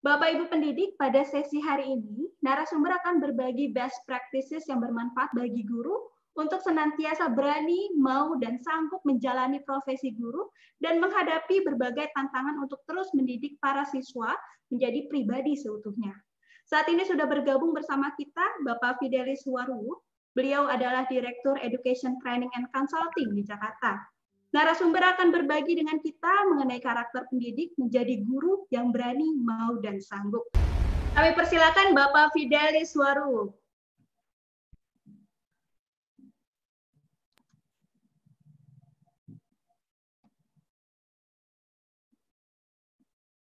Bapak Ibu pendidik, pada sesi hari ini, narasumber akan berbagi best practices yang bermanfaat bagi guru untuk senantiasa berani, mau, dan sanggup menjalani profesi guru dan menghadapi berbagai tantangan untuk terus mendidik para siswa menjadi pribadi seutuhnya. Saat ini sudah bergabung bersama kita Bapak Fidelis Waru. Beliau adalah Direktur Education Training and Consulting di Jakarta. Narasumber akan berbagi dengan kita mengenai karakter pendidik menjadi guru yang berani, mau, dan sanggup. Kami persilakan Bapak Fidelis Waru.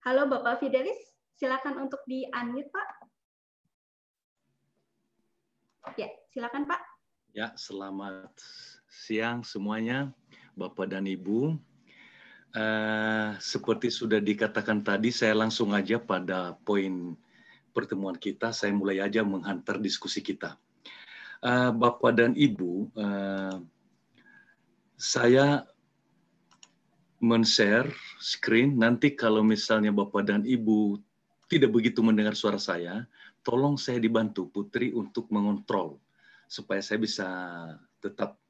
Halo Bapak Fidelis, silakan untuk di-unmute Pak. Ya, silakan Pak. Ya, selamat siang semuanya. Bapak dan Ibu, seperti sudah dikatakan tadi, saya langsung aja pada poin pertemuan kita. Saya mulai aja menghantar diskusi kita. Bapak dan Ibu, saya men-share screen. Nanti kalau misalnya Bapak dan Ibu tidak begitu mendengar suara saya, tolong saya dibantu Putri untuk mengontrol supaya saya bisa tetap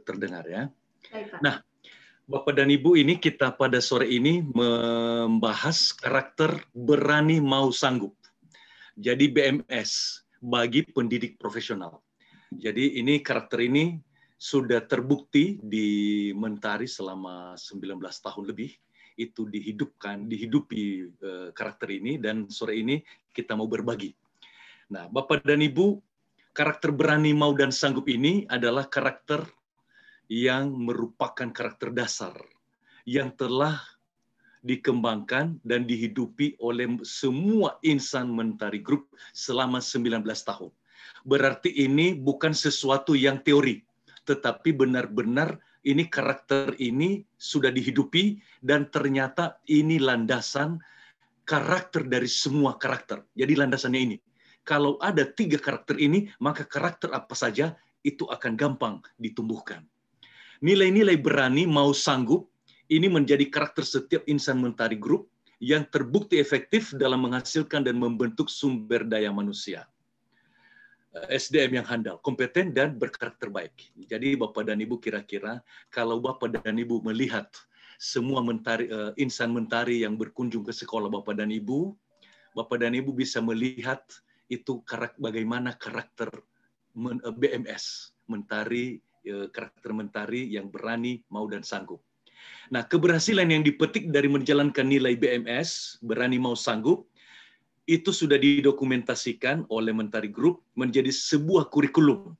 terdengar ya. Nah, Bapak dan Ibu, ini kita pada sore ini membahas karakter berani mau sanggup. Jadi BMS bagi pendidik profesional. Jadi ini karakter ini sudah terbukti di Mentari selama 19 tahun lebih. Itu dihidupi karakter ini, dan sore ini kita mau berbagi. Nah, Bapak dan Ibu, karakter berani mau dan sanggup ini adalah karakter yang merupakan karakter dasar yang telah dikembangkan dan dihidupi oleh semua insan Mentari Group selama 19 tahun. Berarti ini bukan sesuatu yang teori, tetapi benar-benar ini karakter ini sudah dihidupi dan ternyata ini landasan karakter dari semua karakter. Jadi landasannya ini. Kalau ada 3 karakter ini, maka karakter apa saja itu akan gampang ditumbuhkan. Nilai-nilai berani, mau, sanggup, ini menjadi karakter setiap insan Mentari Group yang terbukti efektif dalam menghasilkan dan membentuk sumber daya manusia. SDM yang handal, kompeten, dan berkarakter baik. Jadi Bapak dan Ibu, kira-kira kalau Bapak dan Ibu melihat semua insan Mentari yang berkunjung ke sekolah Bapak dan Ibu bisa melihat itu bagaimana karakter BMS, karakter Mentari yang berani, mau, dan sanggup. Nah, keberhasilan yang dipetik dari menjalankan nilai BMS, berani, mau, sanggup, itu sudah didokumentasikan oleh Mentari Group menjadi sebuah kurikulum.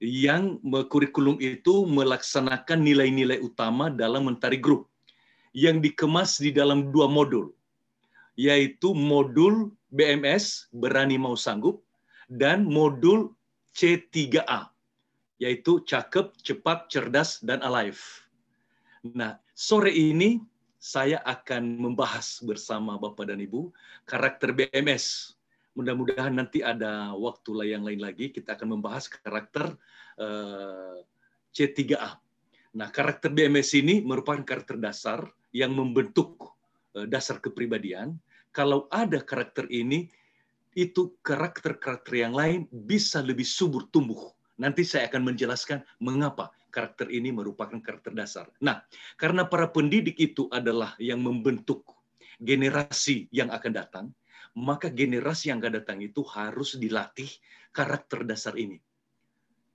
Yang kurikulum itu melaksanakan nilai-nilai utama dalam Mentari Group, yang dikemas di dalam 2 modul, yaitu modul BMS, berani, mau, sanggup, dan modul C3A, yaitu cakep, cepat, cerdas, dan alive. Nah, sore ini saya akan membahas bersama Bapak dan Ibu karakter BMS. Mudah-mudahan nanti ada waktu yang lain lagi kita akan membahas karakter C3A. Nah, karakter BMS ini merupakan karakter dasar yang membentuk dasar kepribadian. Kalau ada karakter ini, itu karakter-karakter yang lain bisa lebih subur tumbuh. Nanti saya akan menjelaskan mengapa karakter ini merupakan karakter dasar. Nah, karena para pendidik itu adalah yang membentuk generasi yang akan datang, maka generasi yang akan datang itu harus dilatih karakter dasar ini.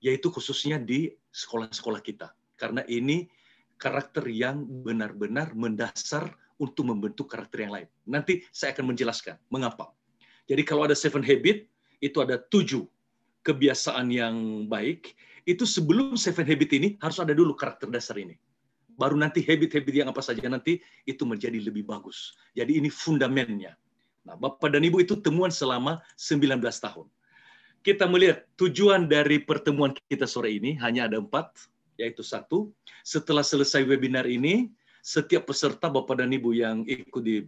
Yaitu khususnya di sekolah-sekolah kita. Karena ini karakter yang benar-benar mendasar untuk membentuk karakter yang lain. Nanti saya akan menjelaskan mengapa. Jadi kalau ada 7 habit, itu ada 7 kebiasaan yang baik. Itu sebelum 7 habit ini harus ada dulu karakter dasar ini. Baru nanti habit-habit yang apa saja nanti itu menjadi lebih bagus. Jadi ini fundamennya. Nah, Bapak dan Ibu, itu temuan selama 19 tahun. Kita melihat tujuan dari pertemuan kita sore ini hanya ada 4, yaitu 1, setelah selesai webinar ini, setiap peserta Bapak dan Ibu yang ikut di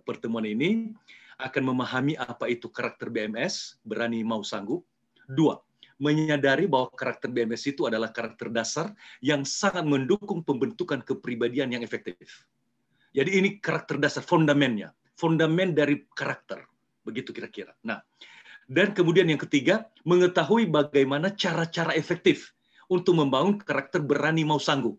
pertemuan ini akan memahami apa itu karakter BMS, berani, mau, sanggup. 2, menyadari bahwa karakter BMS itu adalah karakter dasar yang sangat mendukung pembentukan kepribadian yang efektif. Jadi ini karakter dasar, fundamennya. fondamen dari karakter. Begitu kira-kira. Nah, dan kemudian yang ketiga, mengetahui bagaimana cara-cara efektif untuk membangun karakter berani mau sanggup.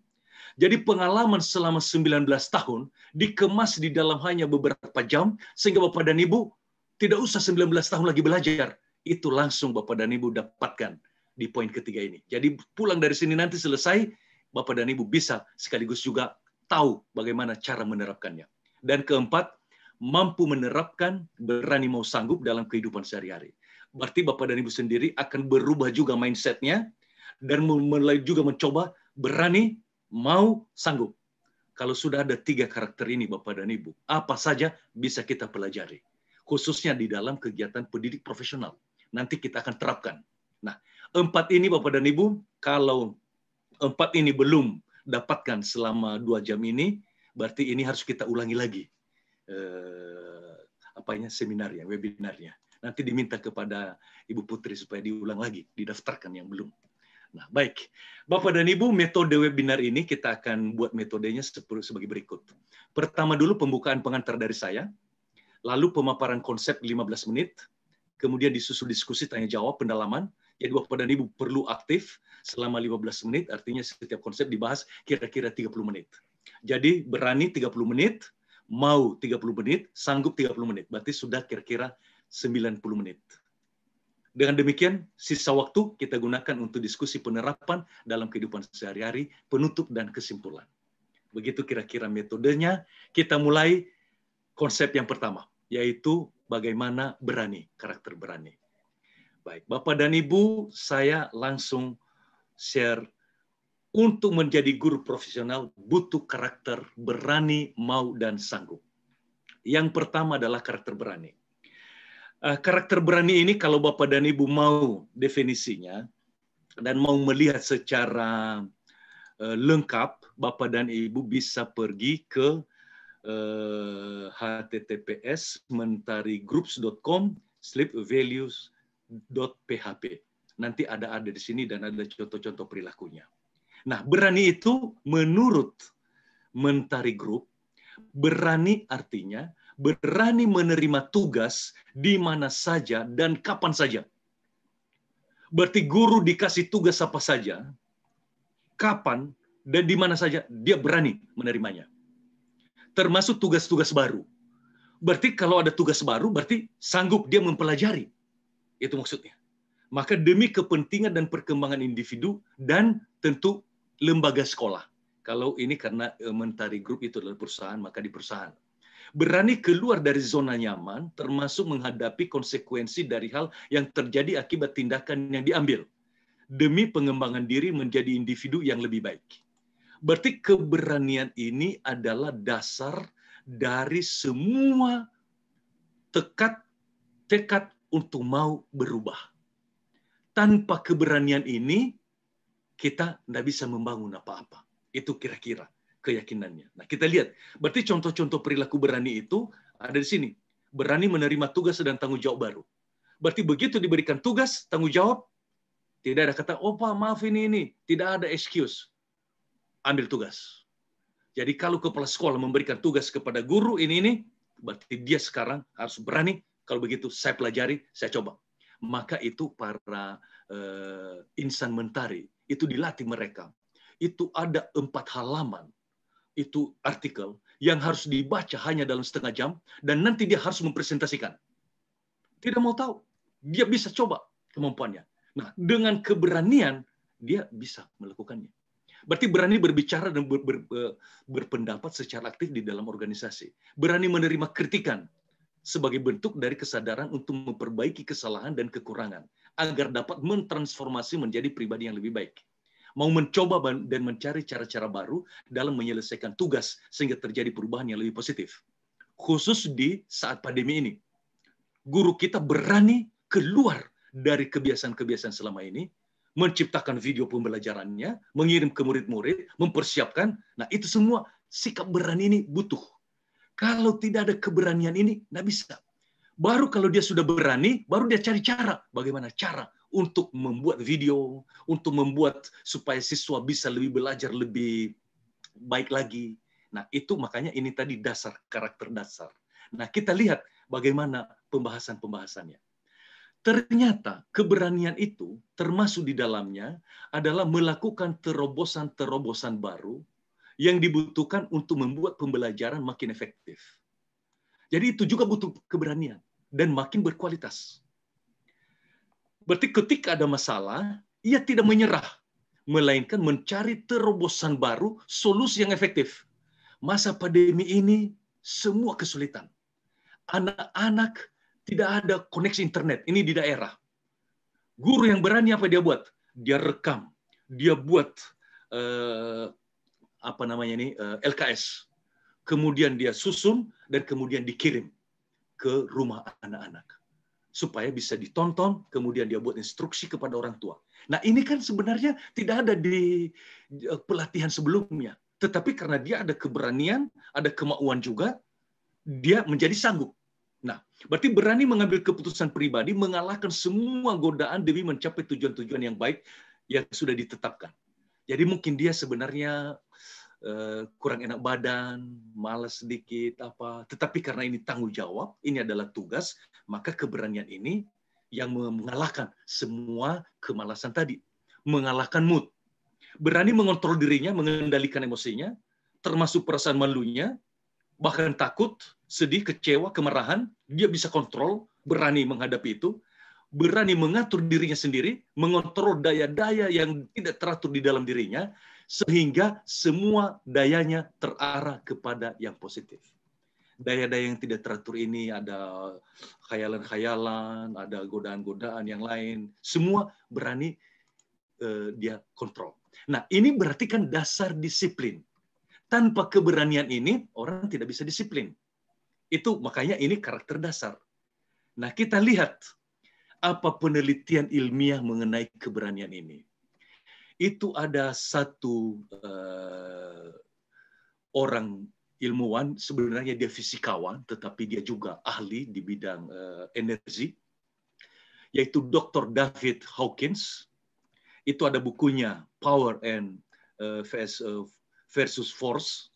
Jadi pengalaman selama 19 tahun dikemas di dalam hanya beberapa jam, sehingga Bapak dan Ibu tidak usah 19 tahun lagi belajar. Itu langsung Bapak dan Ibu dapatkan di poin ketiga ini. Jadi pulang dari sini nanti selesai, Bapak dan Ibu bisa sekaligus juga tahu bagaimana cara menerapkannya. Dan keempat, mampu menerapkan berani mau sanggup dalam kehidupan sehari-hari. Berarti Bapak dan Ibu sendiri akan berubah juga mindset-nya dan mulai juga mencoba berani mau sanggup. Kalau sudah ada 3 karakter ini Bapak dan Ibu, apa saja bisa kita pelajari. Khususnya di dalam kegiatan pendidik profesional. Nanti kita akan terapkan. Nah, 4 ini Bapak dan Ibu, kalau 4 ini belum dapatkan selama 2 jam ini, berarti ini harus kita ulangi lagi. Seminarnya, webinarnya. Nanti diminta kepada Ibu Putri supaya diulang lagi, didaftarkan yang belum. Nah, baik. Bapak dan Ibu, metode webinar ini kita akan buat metodenya sebagai berikut. Pertama dulu pembukaan pengantar dari saya, lalu pemaparan konsep 15 menit, kemudian disusul diskusi tanya jawab pendalaman. Jadi Bapak dan Ibu perlu aktif selama 15 menit, artinya setiap konsep dibahas kira-kira 30 menit. Jadi berani 30 menit, mau 30 menit, sanggup 30 menit. Berarti sudah kira-kira 90 menit. Dengan demikian, sisa waktu kita gunakan untuk diskusi penerapan dalam kehidupan sehari-hari, penutup dan kesimpulan. Begitu kira-kira metodenya. Kita mulai konsep yang pertama, yaitu bagaimana berani, karakter berani. Baik, Bapak dan Ibu, saya langsung share. Untuk menjadi guru profesional butuh karakter berani, mau, dan sanggup. Yang pertama adalah karakter berani. Karakter berani ini kalau Bapak dan Ibu mau definisinya dan mau melihat secara lengkap, Bapak dan Ibu bisa pergi ke https://mentarigroups.com/values.php. Nanti ada di sini dan ada contoh-contoh perilakunya. Nah, berani itu menurut Mentari Group, berani artinya berani menerima tugas di mana saja dan kapan saja. Berarti guru dikasih tugas apa saja, kapan, dan di mana saja, dia berani menerimanya. Termasuk tugas-tugas baru. Berarti kalau ada tugas baru, berarti sanggup dia mempelajari. Itu maksudnya. Maka demi kepentingan dan perkembangan individu dan tentu lembaga sekolah. Kalau ini karena Mentari Group itu adalah perusahaan, maka di perusahaan. Berani keluar dari zona nyaman, termasuk menghadapi konsekuensi dari hal yang terjadi akibat tindakan yang diambil. Demi pengembangan diri menjadi individu yang lebih baik. Berarti keberanian ini adalah dasar dari semua tekad untuk mau berubah. Tanpa keberanian ini, kita tidak bisa membangun apa-apa. Itu kira-kira keyakinannya. Nah, kita lihat. Berarti contoh-contoh perilaku berani itu ada di sini. Berani menerima tugas dan tanggung jawab baru. Berarti begitu diberikan tugas, tanggung jawab, tidak ada kata, oh Pak, maaf ini. Tidak ada excuse. Ambil tugas. Jadi kalau kepala sekolah memberikan tugas kepada guru ini, berarti dia sekarang harus berani. Kalau begitu, saya pelajari, saya coba. Maka itu para insan mentari, itu dilatih mereka. Itu ada 4 halaman, itu artikel yang harus dibaca hanya dalam setengah jam, dan nanti dia harus mempresentasikan. Tidak mau tahu, dia bisa coba kemampuannya. Nah, dengan keberanian, dia bisa melakukannya. Berarti berani berbicara dan berpendapat secara aktif di dalam organisasi. Berani menerima kritikan sebagai bentuk dari kesadaran untuk memperbaiki kesalahan dan kekurangan, agar dapat mentransformasi menjadi pribadi yang lebih baik. Mau mencoba dan mencari cara-cara baru dalam menyelesaikan tugas sehingga terjadi perubahan yang lebih positif. Khusus di saat pandemi ini. Guru kita berani keluar dari kebiasaan-kebiasaan selama ini, menciptakan video pembelajarannya, mengirim ke murid-murid, mempersiapkan. Nah, itu semua sikap berani ini butuh. Kalau tidak ada keberanian ini, nggak bisa. Baru kalau dia sudah berani, baru dia cari cara. Bagaimana cara untuk membuat video, untuk membuat supaya siswa bisa lebih belajar lebih baik lagi. Nah, itu makanya ini tadi dasar, karakter dasar. Nah, kita lihat bagaimana pembahasan-pembahasannya. Ternyata keberanian itu termasuk di dalamnya adalah melakukan terobosan-terobosan baru yang dibutuhkan untuk membuat pembelajaran makin efektif. Jadi itu juga butuh keberanian dan makin berkualitas. Berarti ketika ada masalah, ia tidak menyerah, melainkan mencari terobosan baru, solusi yang efektif. Masa pandemi ini semua kesulitan. Anak-anak tidak ada koneksi internet, ini di daerah. Guru yang berani apa dia buat? Dia rekam, dia buat LKS. Kemudian dia susun dan kemudian dikirim ke rumah anak-anak supaya bisa ditonton, kemudian dia buat instruksi kepada orang tua. Nah, ini kan sebenarnya tidak ada di pelatihan sebelumnya, tetapi karena dia ada keberanian, ada kemauan juga, dia menjadi sanggup. Nah, berarti berani mengambil keputusan pribadi, mengalahkan semua godaan demi mencapai tujuan-tujuan yang baik yang sudah ditetapkan. Jadi mungkin dia sebenarnya kurang enak badan, malas sedikit, tetapi karena ini tanggung jawab, ini adalah tugas, maka keberanian ini yang mengalahkan semua kemalasan tadi, mengalahkan mood, berani mengontrol dirinya, mengendalikan emosinya, termasuk perasaan malunya, bahkan takut, sedih, kecewa, kemarahan, dia bisa kontrol, berani menghadapi itu, berani mengatur dirinya sendiri, mengontrol daya-daya yang tidak teratur di dalam dirinya, sehingga semua dayanya terarah kepada yang positif. Daya-daya yang tidak teratur ini ada khayalan-khayalan, ada godaan-godaan yang lain, semua berani dia kontrol. Nah, ini berarti kan dasar disiplin. Tanpa keberanian ini, orang tidak bisa disiplin. Itu makanya ini karakter dasar. Nah, kita lihat apa penelitian ilmiah mengenai keberanian ini. Itu ada satu orang ilmuwan, sebenarnya dia fisikawan, tetapi dia juga ahli di bidang energi, yaitu Dr. David Hawkins. Itu ada bukunya Power and versus Force.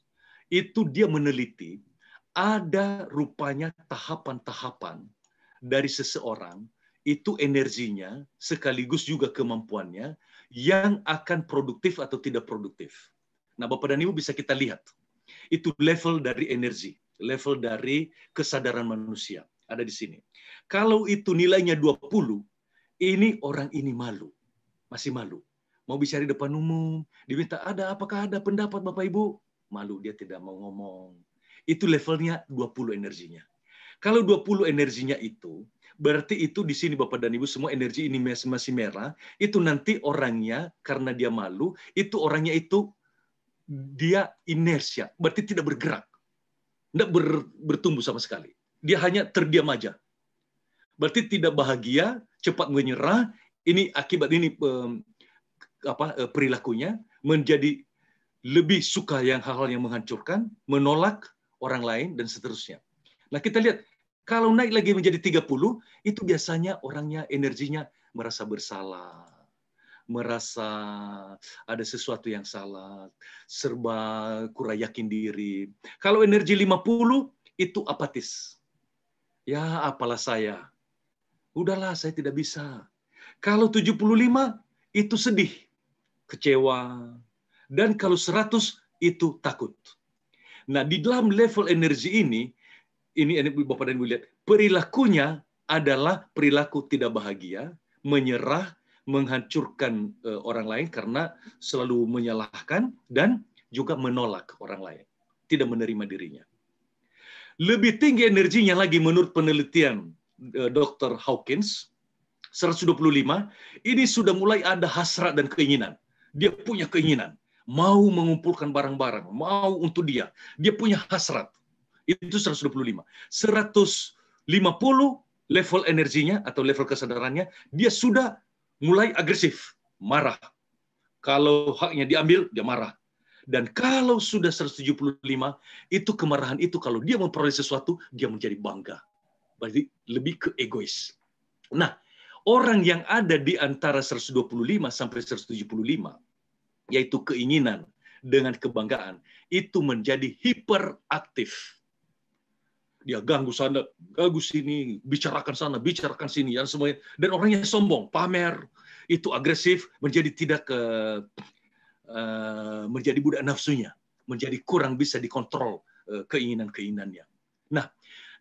Itu dia meneliti ada rupanya tahapan-tahapan dari seseorang, itu energinya sekaligus juga kemampuannya yang akan produktif atau tidak produktif. Nah, Bapak dan Ibu bisa kita lihat. Itu level dari energi, level dari kesadaran manusia. Ada di sini. Kalau itu nilainya 20, ini orang ini malu. Masih malu. Mau bicara di depan umum, diminta apakah ada pendapat Bapak Ibu? Malu, dia tidak mau ngomong. Itu levelnya 20 energinya. Kalau 20 energinya itu, berarti itu di sini Bapak dan Ibu semua energi ini masih merah, itu nanti orangnya karena dia malu, itu orangnya itu dia inersia, berarti tidak bergerak. Tidak bertumbuh sama sekali. Dia hanya terdiam aja. Berarti tidak bahagia, cepat menyerah, ini akibat ini perilakunya menjadi lebih suka yang hal-hal yang menghancurkan, menolak orang lain, dan seterusnya. Nah, kita lihat, kalau naik lagi menjadi 30, itu biasanya orangnya, energinya merasa bersalah, merasa ada sesuatu yang salah, serba kurang yakin diri. Kalau energi 50, itu apatis. Ya, apalah saya. Udahlah, saya tidak bisa. Kalau 75, itu sedih, kecewa. Dan kalau 100, itu takut. Nah, di dalam level energi ini Bapak dan Ibu lihat, perilakunya adalah perilaku tidak bahagia, menyerah, menghancurkan orang lain karena selalu menyalahkan, dan juga menolak orang lain, tidak menerima dirinya. Lebih tinggi energinya lagi menurut penelitian Dr. Hawkins, 125, ini sudah mulai ada hasrat dan keinginan. Dia punya keinginan, mau mengumpulkan barang-barang, mau untuk dia. Dia punya hasrat. Itu 125. 150 level energinya atau level kesadarannya, dia sudah mulai agresif, marah. Kalau haknya diambil, dia marah. Dan kalau sudah 175, itu kemarahan itu kalau dia memperoleh sesuatu, dia menjadi bangga. Berarti lebih ke egois. Nah, orang yang ada di antara 125 sampai 175, yaitu keinginan dengan kebanggaan, itu menjadi hiperaktif. Dia ganggu sana, ganggu sini, bicarakan sana, bicarakan sini, dan semuanya. Dan orangnya sombong, pamer, itu agresif, menjadi tidak menjadi budak nafsunya, menjadi kurang bisa dikontrol keinginan-keinginannya. Nah,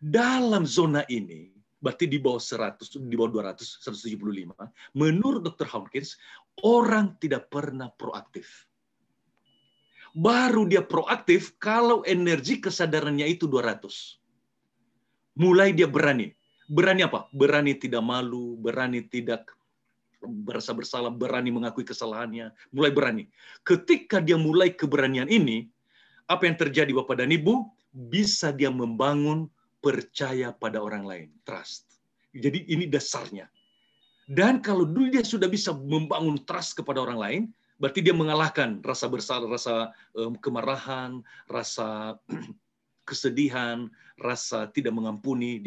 dalam zona ini, berarti di bawah 100, di bawah 200, 175, menurut Dr. Hawkins, orang tidak pernah proaktif. Baru dia proaktif kalau energi kesadarannya itu 200. Mulai dia berani. Berani apa? Berani tidak malu, berani tidak merasa bersalah, berani mengakui kesalahannya, mulai berani. Ketika dia mulai keberanian ini, apa yang terjadi Bapak dan Ibu? Bisa dia membangun percaya pada orang lain, trust. Jadi ini dasarnya. Dan kalau dulu dia sudah bisa membangun trust kepada orang lain, berarti dia mengalahkan rasa bersalah, rasa kemarahan, rasa kesedihan, rasa tidak mengampuni.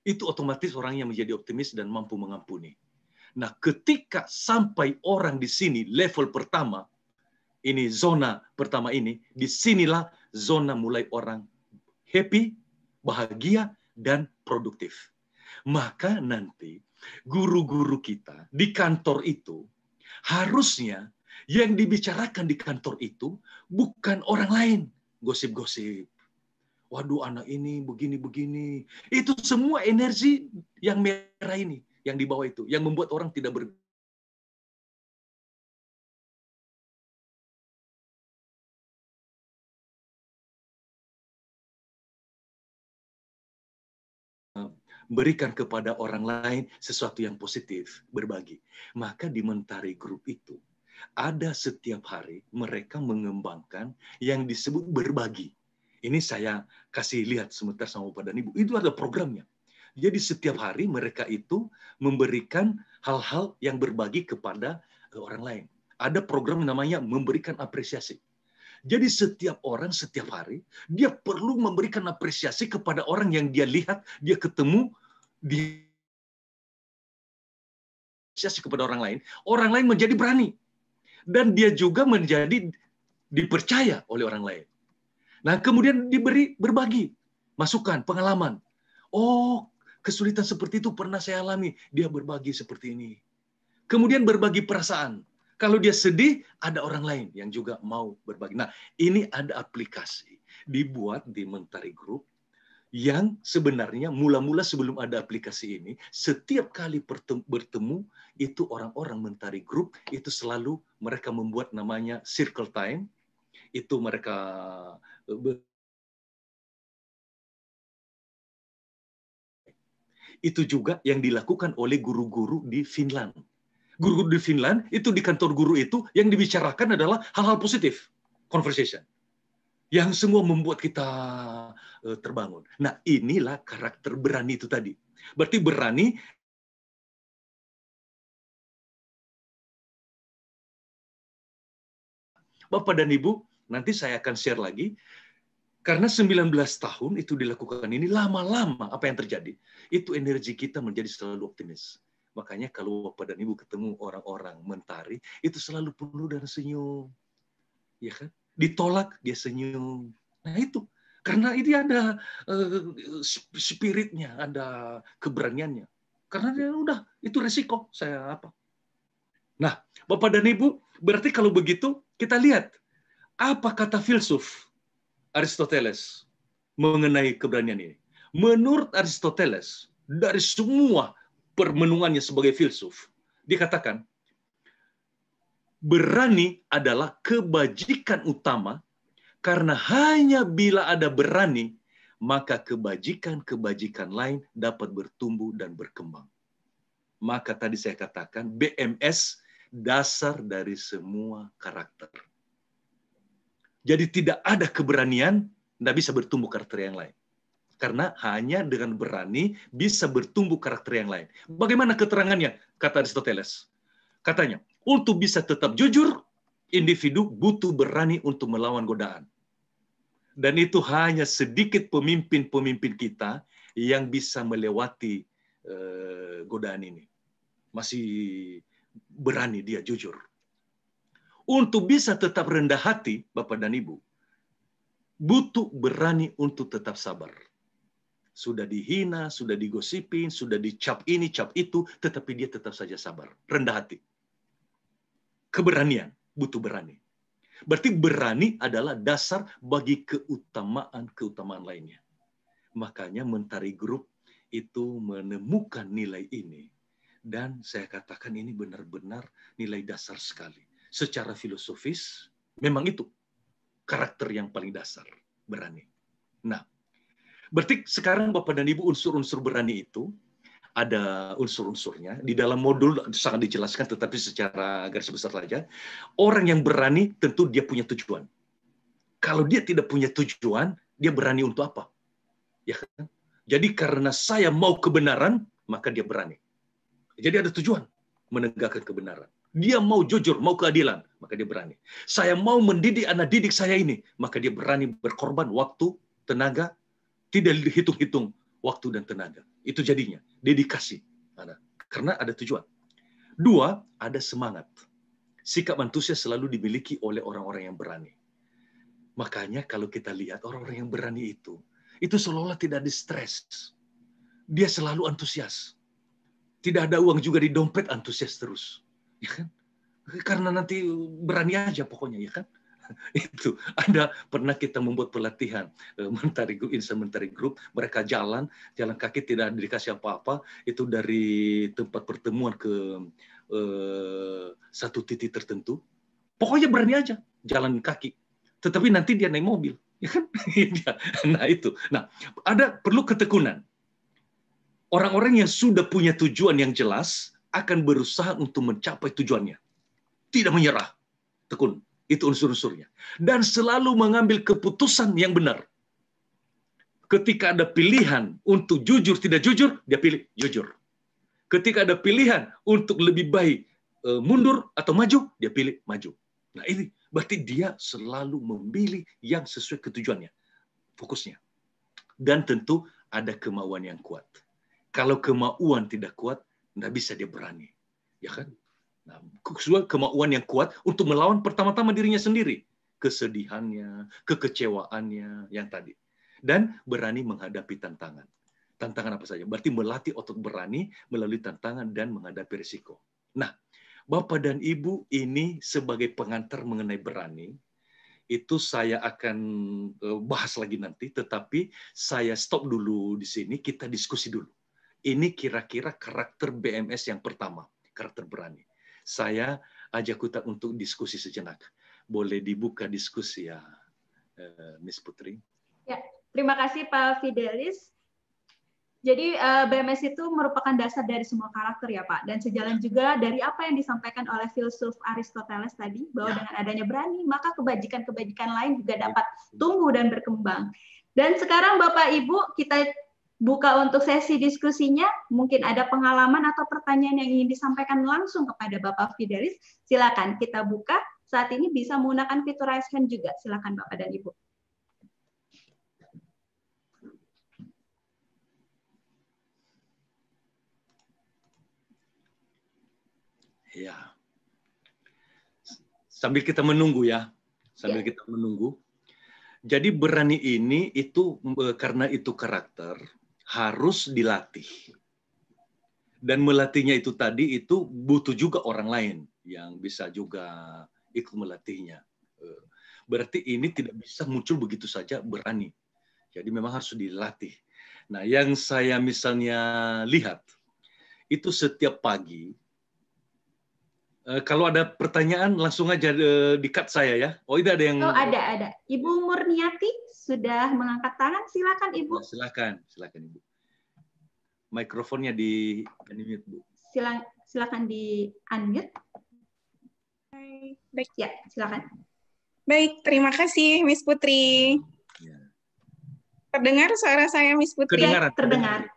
Itu otomatis orangnya menjadi optimis dan mampu mengampuni. Nah, ketika sampai orang di sini level pertama, ini zona pertama ini, disinilah zona mulai orang happy, bahagia, dan produktif. Maka nanti guru-guru kita di kantor itu harusnya yang dibicarakan di kantor itu bukan orang lain, gosip-gosip. Waduh, anak ini begini-begini. Itu semua energi yang merah ini, yang di bawah itu, yang membuat orang tidak berikan kepada orang lain sesuatu yang positif, berbagi. Maka di Mentari Group itu, ada setiap hari mereka mengembangkan yang disebut berbagi. Ini saya kasih lihat sebentar sama Bapak dan Ibu. Itu ada programnya. Jadi setiap hari mereka itu memberikan hal-hal yang berbagi kepada orang lain. Ada program namanya memberikan apresiasi. Jadi setiap orang, setiap hari, dia perlu memberikan apresiasi kepada orang yang dia lihat, dia ketemu, dia apresiasi kepada orang lain menjadi berani. Dan dia juga menjadi dipercaya oleh orang lain. Nah, kemudian diberi berbagi, masukan, pengalaman. Oh, kesulitan seperti itu pernah saya alami. Dia berbagi seperti ini. Kemudian berbagi perasaan. Kalau dia sedih, ada orang lain yang juga mau berbagi. Nah, ini ada aplikasi dibuat di Mentari Group yang sebenarnya mula-mula sebelum ada aplikasi ini, setiap kali bertemu, itu orang-orang Mentari Group, itu selalu mereka membuat namanya circle time. Itu mereka itu juga yang dilakukan oleh guru-guru di Finland. Guru-guru di Finland, itu di kantor guru itu, yang dibicarakan adalah hal-hal positif. Conversation. Yang semua membuat kita terbangun. Nah, inilah karakter berani itu tadi. Berarti berani, Bapak dan Ibu, nanti saya akan share lagi, karena 19 tahun itu dilakukan ini, lama-lama apa yang terjadi? Itu energi kita menjadi selalu optimis. Makanya kalau Bapak dan Ibu ketemu orang-orang Mentari, itu selalu penuh dan senyum. Ya kan? Ditolak, dia senyum. Nah itu. Karena ini ada spiritnya, ada keberaniannya. Karena dia udah, itu resiko. Saya apa? Nah, Bapak dan Ibu, berarti kalau begitu, kita lihat. Apa kata filsuf Aristoteles mengenai keberanian ini? Menurut Aristoteles, dari semua permenungannya sebagai filsuf, dikatakan, berani adalah kebajikan utama, karena hanya bila ada berani, maka kebajikan-kebajikan lain dapat bertumbuh dan berkembang. Maka tadi saya katakan, BMS dasar dari semua karakter. Jadi tidak ada keberanian, tidak bisa bertumbuh karakter yang lain. Karena hanya dengan berani bisa bertumbuh karakter yang lain. Bagaimana keterangannya? Kata Aristoteles. Katanya, untuk bisa tetap jujur, individu butuh berani untuk melawan godaan. Dan itu hanya sedikit pemimpin-pemimpin kita yang bisa melewati godaan ini. Masih berani dia jujur. Untuk bisa tetap rendah hati, Bapak dan Ibu, butuh berani untuk tetap sabar. sudah dihina, sudah digosipin, sudah dicap ini, cap itu, tetapi dia tetap saja sabar, rendah hati. Keberanian, butuh berani. Berarti berani adalah dasar bagi keutamaan lainnya. Makanya Mentari Group itu menemukan nilai ini. Dan saya katakan ini benar-benar nilai dasar sekali. Secara filosofis, memang itu karakter yang paling dasar, berani. Nah, berarti sekarang Bapak dan Ibu unsur-unsur berani itu ada unsur-unsurnya. Di dalam modul sangat dijelaskan, tetapi secara garis besar saja. Orang yang berani tentu dia punya tujuan. Kalau dia tidak punya tujuan, dia berani untuk apa? Ya kan? Jadi karena saya mau kebenaran, maka dia berani. Jadi ada tujuan menegakkan kebenaran. Dia mau jujur, mau keadilan, maka dia berani. Saya mau mendidik anak didik saya ini, maka dia berani berkorban waktu, tenaga, tidak dihitung-hitung waktu dan tenaga. Itu jadinya dedikasi. Karena ada tujuan. Dua, ada semangat. Sikap antusias selalu dimiliki oleh orang-orang yang berani. Makanya kalau kita lihat orang-orang yang berani itu seolah-olah tidak ada stres. Dia selalu antusias. Tidak ada uang juga di dompet, antusias terus. Ya kan? Karena nanti berani aja pokoknya, ya kan? Itu ada pernah kita membuat pelatihan Mentari Group, Insan Mentari Group, mereka jalan kaki, tidak dikasih apa-apa, itu dari tempat pertemuan ke satu titik tertentu, pokoknya berani aja jalan kaki, tetapi nanti dia naik mobil, ya kan? Nah itu, ada perlu ketekunan. Orang-orang yang sudah punya tujuan yang jelas akan berusaha untuk mencapai tujuannya, tidak menyerah, tekun. Itu unsur-unsurnya. Dan selalu mengambil keputusan yang benar. Ketika ada pilihan untuk jujur, tidak jujur, dia pilih jujur. Ketika ada pilihan untuk lebih baik mundur atau maju, dia pilih maju. Nah ini, berarti dia selalu memilih yang sesuai ketujuannya. Fokusnya. Dan tentu ada kemauan yang kuat. Kalau kemauan tidak kuat, tidak bisa dia berani. Ya kan? Nah, kemauan yang kuat untuk melawan pertama-tama dirinya sendiri. Kesedihannya, kekecewaannya, yang tadi. Dan berani menghadapi tantangan. Tantangan apa saja? Berarti melatih otot berani melalui tantangan dan menghadapi risiko. Nah, Bapak dan Ibu ini sebagai pengantar mengenai berani, itu saya akan bahas lagi nanti, tetapi saya stop dulu di sini, kita diskusi dulu. Ini kira-kira karakter BMS yang pertama, karakter berani. Saya ajak kita untuk diskusi sejenak. Boleh dibuka diskusi ya, Miss Putri. Ya, terima kasih Pak Fidelis. Jadi BMS itu merupakan dasar dari semua karakter ya Pak, dan sejalan juga dari apa yang disampaikan oleh filsuf Aristoteles tadi, bahwa dengan adanya berani, maka kebajikan-kebajikan lain juga dapat tumbuh dan berkembang. Dan sekarang Bapak Ibu, kita buka untuk sesi diskusinya. Mungkin ada pengalaman atau pertanyaan yang ingin disampaikan langsung kepada Bapak Fidelis. Silakan kita buka. Saat ini bisa menggunakan fitur raise hand juga. Silakan Bapak dan Ibu. Ya. Sambil kita menunggu ya. Sambil kita menunggu. Jadi berani ini itu karena itu karakter harus dilatih. Dan melatihnya itu tadi itu butuh juga orang lain yang bisa juga ikut melatihnya. Berarti ini tidak bisa muncul begitu saja berani. Jadi memang harus dilatih. Nah, yang saya misalnya lihat itu setiap pagi, kalau ada pertanyaan langsung aja di-cut saya ya. Oh, itu ada yang... Oh, ada. Ibu Murniati sudah mengangkat tangan. Silakan Ibu. Ya, silakan Ibu. Mikrofonnya di unmute, Bu. Silakan di unmute. Baik. Ya, silakan. Baik, terima kasih Miss Putri. Ya. Terdengar suara saya Miss Putri? Terdengar.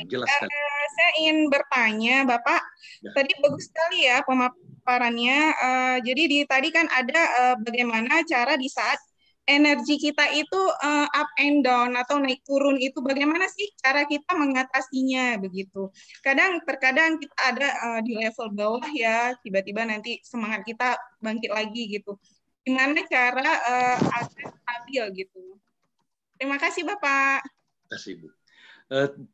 Jelas sekali. Saya ingin bertanya, Bapak. Ya. Tadi bagus sekali ya pemaparannya. Jadi tadi kan ada bagaimana cara di saat energi kita itu up and down atau naik turun itu bagaimana sih cara kita mengatasinya begitu. Terkadang kita ada di level bawah ya, tiba-tiba nanti semangat kita bangkit lagi gitu. Gimana cara agar stabil gitu. Terima kasih Bapak. Terima kasih Bu.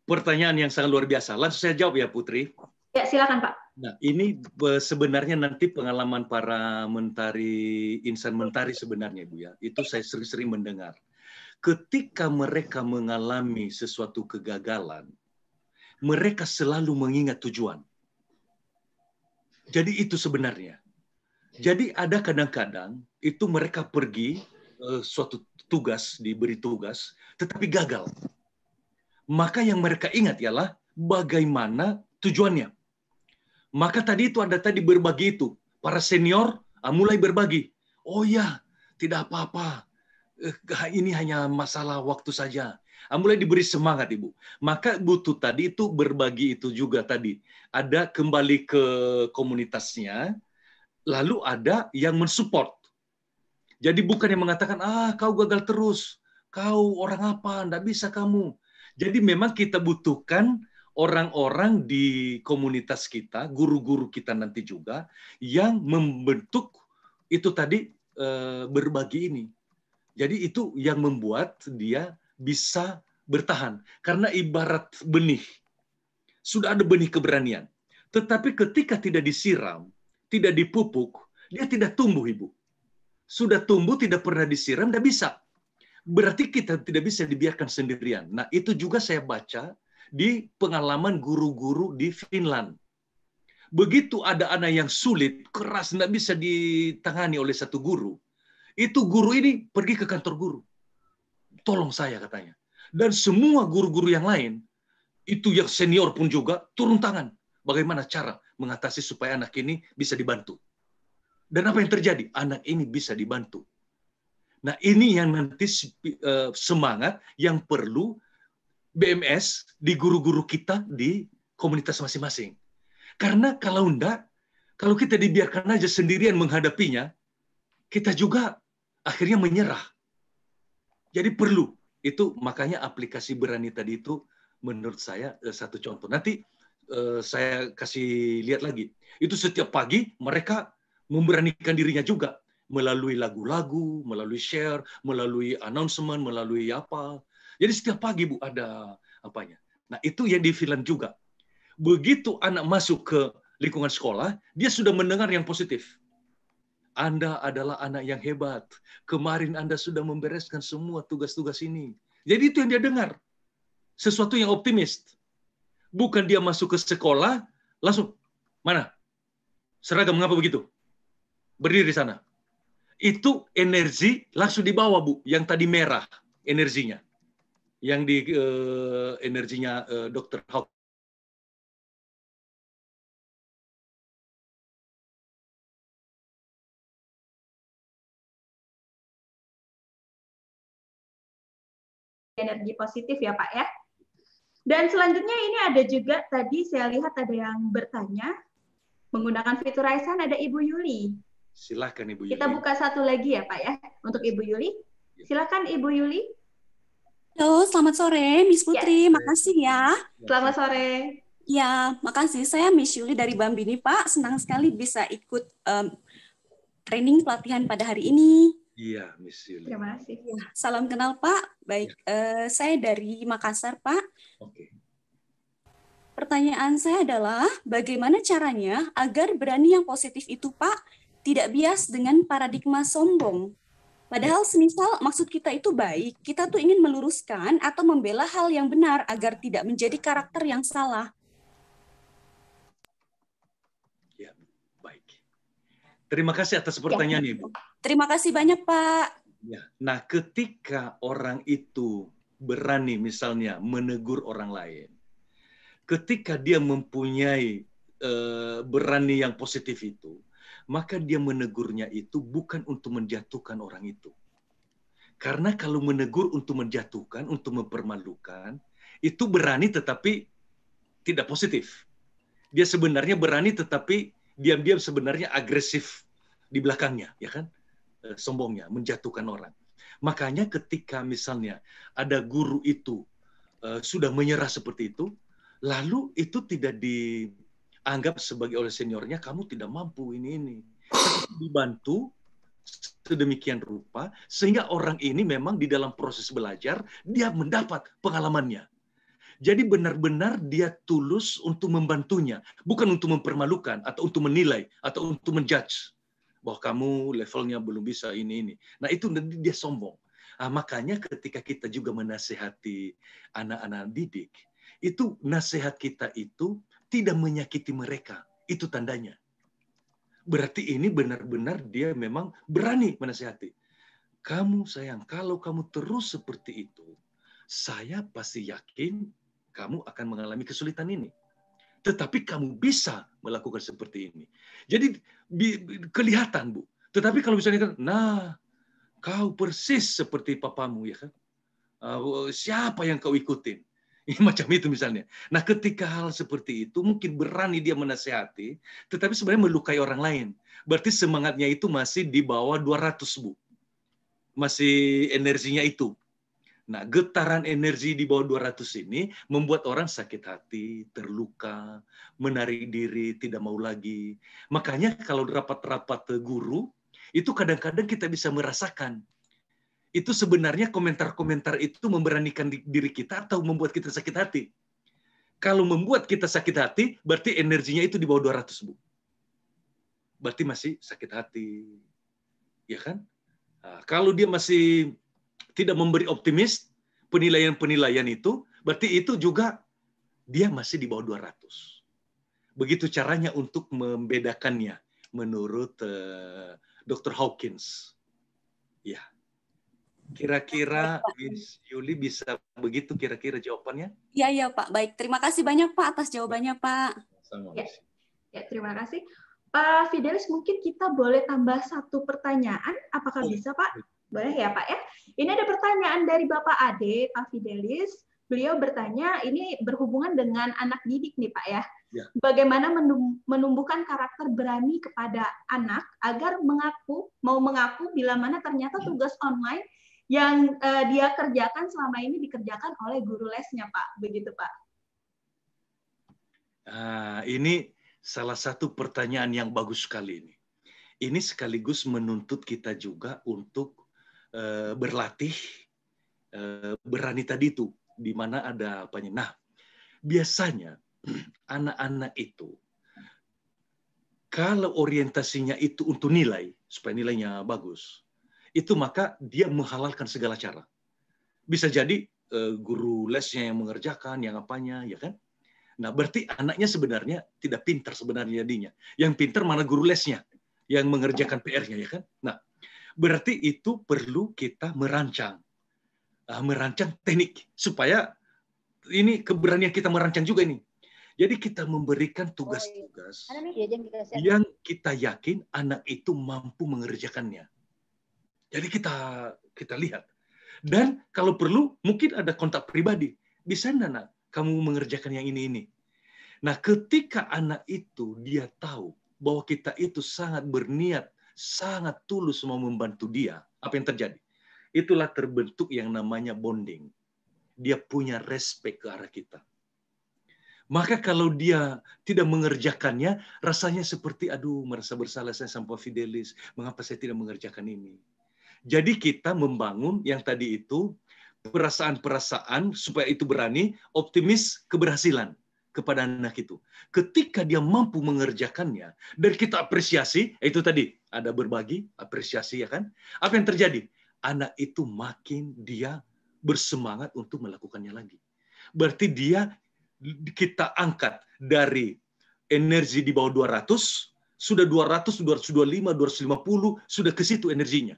Pertanyaan yang sangat luar biasa. Langsung saya jawab ya, Putri. Ya, silakan Pak. Nah, ini sebenarnya nanti pengalaman para mentari, insan mentari sebenarnya, Bu ya. Itu saya sering-sering mendengar. Ketika mereka mengalami sesuatu kegagalan, mereka selalu mengingat tujuan. Jadi itu sebenarnya. Jadi ada kadang-kadang itu mereka pergi suatu tugas, diberi tugas, tetapi gagal. Maka yang mereka ingat ialah bagaimana tujuannya. Maka tadi itu ada tadi berbagi itu. Para senior mulai berbagi. Oh ya, tidak apa-apa. Ini hanya masalah waktu saja. Mulai diberi semangat, Ibu. Maka butuh tadi itu berbagi itu juga tadi. Ada kembali ke komunitasnya, lalu ada yang mensupport. Jadi bukan yang mengatakan, kau gagal terus. Kau orang apa? Tidak bisa kamu. Jadi memang kita butuhkan orang-orang di komunitas kita, guru-guru kita nanti juga, yang membentuk itu tadi berbagi ini. Jadi itu yang membuat dia bisa bertahan. Karena ibarat benih. Sudah ada benih keberanian. Tetapi ketika tidak disiram, tidak dipupuk, dia tidak tumbuh, Ibu. Sudah tumbuh, tidak pernah disiram, tidak bisa. Berarti kita tidak bisa dibiarkan sendirian. Nah, itu juga saya baca di pengalaman guru-guru di Finland. Begitu ada anak yang sulit, keras, tidak bisa ditangani oleh satu guru, itu guru ini pergi ke kantor guru. Tolong saya, katanya. Dan semua guru-guru yang lain, itu yang senior pun juga, turun tangan. Bagaimana cara mengatasi supaya anak ini bisa dibantu. Dan apa yang terjadi? Anak ini bisa dibantu. Nah, ini yang nanti semangat yang perlu BMS di guru-guru kita di komunitas masing-masing. Karena kalau enggak, kalau kita dibiarkan aja sendirian menghadapinya, kita juga akhirnya menyerah. Jadi perlu. Itu makanya aplikasi berani tadi itu menurut saya satu contoh. Nanti saya kasih lihat lagi. Itu setiap pagi mereka memberanikan dirinya juga. Melalui lagu-lagu, melalui share, melalui announcement, melalui apa. Jadi setiap pagi, Bu, ada apanya. Nah, itu yang di Finland juga. Begitu anak masuk ke lingkungan sekolah, dia sudah mendengar yang positif. Anda adalah anak yang hebat. Kemarin Anda sudah membereskan semua tugas-tugas ini. Jadi itu yang dia dengar. Sesuatu yang optimis. Bukan dia masuk ke sekolah, langsung, mana? Seragam, mengapa begitu? Berdiri di sana. Itu energi langsung dibawa, Bu, yang tadi merah energinya, yang di energinya Dr. Hawk. Energi positif ya Pak ya. Dan selanjutnya ini ada juga tadi saya lihat ada yang bertanya menggunakan fitur Raise Hand, ada Ibu Yuli. Silakan Ibu Yuli. Kita buka satu lagi ya Pak ya untuk Ibu Yuli. Silakan Ibu Yuli. Halo, selamat sore Miss Putri. Makasih ya. Selamat sore. Ya, makasih. Saya Miss Yuli dari Bambini Pak. Senang sekali bisa ikut training pelatihan pada hari ini. Iya, Miss Yuli. Terima kasih. Ya, salam kenal Pak. Baik, saya dari Makassar Pak. Oke. Pertanyaan saya adalah bagaimana caranya agar berani yang positif itu Pak tidak bias dengan paradigma sombong. Padahal semisal maksud kita itu baik, kita tuh ingin meluruskan atau membela hal yang benar agar tidak menjadi karakter yang salah. Ya, baik. Terima kasih atas pertanyaannya, Ibu. Terima kasih banyak, Pak. Ya. Nah, ketika orang itu berani misalnya menegur orang lain, ketika dia mempunyai berani yang positif itu, maka dia menegurnya itu bukan untuk menjatuhkan orang itu. Karena kalau menegur untuk menjatuhkan, untuk mempermalukan, itu berani tetapi tidak positif. Dia sebenarnya berani tetapi diam-diam sebenarnya agresif di belakangnya, ya kan? Sombongnya, menjatuhkan orang. Makanya ketika misalnya ada guru itu sudah menyerah seperti itu, lalu itu tidak dianggap sebagai oleh seniornya, kamu tidak mampu ini. Dibantu sedemikian rupa, sehingga orang ini memang di dalam proses belajar, dia mendapat pengalamannya. Jadi benar-benar dia tulus untuk membantunya, bukan untuk mempermalukan atau untuk menilai atau untuk menjudge bahwa kamu levelnya belum bisa ini. Nah itu nanti dia sombong. Makanya ketika kita juga menasehati anak-anak didik, itu nasihat kita itu tidak menyakiti mereka. Itu tandanya. Berarti ini benar-benar dia memang berani menasehati. Kamu sayang, kalau kamu terus seperti itu, saya pasti yakin kamu akan mengalami kesulitan ini. Tetapi kamu bisa melakukan seperti ini. Jadi kelihatan, Bu. Tetapi kalau misalnya, nah, kau persis seperti papamu, ya kan? Siapa yang kau ikutin? Macam itu misalnya. Nah, ketika hal seperti itu, mungkin berani dia menasehati, tetapi sebenarnya melukai orang lain. Berarti semangatnya itu masih di bawah 200, Bu. Masih energinya itu. Nah, getaran energi di bawah 200 ini membuat orang sakit hati, terluka, menarik diri, tidak mau lagi. Makanya kalau rapat-rapat guru, itu kadang-kadang kita bisa merasakan. Itu sebenarnya komentar-komentar itu memberanikan diri kita atau membuat kita sakit hati. Kalau membuat kita sakit hati, berarti energinya itu di bawah 200, Bu. Berarti masih sakit hati. Ya kan? Nah, kalau dia masih tidak memberi optimis, penilaian-penilaian itu, berarti itu juga dia masih di bawah 200. Begitu caranya untuk membedakannya menurut Dr. Hawkins. Ya. Kira-kira Miss Yuli bisa begitu kira-kira jawabannya? Iya, Pak. Baik, terima kasih banyak Pak atas jawabannya, Pak. Ya, terima kasih. Pak Fidelis, mungkin kita boleh tambah satu pertanyaan. Apakah bisa, Pak? Boleh ya, Pak ya? Ini ada pertanyaan dari Bapak Ade, Pak Fidelis. Beliau bertanya, ini berhubungan dengan anak didik nih, Pak ya. Bagaimana menumbuhkan karakter berani kepada anak agar mau mengaku bila mana ternyata tugas online yang dia kerjakan selama ini dikerjakan oleh guru lesnya, Pak. Begitu, Pak. Ini salah satu pertanyaan yang bagus sekali ini. Ini sekaligus menuntut kita juga untuk berlatih berani tadi itu, di mana ada apanya. Nah, biasanya anak-anak itu kalau orientasinya itu untuk nilai, supaya nilainya bagus, itu maka dia menghalalkan segala cara. Bisa jadi guru lesnya yang mengerjakan, yang apanya, ya kan? Nah, berarti anaknya sebenarnya tidak pintar sebenarnya jadinya. Yang pintar mana guru lesnya, yang mengerjakan PR-nya, ya kan? Nah, berarti itu perlu kita merancang teknik supaya ini keberanian kita merancang juga ini. Jadi kita memberikan tugas-tugas yang kita yakin anak itu mampu mengerjakannya. Jadi kita lihat. Dan kalau perlu mungkin ada kontak pribadi. Bisa enggak, Nak, kamu mengerjakan yang ini. Nah, ketika anak itu dia tahu bahwa kita itu sangat berniat, sangat tulus mau membantu dia, apa yang terjadi? Itulah terbentuk yang namanya bonding. Dia punya respect ke arah kita. Maka kalau dia tidak mengerjakannya, rasanya seperti, aduh, merasa bersalah saya sama Fidelis, mengapa saya tidak mengerjakan ini? Jadi kita membangun yang tadi itu, perasaan-perasaan supaya itu berani, optimis keberhasilan kepada anak itu. Ketika dia mampu mengerjakannya, dan kita apresiasi, itu tadi, ada berbagi, apresiasi, ya kan? Apa yang terjadi? Anak itu makin dia bersemangat untuk melakukannya lagi. Berarti kita angkat dari energi di bawah 200, sudah 200, 225, 250, sudah ke situ energinya.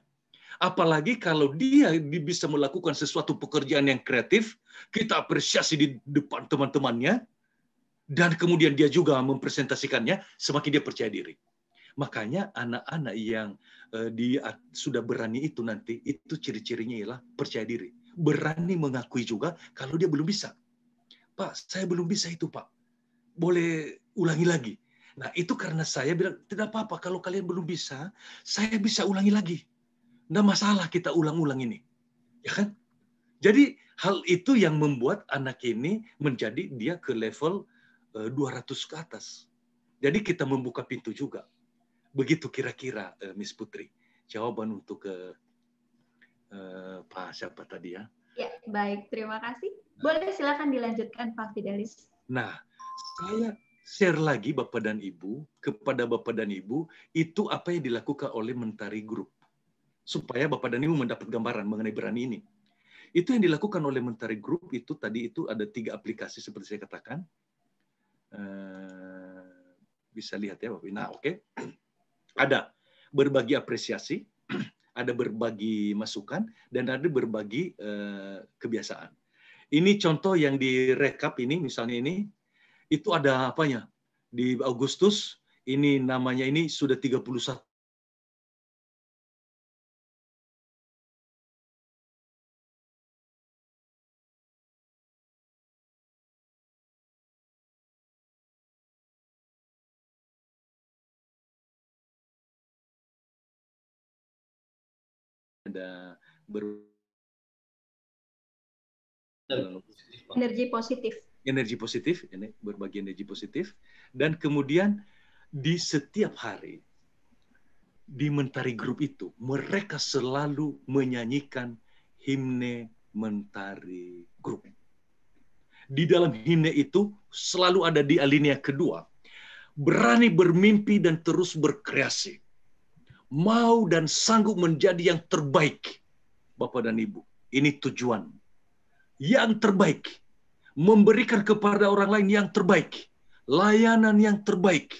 Apalagi kalau dia bisa melakukan sesuatu pekerjaan yang kreatif, kita apresiasi di depan teman-temannya, dan kemudian dia juga mempresentasikannya, semakin dia percaya diri. Makanya anak-anak yang sudah berani itu nanti, itu ciri-cirinya ialah percaya diri. Berani mengakui juga kalau dia belum bisa. Pak, saya belum bisa itu, Pak. Boleh ulangi lagi. Nah, itu karena saya bilang, tidak apa-apa, kalau kalian belum bisa, saya bisa ulangi lagi. Nggak masalah kita ulang-ulang ini. Ya kan? Jadi, hal itu yang membuat anak ini menjadi dia ke level 200 ke atas. Jadi, kita membuka pintu juga. Begitu kira-kira, Miss Putri. Jawaban untuk Pak siapa tadi ya? Ya, baik. Terima kasih. Boleh, silakan dilanjutkan Pak Fidelis. Nah, saya share lagi Bapak dan Ibu, kepada Bapak dan Ibu, itu apa yang dilakukan oleh Mentari Group. Supaya Bapak dan Ibu mendapat gambaran mengenai berani ini. Itu yang dilakukan oleh Mentari Group, itu tadi itu ada 3 aplikasi seperti saya katakan. Bisa lihat ya Bapak. Nah, oke. Ada berbagi apresiasi, ada berbagi masukan, dan ada berbagi kebiasaan. Ini contoh yang direkap ini, misalnya ini, itu ada apanya? Di Agustus, ini namanya ini sudah 31. Ada energi positif. Energi positif, ini berbagi energi positif, dan kemudian di setiap hari di Mentari Group itu mereka selalu menyanyikan himne Mentari Group. Di dalam himne itu selalu ada di alinea kedua, berani bermimpi dan terus berkreasi, mau dan sanggup menjadi yang terbaik. Bapak dan Ibu, ini tujuan yang terbaik, memberikan kepada orang lain yang terbaik, layanan yang terbaik.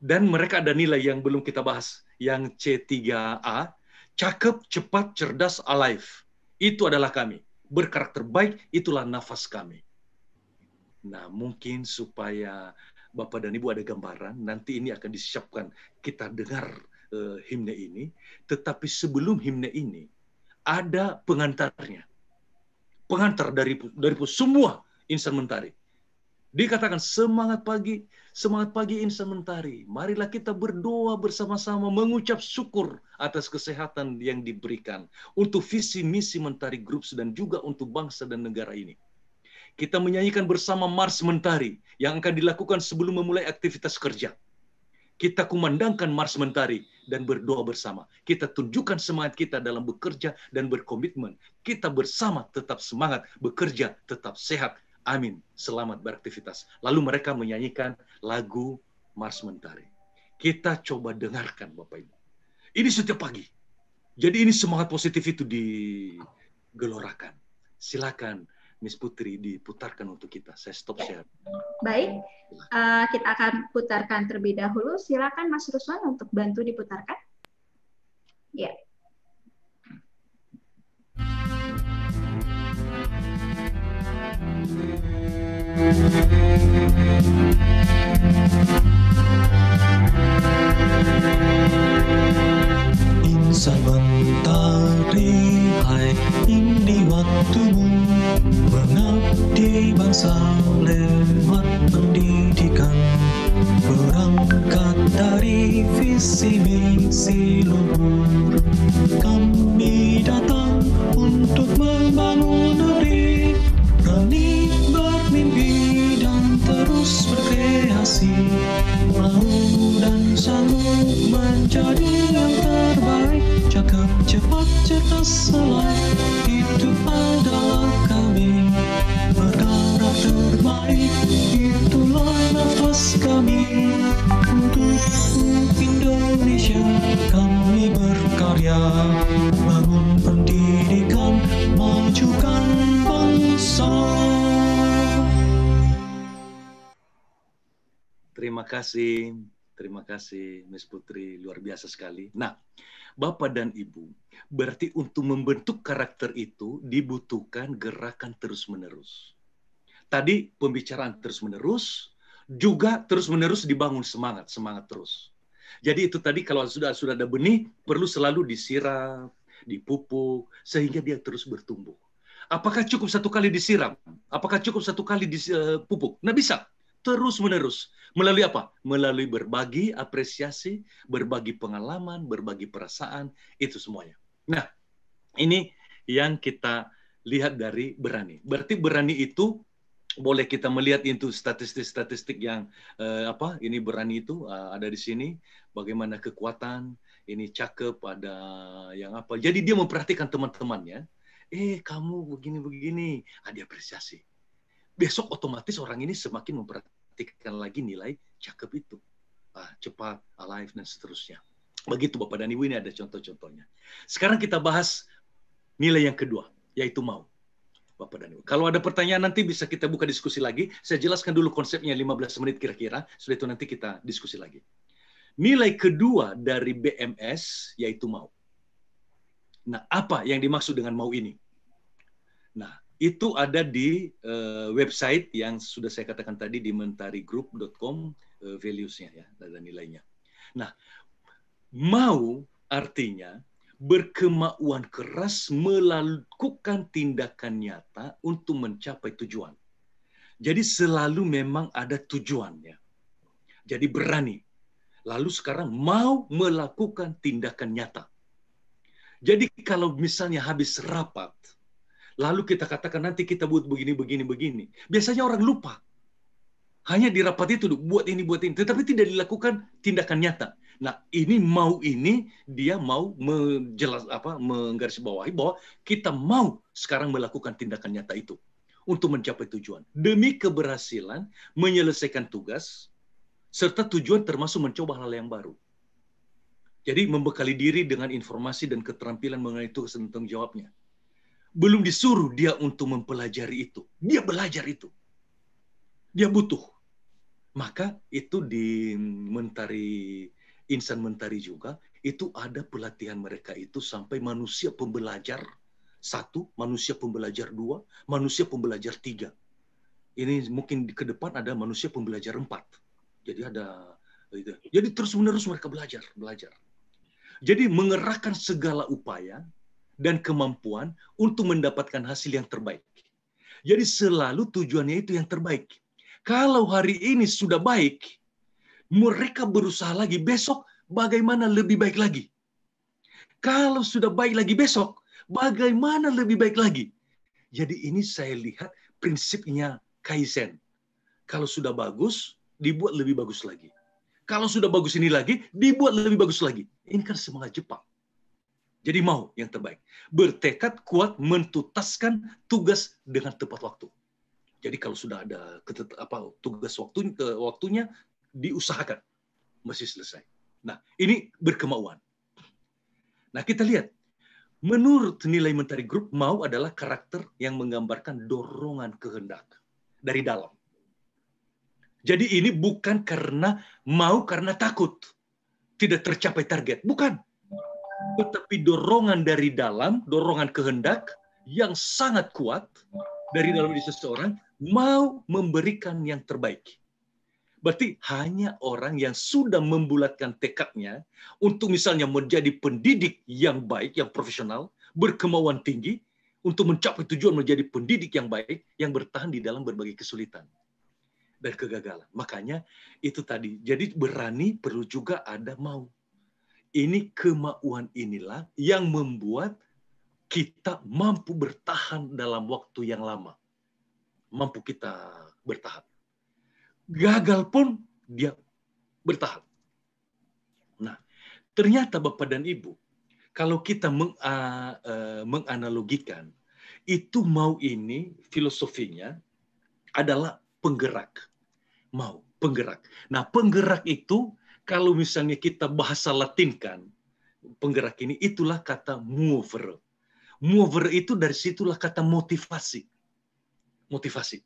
Dan mereka ada nilai yang belum kita bahas, yang C3A, cakep, cepat, cerdas, alive. Itu adalah kami. Berkarakter baik, itulah nafas kami. Nah, mungkin supaya Bapak dan Ibu ada gambaran, nanti ini akan disiapkan, kita dengar himne ini, tetapi sebelum himne ini, ada pengantarnya. Pengantar dari semua insan Mentari. Dikatakan semangat pagi insan Mentari. Marilah kita berdoa bersama-sama mengucap syukur atas kesehatan yang diberikan untuk visi misi Mentari Group dan juga untuk bangsa dan negara ini. Kita menyanyikan bersama Mars Mentari yang akan dilakukan sebelum memulai aktivitas kerja. Kita kumandangkan Mars Mentari dan berdoa bersama. Kita tunjukkan semangat kita dalam bekerja dan berkomitmen. Kita bersama tetap semangat, bekerja tetap sehat. Amin. Selamat beraktivitas. Lalu mereka menyanyikan lagu Mars Mentari. Kita coba dengarkan Bapak Ibu. Ini setiap pagi. Jadi ini semangat positif itu digelorakan. Silakan Miss Putri diputarkan untuk kita. Saya stop share. Baik, kita akan putarkan terlebih dahulu. Silakan Mas Ruswan untuk bantu diputarkan. Ya. Insan Mentari, hai ini waktumu mengabdi bangsa lewat pendidikan. Berangkat dari visi misi luhur, kami datang untuk membangun negeri. Berani bermimpi dan terus berkreasi, mau dan sanggup menjadi yang terbaik. Cakap, cepat, cerdas, alive, itu adalah kami. Berkarakter terbaik, itulah nafas kami. Untuk Indonesia kami berkarya, bangun pendidikan, majukan bangsa. Terima kasih Miss Putri, luar biasa sekali. Nah, Bapak dan Ibu, berarti untuk membentuk karakter itu dibutuhkan gerakan terus-menerus. Tadi pembicaraan terus-menerus, juga terus-menerus dibangun semangat terus. Jadi itu tadi kalau sudah ada benih, perlu selalu disiram, dipupuk, sehingga dia terus bertumbuh. Apakah cukup satu kali disiram? Apakah cukup satu kali dipupuk? Nah, bisa. Terus-menerus. Melalui apa? Melalui berbagi apresiasi, berbagi pengalaman, berbagi perasaan, itu semuanya. Nah, ini yang kita lihat dari berani. Berarti berani itu boleh kita melihat itu statistik-statistik yang ini berani itu ada di sini. Bagaimana kekuatan, ini cakep, ada yang apa. Jadi dia memperhatikan teman-temannya. kamu begini-begini. Diapresiasi. Besok otomatis orang ini semakin memperhatikan lagi nilai cakep itu. Cepat, alive, dan seterusnya. Begitu Bapak dan Ibu, ini ada contoh-contohnya. Sekarang kita bahas nilai yang kedua, yaitu mau. Bapak dan Ibu. Kalau ada pertanyaan nanti bisa kita buka diskusi lagi. Saya jelaskan dulu konsepnya 15 menit kira-kira. Setelah itu nanti kita diskusi lagi. Nilai kedua dari BMS yaitu mau. Nah, apa yang dimaksud dengan mau ini? Nah, itu ada di website yang sudah saya katakan tadi di mentarigroup.com, values-nya ya, dan nilainya. Nah, mau artinya berkemauan keras melakukan tindakan nyata untuk mencapai tujuan. Jadi selalu memang ada tujuannya. Jadi berani. Lalu sekarang mau melakukan tindakan nyata. Jadi kalau misalnya habis rapat, lalu kita katakan nanti kita buat begini. Biasanya orang lupa. Hanya di rapat itu buat ini, tetapi tidak dilakukan tindakan nyata. Nah, ini mau ini dia mau menggarisbawahi bahwa kita mau sekarang melakukan tindakan nyata itu untuk mencapai tujuan demi keberhasilan menyelesaikan tugas serta tujuan termasuk mencoba hal yang baru. Jadi membekali diri dengan informasi dan keterampilan mengenai tugas dan tanggung jawabnya. Belum disuruh dia untuk mempelajari itu, dia belajar itu, dia butuh. Maka itu di Insan Mentari juga, itu ada pelatihan mereka itu sampai manusia pembelajar 1, manusia pembelajar 2, manusia pembelajar 3. Ini mungkin ke depan ada manusia pembelajar 4. Jadi terus-menerus mereka belajar. Jadi mengerahkan segala upaya dan kemampuan untuk mendapatkan hasil yang terbaik. Jadi selalu tujuannya itu yang terbaik. Kalau hari ini sudah baik, mereka berusaha lagi, besok bagaimana lebih baik lagi. Kalau sudah baik lagi besok, bagaimana lebih baik lagi. Jadi ini saya lihat prinsipnya Kaizen. Kalau sudah bagus, dibuat lebih bagus lagi. Kalau sudah bagus ini lagi, dibuat lebih bagus lagi. Ini kan semangat Jepang. Jadi mau yang terbaik. Bertekad kuat mentuntaskan tugas dengan tepat waktu. Jadi kalau sudah ada tugas waktunya diusahakan mesti selesai. Nah, ini berkemauan. Nah, kita lihat. Menurut nilai Mentari Group, mau adalah karakter yang menggambarkan dorongan kehendak dari dalam. Jadi ini bukan mau karena takut tidak tercapai target, bukan. Tetapi dorongan dari dalam, dorongan kehendak yang sangat kuat dari dalam diri seseorang mau memberikan yang terbaik. Berarti hanya orang yang sudah membulatkan tekadnya untuk misalnya menjadi pendidik yang baik, yang profesional, berkemauan tinggi untuk mencapai tujuan menjadi pendidik yang baik, yang bertahan di dalam berbagai kesulitan dan kegagalan. Makanya itu tadi. Jadi berani perlu juga ada mau. Ini kemauan inilah yang membuat kita mampu bertahan dalam waktu yang lama. Mampu kita bertahan. Gagal pun dia bertahan. Nah, ternyata Bapak dan Ibu, kalau kita menganalogikan, itu mau ini filosofinya adalah penggerak. Mau, penggerak. Nah, penggerak itu kalau misalnya kita bahasa Latinkan, penggerak ini itulah kata mover. Mover itu dari situlah kata motivasi. Motivasi.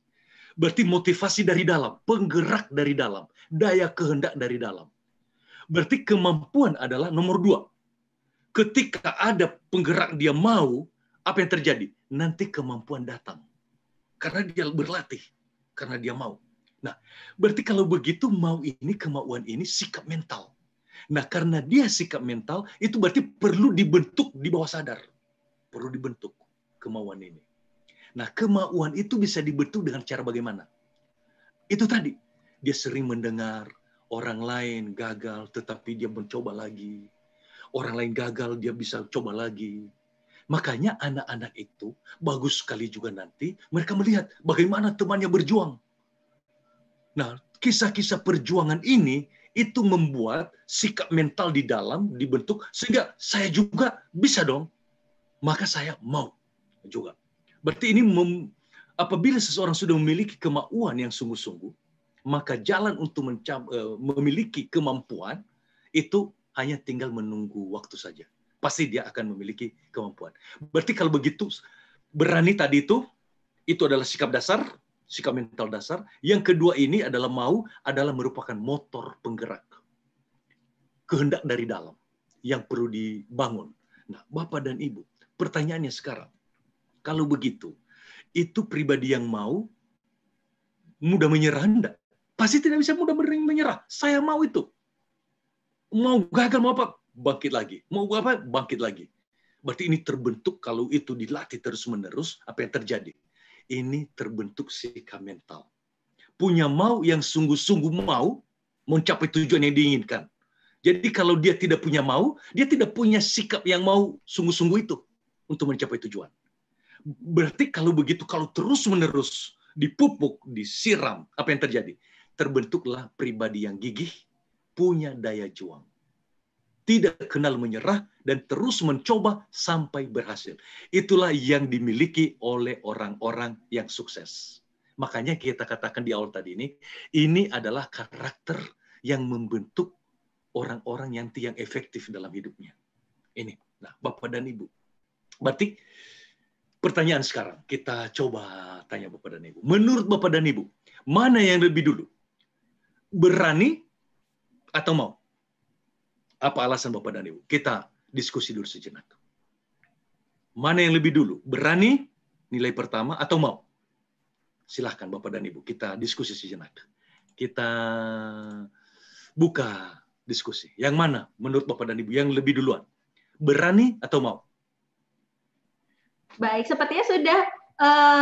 Berarti motivasi dari dalam, penggerak dari dalam, daya kehendak dari dalam. Berarti kemampuan adalah nomor 2. Ketika ada penggerak dia mau, apa yang terjadi? Nanti kemampuan datang. Karena dia berlatih, karena dia mau. Nah, berarti kalau begitu mau ini, kemauan ini sikap mental. Nah, karena dia sikap mental, itu berarti perlu dibentuk di bawah sadar. Perlu dibentuk kemauan ini. Nah, kemauan itu bisa dibentuk dengan cara bagaimana? Itu tadi, dia sering mendengar orang lain gagal, tetapi dia mencoba lagi. Orang lain gagal, dia bisa coba lagi. Makanya anak-anak itu bagus sekali juga nanti, mereka melihat bagaimana temannya berjuang. Nah, kisah-kisah perjuangan ini itu membuat sikap mental di dalam dibentuk sehingga saya juga bisa dong. Maka saya mau. juga. Berarti ini apabila seseorang sudah memiliki kemauan yang sungguh-sungguh, maka jalan untuk memiliki kemampuan itu hanya tinggal menunggu waktu saja. Pasti dia akan memiliki kemampuan. Berarti kalau begitu, berani tadi itu adalah sikap dasar, sikap mental dasar. Yang kedua ini adalah adalah merupakan motor penggerak. Kehendak dari dalam yang perlu dibangun. Nah, Bapak dan Ibu, pertanyaannya sekarang, kalau begitu, itu pribadi yang mau mudah menyerah enggak? Pasti tidak bisa mudah menyerah. Saya mau itu. Mau gagal, mau apa? Bangkit lagi. Mau apa? Bangkit lagi. Berarti ini terbentuk kalau itu dilatih terus-menerus, apa yang terjadi? Ini terbentuk sikap mental. Punya mau yang sungguh-sungguh mau mencapai tujuan yang diinginkan. Jadi kalau dia tidak punya mau, dia tidak punya sikap yang mau sungguh-sungguh itu untuk mencapai tujuan. Berarti kalau begitu, kalau terus-menerus dipupuk, disiram, apa yang terjadi? Terbentuklah pribadi yang gigih, punya daya juang. Tidak kenal menyerah, dan terus mencoba sampai berhasil. Itulah yang dimiliki oleh orang-orang yang sukses. Makanya kita katakan di awal tadi ini adalah karakter yang membentuk orang-orang yang efektif dalam hidupnya. Ini, nah, Bapak dan Ibu. Berarti pertanyaan sekarang, kita coba tanya Bapak dan Ibu. Menurut Bapak dan Ibu, mana yang lebih dulu? Berani atau mau? Apa alasan Bapak dan Ibu? Kita diskusi dulu sejenak. Mana yang lebih dulu? Berani, nilai pertama, atau mau? Silahkan Bapak dan Ibu, kita diskusi sejenak. Kita buka diskusi. Yang mana menurut Bapak dan Ibu yang lebih duluan? Berani atau mau? Baik, sepertinya sudah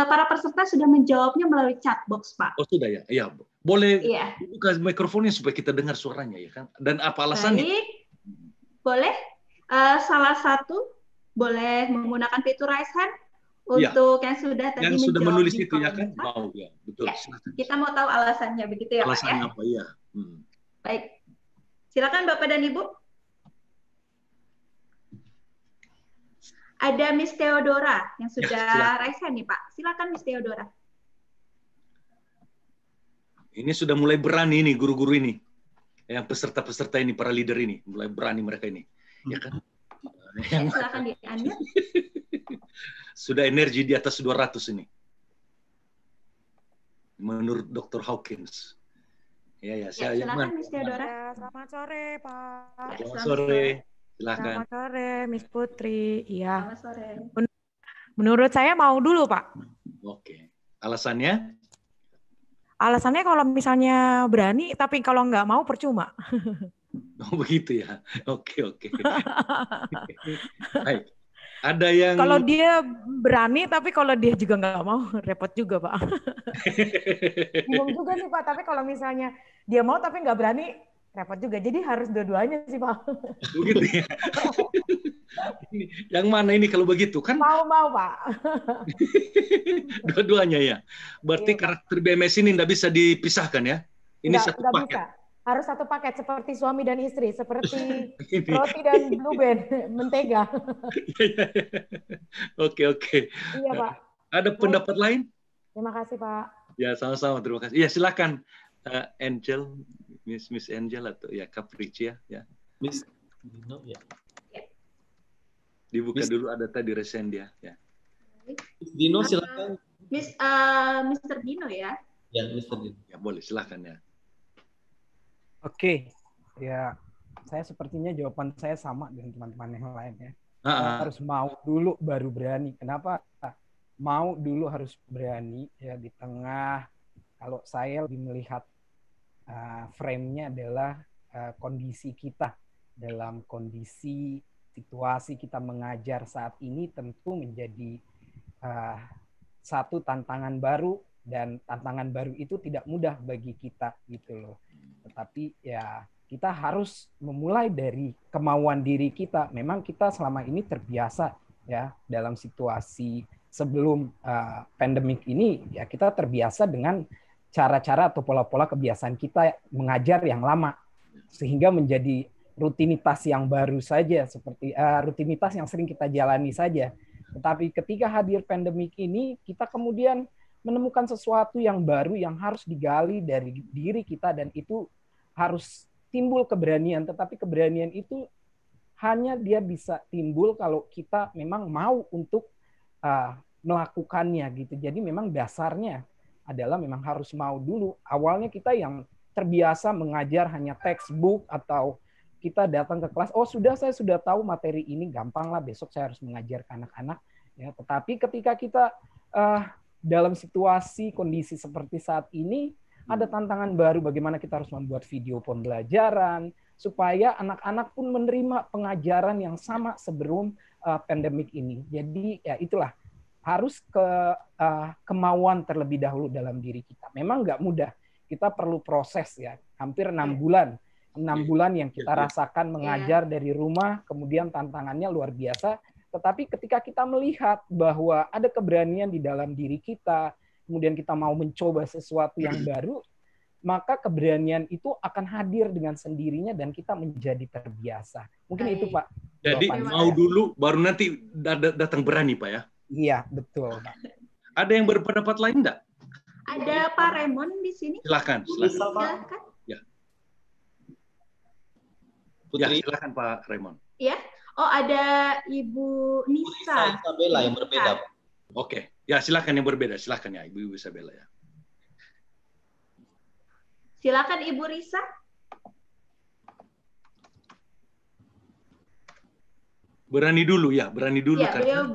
para peserta sudah menjawabnya melalui chat box, Pak. Oh, sudah ya? Iya. Boleh Iya. buka mikrofonnya supaya kita dengar suaranya, ya kan? Dan apa alasannya? Baik. Boleh. Salah satu boleh menggunakan fitur raise hand untuk yang sudah tadi yang sudah menjawab menulis di itu ya kan? kolom. Mau ya, betul. Ya, kita mau tahu alasannya begitu ya, Alasannya Pak ya? apa? Iya. Baik. Silakan Bapak dan Ibu. Ada Miss Theodora yang sudah raise hand nih, Pak. Silakan Miss Theodora. Ini sudah mulai berani nih guru-guru ini. Yang peserta-peserta ini, para leader ini, mulai berani mereka ini. Ya kan? Ya, silakan di-unmute. Sudah energi di atas 200 ini. Menurut Dr. Hawkins. Ya, silakan Miss Theodora. Selamat sore, Pak. Selamat sore. Silakan. Selamat sore, Miss Putri. Iya. Selamat sore. Menurut saya mau dulu, Pak. Oke. Alasannya? Alasannya kalau misalnya berani, tapi kalau nggak mau percuma. Oh, begitu ya. Oke. Baik. Ada yang... Kalau dia berani, tapi kalau dia juga nggak mau, repot juga, Pak. Bingung juga sih, Pak. Tapi kalau misalnya dia mau tapi nggak berani, repot juga. Jadi harus dua-duanya sih, Pak. Begitu ya. Yang mana ini kalau begitu kan? Mau, Pak. Dua-duanya ya. Berarti Iya, karakter BMS ini nggak bisa dipisahkan ya? Ini satu paket. Bisa. Harus satu paket seperti suami dan istri, seperti roti dan blue band, mentega. Oke. Iya, Pak. Ada pendapat lain? Terima kasih, Pak. Ya, sama-sama. Terima kasih. Ya, silakan. Angel, Miss Angel atau ya Capricia ya. Miss Dino ya. Dibuka dulu, ada tadi resen dia ya. Miss Dino silakan. Mr. Dino ya. Ya, Mr. Dino. Ya, boleh silakan ya. Oke, ya saya sepertinya jawaban saya sama dengan teman-teman yang lain ya. Harus mau dulu baru berani. Kenapa? Mau dulu harus berani ya di tengah. Kalau saya lebih melihat frame-nya adalah kondisi kita dalam kondisi situasi kita mengajar saat ini tentu menjadi satu tantangan baru. Dan tantangan baru itu tidak mudah bagi kita gitu loh. Tetapi ya kita harus memulai dari kemauan diri kita. Memang kita selama ini terbiasa ya dalam situasi sebelum pandemik ini ya kita terbiasa dengan cara-cara atau pola-pola kebiasaan kita mengajar yang lama sehingga menjadi rutinitas yang baru saja seperti rutinitas yang sering kita jalani saja. Tetapi ketika hadir pandemik ini, kita kemudian menemukan sesuatu yang baru yang harus digali dari diri kita, dan itu harus timbul keberanian. Tetapi keberanian itu hanya dia bisa timbul kalau kita memang mau untuk melakukannya gitu. Jadi memang dasarnya adalah memang harus mau dulu. Awalnya kita yang terbiasa mengajar hanya textbook, atau kita datang ke kelas, oh saya sudah tahu materi ini, gampang lah, besok saya harus mengajar ke anak-anak. Ya, tetapi ketika kita dalam situasi kondisi seperti saat ini, ada tantangan baru, bagaimana kita harus membuat video pembelajaran supaya anak-anak pun menerima pengajaran yang sama sebelum pandemik ini. Jadi ya itulah, harus kemauan terlebih dahulu dalam diri kita. Memang nggak mudah, kita perlu proses ya, hampir 6 bulan. 6 bulan yang kita rasakan mengajar dari rumah, kemudian tantangannya luar biasa. Tetapi ketika kita melihat bahwa ada keberanian di dalam diri kita, kemudian kita mau mencoba sesuatu yang baru, maka keberanian itu akan hadir dengan sendirinya dan kita menjadi terbiasa. Mungkin itu Pak. Jadi mau dulu, baru nanti datang berani Pak ya? Iya, betul Pak. Ada yang berpendapat lain enggak? Ada Pak Raymond di sini. Silakan. Ya. Ya, silakan Pak Raymond. Ya. Oh, ada Ibu Nisa. Isabella yang berbeda. Oke. Ya, silakan yang berbeda. Silakan ya, Ibu Isabella ya. Silakan Ibu Risa. Berani dulu ya, berani dulu. Ya, beliau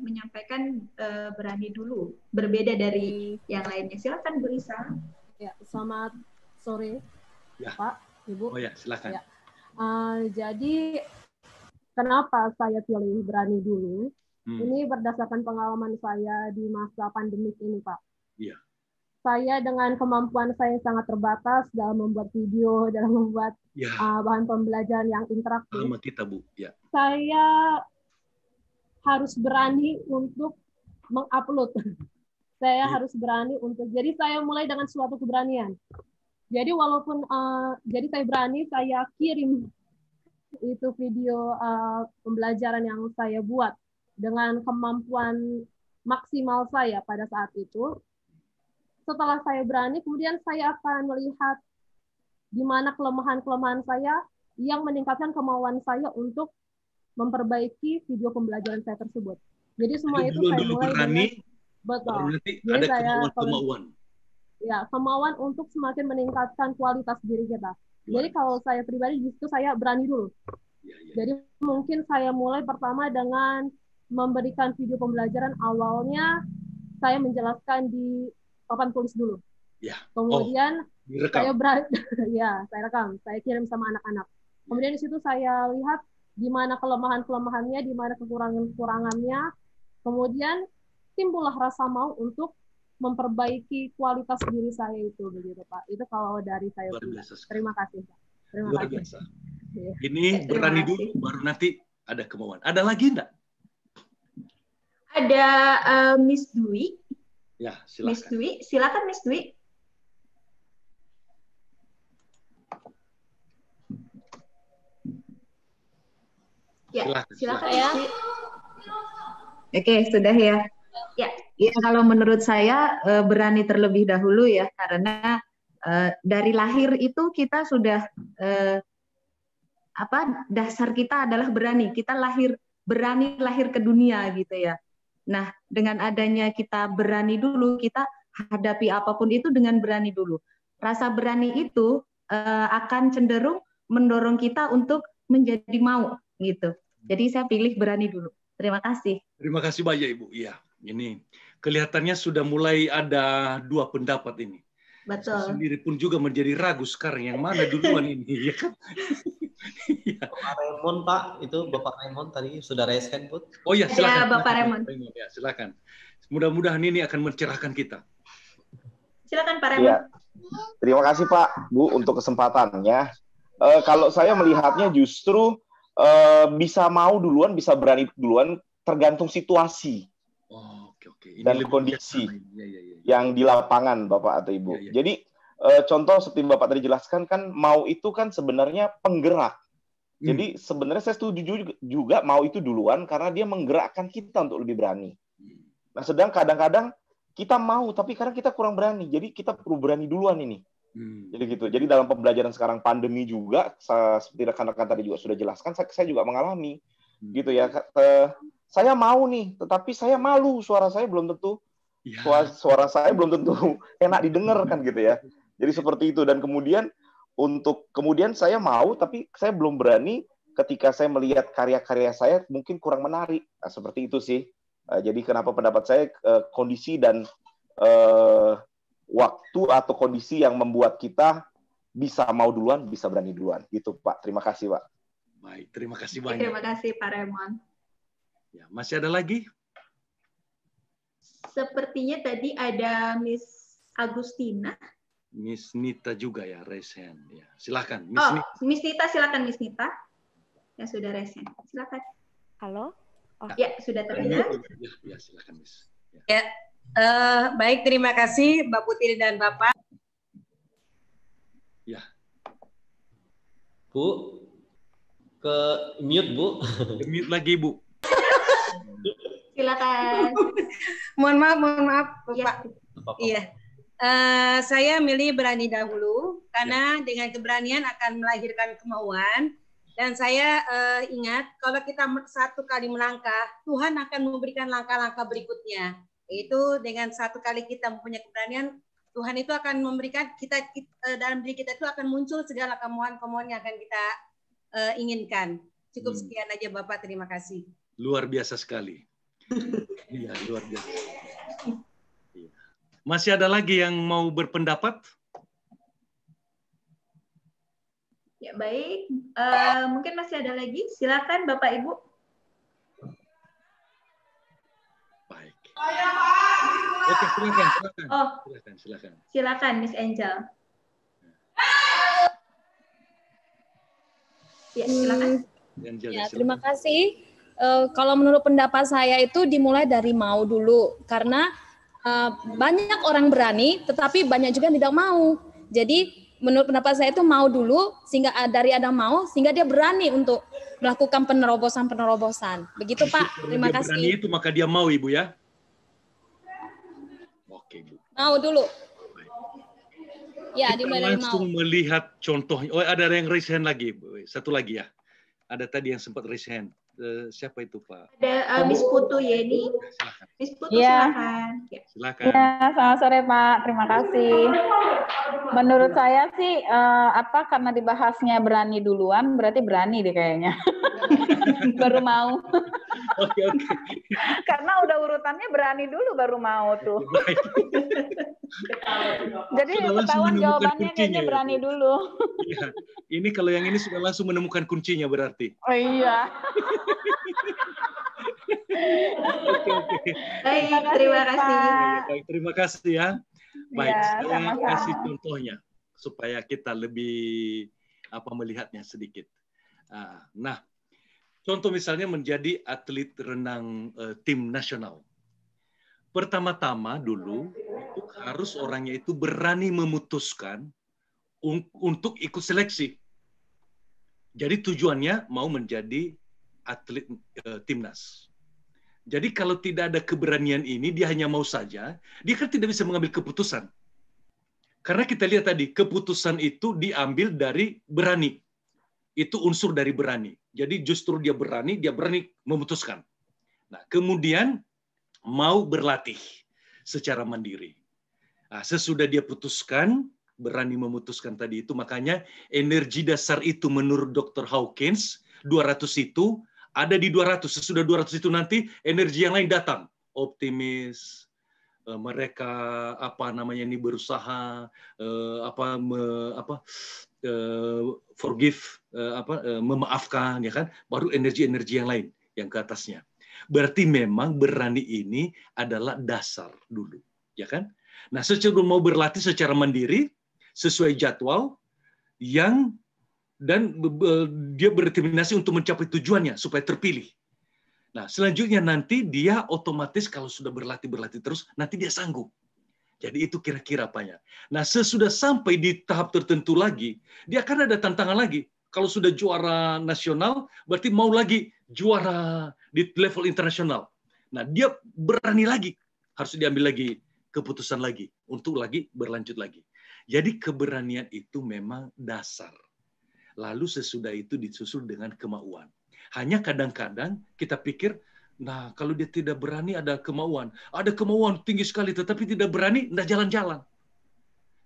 menyampaikan berani dulu, berbeda dari yang lainnya. Silakan Bu Risa. Ya, selamat sore, ya. Pak, Ibu. Oh ya, silakan. Ya. Jadi kenapa saya pilih berani dulu? Ini berdasarkan pengalaman saya di masa pandemik ini, Pak. Iya. Saya dengan kemampuan saya yang sangat terbatas dalam membuat video, dalam membuat bahan pembelajaran yang interaktif. Sama kita, Bu. Ya. Saya harus berani untuk mengupload. Saya harus berani untuk. Jadi saya mulai dengan suatu keberanian. Jadi walaupun jadi saya berani, saya kirim itu video pembelajaran yang saya buat dengan kemampuan maksimal saya pada saat itu. Setelah saya berani, kemudian saya akan melihat di mana kelemahan-kelemahan saya yang meningkatkan kemauan saya untuk memperbaiki video pembelajaran saya tersebut. Jadi semua itu saya mulai berani, dengan betul. Nanti ada kemauan-kemauan. Ya, kemauan untuk semakin meningkatkan kualitas diri kita. Jadi kalau saya pribadi justru saya berani dulu. Jadi mungkin saya mulai pertama dengan memberikan video pembelajaran. Awalnya saya menjelaskan di papan tulis dulu. Ya. Kemudian saya saya rekam, saya kirim sama anak-anak. Kemudian di situ saya lihat di mana kelemahan-kelemahannya, di mana kekurangan-kekurangannya. Kemudian timbullah rasa mau untuk memperbaiki kualitas diri saya itu, begitu Pak. Itu kalau dari saya. Terima kasih Pak. Terima kasih. Biasa. Ini berani dulu, baru nanti ada kemauan. Ada lagi enggak? Ada Miss Dwi. Ya, silakan. Miss Dwi, silakan Miss Dwi. Ya, silakan. Ya. Oke, sudah ya. Ya. Ya, kalau menurut saya berani terlebih dahulu ya, karena dari lahir itu kita sudah dasar kita adalah berani. Kita berani lahir ke dunia gitu ya. Nah, dengan adanya kita berani dulu, kita hadapi apapun itu dengan berani dulu. Rasa berani itu akan cenderung mendorong kita untuk menjadi mau gitu. Jadi saya pilih berani dulu. Terima kasih. Terima kasih banyak Ibu. Iya, ini kelihatannya sudah mulai ada dua pendapat ini. Betul. Saya sendiri pun juga menjadi ragu sekarang yang mana duluan ini, ya kan? Bapak Raymond, Pak, itu Bapak Raymond tadi sudah raise hand, Bu. Oh ya, silakan. Ya, Bapak Raymond. Ya, silakan. Mudah-mudahan ini akan mencerahkan kita. Silakan Pak Raymond. Ya. Terima kasih Pak, Bu, untuk kesempatannya. Kalau saya melihatnya justru bisa mau duluan, bisa berani duluan, tergantung situasi dan kondisi yang di lapangan, Bapak atau Ibu. Jadi contoh seperti Bapak tadi jelaskan kan, mau itu kan sebenarnya penggerak. Jadi sebenarnya saya setuju juga mau itu duluan karena dia menggerakkan kita untuk lebih berani. Nah, sedang kadang-kadang kita mau tapi kadang kita kurang berani. Jadi kita perlu berani duluan ini. Jadi gitu. Jadi dalam pembelajaran sekarang pandemi juga, seperti rekan-rekan tadi juga sudah jelaskan, saya juga mengalami gitu ya. Saya mau nih, tetapi saya malu. Suara saya belum tentu enak didengar kan gitu ya. Jadi seperti itu. Dan kemudian saya mau tapi saya belum berani ketika saya melihat karya-karya saya mungkin kurang menarik. Nah, seperti itu sih. Jadi kenapa pendapat saya kondisi dan waktu atau kondisi yang membuat kita bisa mau duluan, bisa berani duluan. Gitu Pak. Terima kasih Pak. Baik, terima kasih banyak. Terima kasih Pak Raymond. Ya, masih ada lagi? Sepertinya tadi ada Miss Agustina. Miss Nita juga ya, raise hand. Ya, silakan. Miss Nita, silakan Miss Nita. Yang sudah raise hand. Silakan. Halo? Ya, sudah terlihat. Ya, silakan Miss. Ya. Baik, terima kasih Mbak Putri dan Bapak. Ya. Bu, ke mute Bu. Ke mute lagi Bu. Silakan. Mohon maaf Bapak. Iya. Saya milih berani dahulu karena dengan keberanian akan melahirkan kemauan. Dan saya ingat kalau kita satu kali melangkah, Tuhan akan memberikan langkah-langkah berikutnya. Itu dengan satu kali kita mempunyai keberanian, Tuhan itu akan memberikan kita dalam diri kita itu akan muncul segala kemauan-kemauan yang akan kita inginkan. Cukup sekian aja Bapak, terima kasih. Luar biasa sekali. Iya, luar biasa. Masih ada lagi yang mau berpendapat? Ya baik, mungkin masih ada lagi. Silakan Bapak Ibu. Baik. Oke, silakan. Silakan Miss Angel. Ya, silakan. Ya, terima kasih. Kalau menurut pendapat saya itu dimulai dari mau dulu, karena banyak orang berani, tetapi banyak juga yang tidak mau. Jadi menurut pendapat saya itu mau dulu, sehingga dari ada mau, sehingga dia berani untuk melakukan penerobosan. Begitu Pak, terima kasih. Berani itu maka dia mau Ibu ya? Oke Bu. Mau dulu. Ya, dimulai dari mau. Langsung melihat contohnya. Oh, ada yang raise hand lagi. Satu lagi ya. Ada tadi yang sempat raise hand. Siapa itu Pak? Ada Miss Putu Yeni. Miss Putu silakan. Silakan. Ya, selamat sore Pak. Terima kasih. Menurut saya sih karena dibahasnya berani duluan, berarti berani deh kayaknya. Baru mau. Oke. Karena udah urutannya berani dulu baru mau tuh. Jadi ketahuan jawabannya kayaknya berani dulu. Ya, ini kalau yang ini sudah langsung menemukan kuncinya berarti. Oh iya. Oke. Baik, terima kasih. Baik, terima kasih ya. Baik, ya, saya kasih contohnya supaya kita lebih melihatnya sedikit. Nah, contoh misalnya menjadi atlet renang tim nasional. Pertama-tama dulu itu harus orangnya itu berani memutuskan untuk ikut seleksi. Jadi tujuannya mau menjadi atlet timnas. Jadi kalau tidak ada keberanian ini, dia hanya mau saja, dia kan tidak bisa mengambil keputusan. Karena kita lihat tadi, keputusan itu diambil dari berani. Itu unsur dari berani. Jadi justru dia berani memutuskan. Nah, kemudian mau berlatih secara mandiri. Nah, sesudah dia putuskan, berani memutuskan tadi itu, makanya energi dasar itu menurut Dr. Hawkins, 200 itu, ada di 200. Sesudah 200 itu nanti energi yang lain datang. Optimis, mereka berusaha forgive, memaafkan, ya kan? Baru energi-energi yang lain yang ke atasnya. Berarti memang berani ini adalah dasar dulu, ya kan? Nah, secara mau berlatih secara mandiri sesuai jadwal dan dia berdeterminasi untuk mencapai tujuannya supaya terpilih. Nah, selanjutnya nanti dia otomatis kalau sudah berlatih terus, nanti dia sanggup. Jadi itu kira-kira apanya. Nah, sesudah sampai di tahap tertentu lagi, dia akan ada tantangan lagi. Kalau sudah juara nasional, berarti mau lagi juara di level internasional. Nah, dia berani lagi, harus diambil lagi keputusan lagi untuk lagi berlanjut lagi. Jadi keberanian itu memang dasar. Lalu sesudah itu disusul dengan kemauan. Hanya kadang-kadang kita pikir, nah kalau dia tidak berani ada kemauan. Ada kemauan tinggi sekali tetapi tidak berani, tidak jalan-jalan.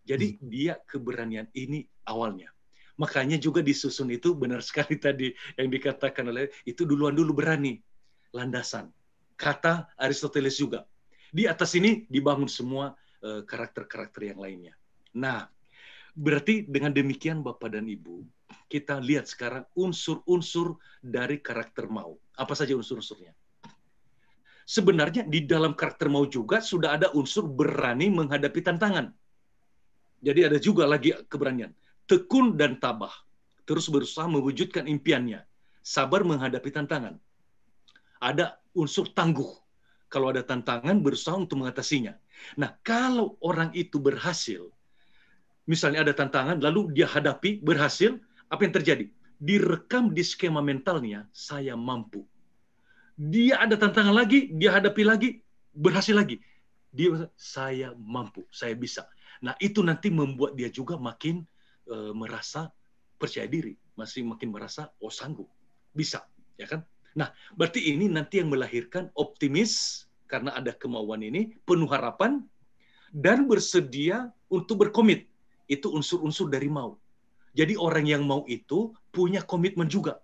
Jadi dia keberanian ini awalnya. Makanya juga disusun itu benar sekali tadi yang dikatakan oleh itu duluan dulu berani. Landasan. Kata Aristoteles juga. Di atas ini dibangun semua karakter-karakter yang lainnya. Nah, berarti dengan demikian Bapak dan Ibu, kita lihat sekarang unsur-unsur dari karakter mau. Apa saja unsur-unsurnya? Sebenarnya di dalam karakter mau juga sudah ada unsur berani menghadapi tantangan. Jadi ada juga lagi keberanian. Tekun dan tabah. Terus berusaha mewujudkan impiannya. Sabar menghadapi tantangan. Ada unsur tangguh. Kalau ada tantangan, berusaha untuk mengatasinya. Nah, kalau orang itu berhasil, misalnya ada tantangan, lalu dia hadapi, berhasil, apa yang terjadi? Direkam di skema mentalnya, saya mampu. Dia ada tantangan lagi, dia hadapi lagi, berhasil lagi. Dia, saya mampu, saya bisa. Nah, itu nanti membuat dia juga makin merasa percaya diri, masih makin merasa oh sanggup, bisa, ya kan? Nah, berarti ini nanti yang melahirkan optimis karena ada kemauan ini, penuh harapan dan bersedia untuk berkomit. Itu unsur-unsur dari mau. Jadi orang yang mau itu punya komitmen juga.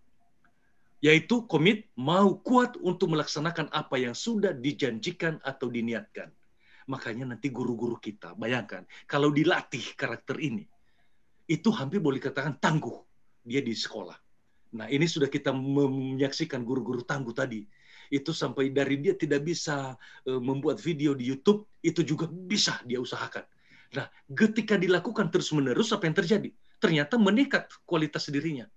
Yaitu komit mau kuat untuk melaksanakan apa yang sudah dijanjikan atau diniatkan. Makanya nanti guru-guru kita, bayangkan, kalau dilatih karakter ini, itu hampir boleh katakan tangguh dia di sekolah. Nah, ini sudah kita menyaksikan guru-guru tangguh tadi. Itu sampai dari dia tidak bisa membuat video di YouTube, itu juga bisa dia usahakan. Nah, ketika dilakukan terus-menerus, apa yang terjadi? Ternyata meningkat kualitas dirinya.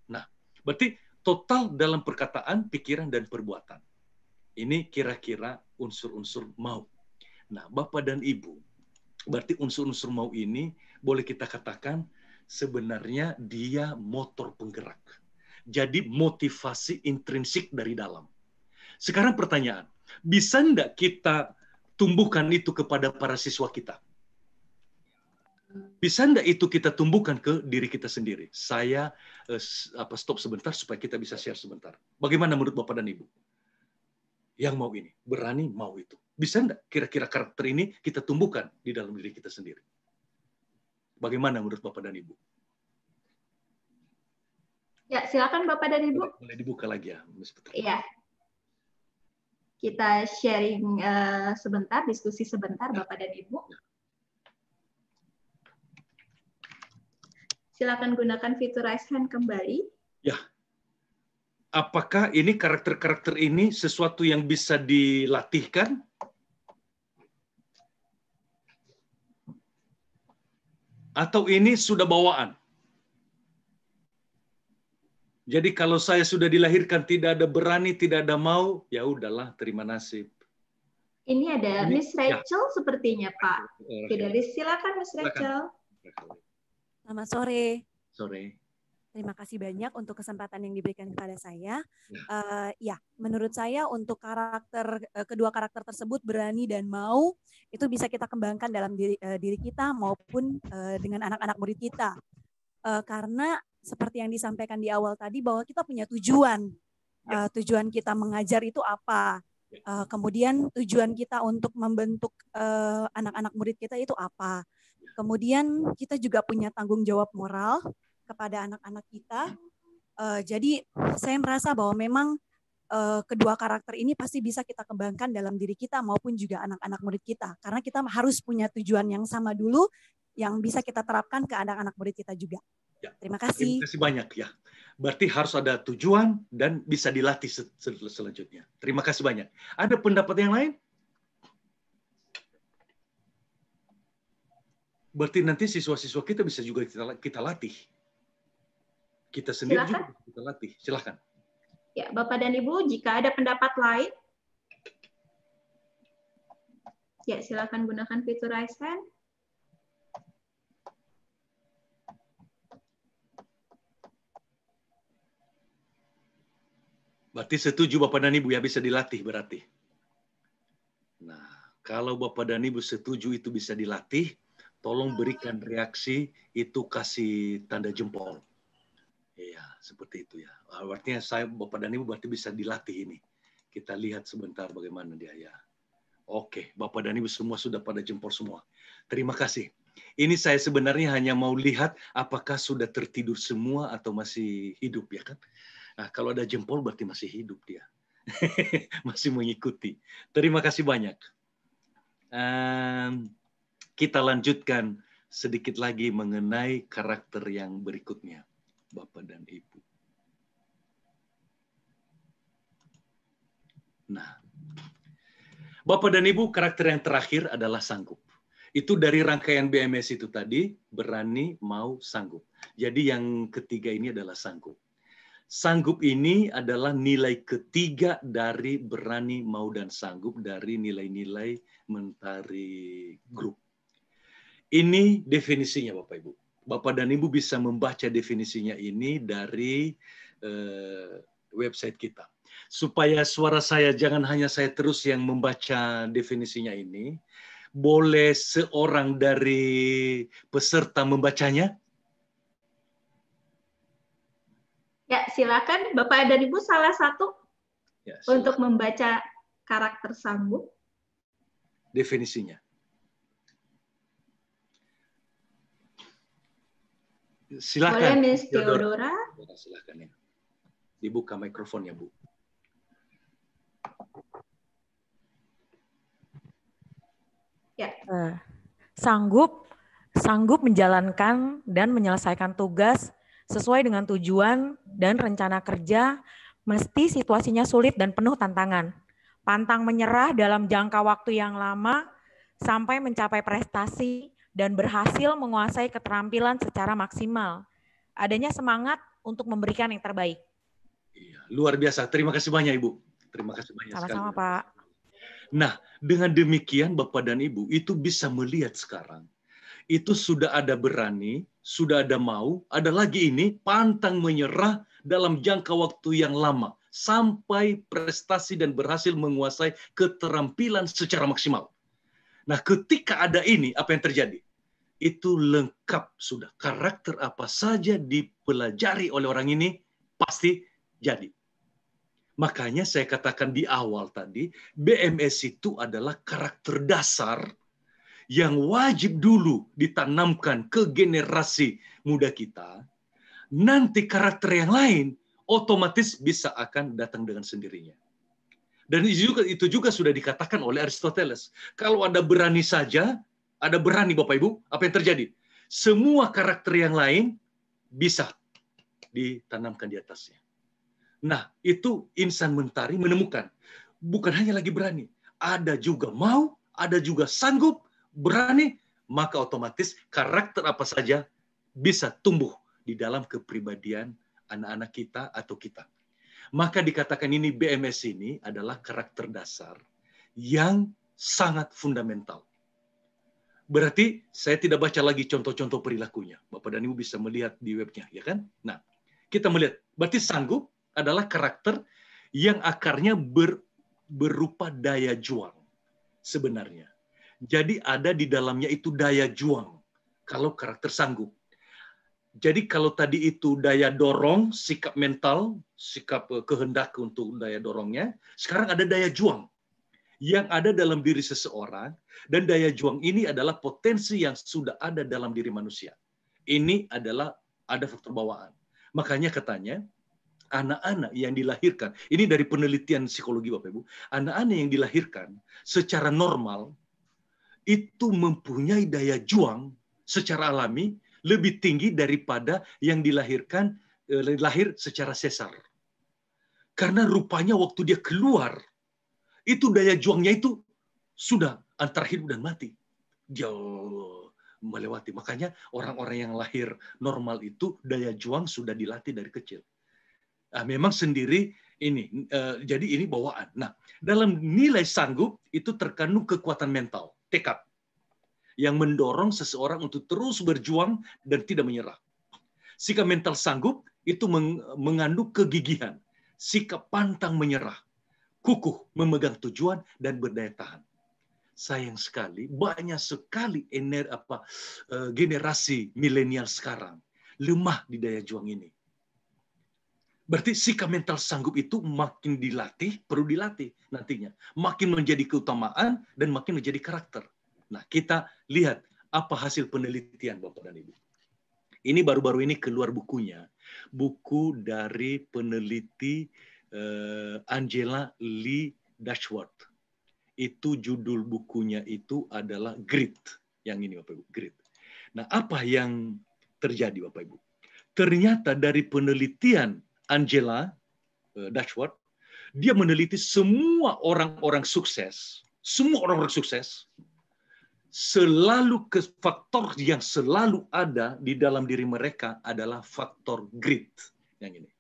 Nah, berarti total dalam perkataan, pikiran, dan perbuatan. Ini kira-kira unsur-unsur mau. Nah, Bapak dan Ibu, berarti unsur-unsur mau ini boleh kita katakan sebenarnya dia motor penggerak. Jadi motivasi intrinsik dari dalam. Sekarang pertanyaan, bisa enggak kita tumbuhkan itu kepada para siswa kita? Bisa enggak itu kita tumbuhkan ke diri kita sendiri? Saya stop sebentar supaya kita bisa share sebentar. Bagaimana menurut Bapak dan Ibu? Yang mau ini, berani mau itu. Bisa enggak kira-kira karakter ini kita tumbuhkan di dalam diri kita sendiri? Bagaimana menurut Bapak dan Ibu? Ya, silakan Bapak dan Ibu. Boleh dibuka lagi ya. Iya. Kita sharing sebentar, diskusi sebentar Bapak dan Ibu. Silakan gunakan fitur raise hand kembali. Ya. Apakah ini karakter-karakter ini sesuatu yang bisa dilatihkan? Atau ini sudah bawaan? Jadi kalau saya sudah dilahirkan tidak ada berani, tidak ada mau, ya udahlah, terima nasib. Ini ada Miss Rachel sepertinya, Pak. Fidelis, silakan Miss Rachel. Selamat sore. Sore. Terima kasih banyak untuk kesempatan yang diberikan kepada saya. Ya, menurut saya untuk kedua karakter tersebut berani dan mau itu bisa kita kembangkan dalam diri kita maupun dengan anak-anak murid kita. Karena seperti yang disampaikan di awal tadi bahwa kita punya tujuan. Tujuan kita mengajar itu apa? Kemudian tujuan kita untuk membentuk anak-anak murid kita itu apa? Kemudian kita juga punya tanggung jawab moral kepada anak-anak kita. Jadi saya merasa bahwa memang kedua karakter ini pasti bisa kita kembangkan dalam diri kita maupun juga anak-anak murid kita. Karena kita harus punya tujuan yang sama dulu yang bisa kita terapkan ke anak-anak murid kita juga. Ya. Terima kasih. Terima kasih banyak ya. Berarti harus ada tujuan dan bisa dilatih selanjutnya. Terima kasih banyak. Ada pendapat yang lain? Berarti nanti siswa-siswa kita bisa juga kita latih. Kita sendiri juga kita latih. Silakan. Ya, Bapak dan Ibu, jika ada pendapat lain, ya silakan gunakan fitur raise hand. Berarti setuju Bapak dan Ibu ya, bisa dilatih berarti. Nah, kalau Bapak dan Ibu setuju itu bisa dilatih, tolong berikan reaksi, itu kasih tanda jempol. Iya, seperti itu ya. Artinya saya, Bapak dan Ibu berarti bisa dilatih ini. Kita lihat sebentar bagaimana dia ya. Oke, Bapak dan Ibu semua sudah pada jempol semua. Terima kasih. Ini saya sebenarnya hanya mau lihat apakah sudah tertidur semua atau masih hidup ya kan. Nah, kalau ada jempol berarti masih hidup dia. Masih mengikuti. Terima kasih banyak. Kita lanjutkan sedikit lagi mengenai karakter yang berikutnya, Bapak dan Ibu. Nah, Bapak dan Ibu, karakter yang terakhir adalah sanggup. Itu dari rangkaian BMS itu tadi, berani, mau, sanggup. Jadi yang ketiga ini adalah sanggup. Sanggup ini adalah nilai ketiga dari berani, mau, dan sanggup dari nilai-nilai Mentari Group. Ini definisinya Bapak Ibu. Bapak dan Ibu bisa membaca definisinya ini dari website kita. Supaya suara saya, jangan hanya saya terus yang membaca definisinya ini, boleh seorang dari peserta membacanya? Ya, silakan Bapak dan Ibu salah satu ya, untuk membaca karakter sanggup. Definisinya. Silakan. Boleh Miss Theodora. Silakan ya. Dibuka mikrofonnya, Bu. Ya. Sanggup menjalankan dan menyelesaikan tugas sesuai dengan tujuan dan rencana kerja, mesti situasinya sulit dan penuh tantangan. Pantang menyerah dalam jangka waktu yang lama sampai mencapai prestasi dan berhasil menguasai keterampilan secara maksimal. Adanya semangat untuk memberikan yang terbaik. Iya, luar biasa. Terima kasih banyak, Ibu. Terima kasih banyak. Sama-sama, sekali. Pak. Nah, dengan demikian Bapak dan Ibu itu bisa melihat sekarang. Itu sudah ada berani, sudah ada mau, ada lagi ini pantang menyerah dalam jangka waktu yang lama sampai prestasi dan berhasil menguasai keterampilan secara maksimal. Nah, ketika ada ini, apa yang terjadi? Itu lengkap sudah. Karakter apa saja dipelajari oleh orang ini pasti jadi. Makanya saya katakan di awal tadi, BMS itu adalah karakter dasar yang wajib dulu ditanamkan ke generasi muda kita. Nanti karakter yang lain otomatis bisa akan datang dengan sendirinya. Dan itu juga sudah dikatakan oleh Aristoteles. Kalau ada berani saja, ada berani Bapak Ibu, apa yang terjadi? Semua karakter yang lain bisa ditanamkan di atasnya. Nah, itu insan mentari menemukan. Bukan hanya lagi berani. Ada juga mau, ada juga sanggup, berani, maka otomatis karakter apa saja bisa tumbuh di dalam kepribadian anak-anak kita atau kita. Maka dikatakan ini BMS ini adalah karakter dasar yang sangat fundamental. Berarti saya tidak baca lagi contoh-contoh perilakunya. Bapak dan Ibu bisa melihat di webnya, ya kan? Nah, kita melihat. Berarti sanggup adalah karakter yang akarnya berupa daya juang sebenarnya. Jadi ada di dalamnya itu daya juang kalau karakter sanggup. Jadi kalau tadi itu daya dorong, sikap mental, sikap kehendak untuk daya dorongnya, sekarang ada daya juang yang ada dalam diri seseorang, dan daya juang ini adalah potensi yang sudah ada dalam diri manusia. Ini adalah ada faktor bawaan. Makanya katanya, anak-anak yang dilahirkan, ini dari penelitian psikologi Bapak Ibu, anak-anak yang dilahirkan secara normal, itu mempunyai daya juang secara alami lebih tinggi daripada yang dilahirkan lahir secara sesar. Karena rupanya waktu dia keluar, itu daya juangnya itu sudah antara hidup dan mati. Dia melewati. Makanya orang-orang yang lahir normal itu daya juang sudah dilatih dari kecil. Nah, memang sendiri ini, jadi ini bawaan. Nah, dalam nilai sanggup itu terkandung kekuatan mental, tekad, yang mendorong seseorang untuk terus berjuang dan tidak menyerah. Sikap mental sanggup itu mengandung kegigihan, sikap pantang menyerah, kukuh memegang tujuan dan berdaya tahan. Sayang sekali, banyak sekali generasi milenial sekarang lemah di daya juang ini. Berarti sikap mental sanggup itu makin dilatih, perlu dilatih nantinya. Makin menjadi keutamaan dan makin menjadi karakter. Nah, kita lihat apa hasil penelitian Bapak dan Ibu. Ini baru-baru ini keluar bukunya. Buku dari peneliti Angela Lee Duckworth. Itu judul bukunya itu adalah Grit. Yang ini Bapak Ibu, Grit. Nah, apa yang terjadi Bapak Ibu? Ternyata dari penelitian Angela Duckworth, dia meneliti semua orang-orang sukses, selalu faktor yang selalu ada di dalam diri mereka adalah faktor grit. Yang ini.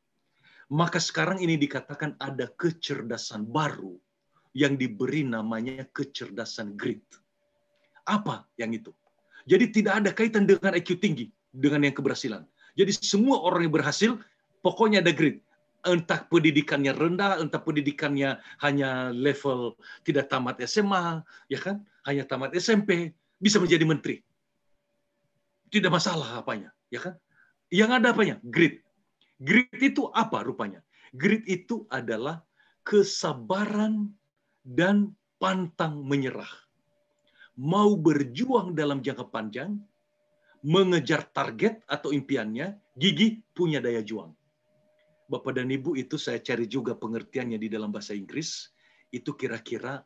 Maka sekarang ini dikatakan ada kecerdasan baru yang diberi namanya kecerdasan grit. Apa yang itu? Jadi tidak ada kaitan dengan IQ tinggi, dengan yang keberhasilan. Jadi semua orang yang berhasil, pokoknya ada grit. Entah pendidikannya rendah, entah pendidikannya hanya level tidak tamat SMA, ya kan? Hanya tamat SMP, bisa menjadi menteri. Tidak masalah apanya, ya kan? Yang ada apanya? Grit. Grit itu apa rupanya? Grit itu adalah kesabaran dan pantang menyerah. Mau berjuang dalam jangka panjang, mengejar target atau impiannya, gigih, punya daya juang. Bapak dan Ibu, itu saya cari juga pengertiannya di dalam bahasa Inggris, itu kira-kira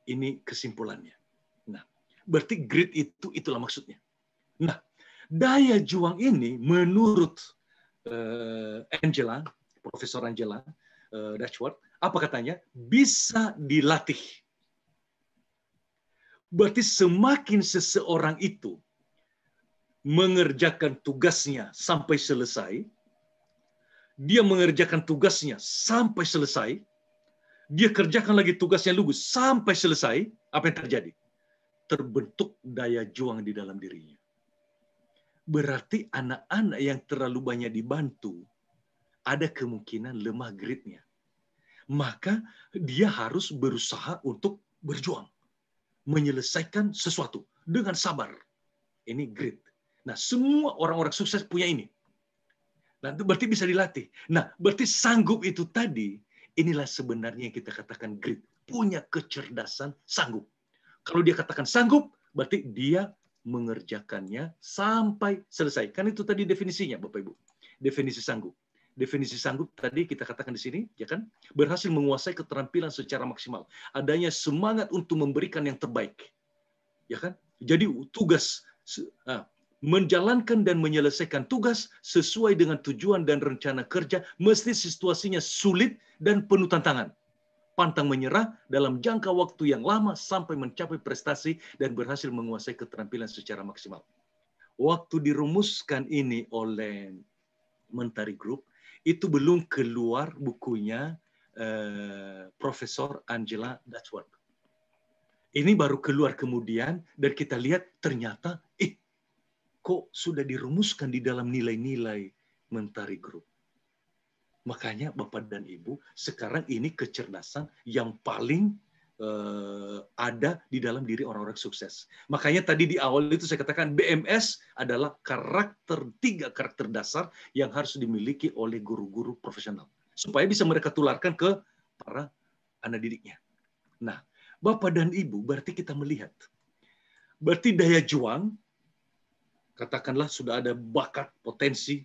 ini kesimpulannya. Nah, berarti grit itu itulah maksudnya. Nah, daya juang ini menurut Angela, Profesor Angela Duckworth, apa katanya? Bisa dilatih. Berarti semakin seseorang itu mengerjakan tugasnya sampai selesai, dia mengerjakan tugasnya sampai selesai, dia kerjakan lagi tugasnya lugus sampai selesai, apa yang terjadi? Terbentuk daya juang di dalam dirinya. Berarti anak-anak yang terlalu banyak dibantu, ada kemungkinan lemah gritnya. Maka dia harus berusaha untuk berjuang, menyelesaikan sesuatu dengan sabar. Ini grit. Nah, semua orang-orang sukses punya ini. Nah, itu berarti bisa dilatih. Nah, berarti sanggup itu tadi, inilah sebenarnya yang kita katakan grit. Punya kecerdasan, sanggup. Kalau dia katakan sanggup, berarti dia mengerjakannya sampai selesai. Kan itu tadi definisinya, Bapak Ibu. Definisi sanggup. Definisi sanggup tadi kita katakan di sini, ya kan? Berhasil menguasai keterampilan secara maksimal. Adanya semangat untuk memberikan yang terbaik. Ya kan? Jadi tugas menjalankan dan menyelesaikan tugas sesuai dengan tujuan dan rencana kerja, mesti situasinya sulit dan penuh tantangan. Pantang menyerah dalam jangka waktu yang lama sampai mencapai prestasi dan berhasil menguasai keterampilan secara maksimal. Waktu dirumuskan ini oleh Mentari Group, itu belum keluar bukunya Profesor Angela Duckworth. Ini baru keluar kemudian, dan kita lihat ternyata, kok sudah dirumuskan di dalam nilai-nilai Mentari Group. Makanya Bapak dan Ibu, sekarang ini kecerdasan yang paling ada di dalam diri orang-orang sukses. Makanya tadi di awal itu saya katakan BMS adalah tiga karakter dasar yang harus dimiliki oleh guru-guru profesional. Supaya bisa mereka tularkan ke para anak didiknya. Nah, Bapak dan Ibu, berarti kita melihat. Berarti daya juang, katakanlah sudah ada bakat, potensi,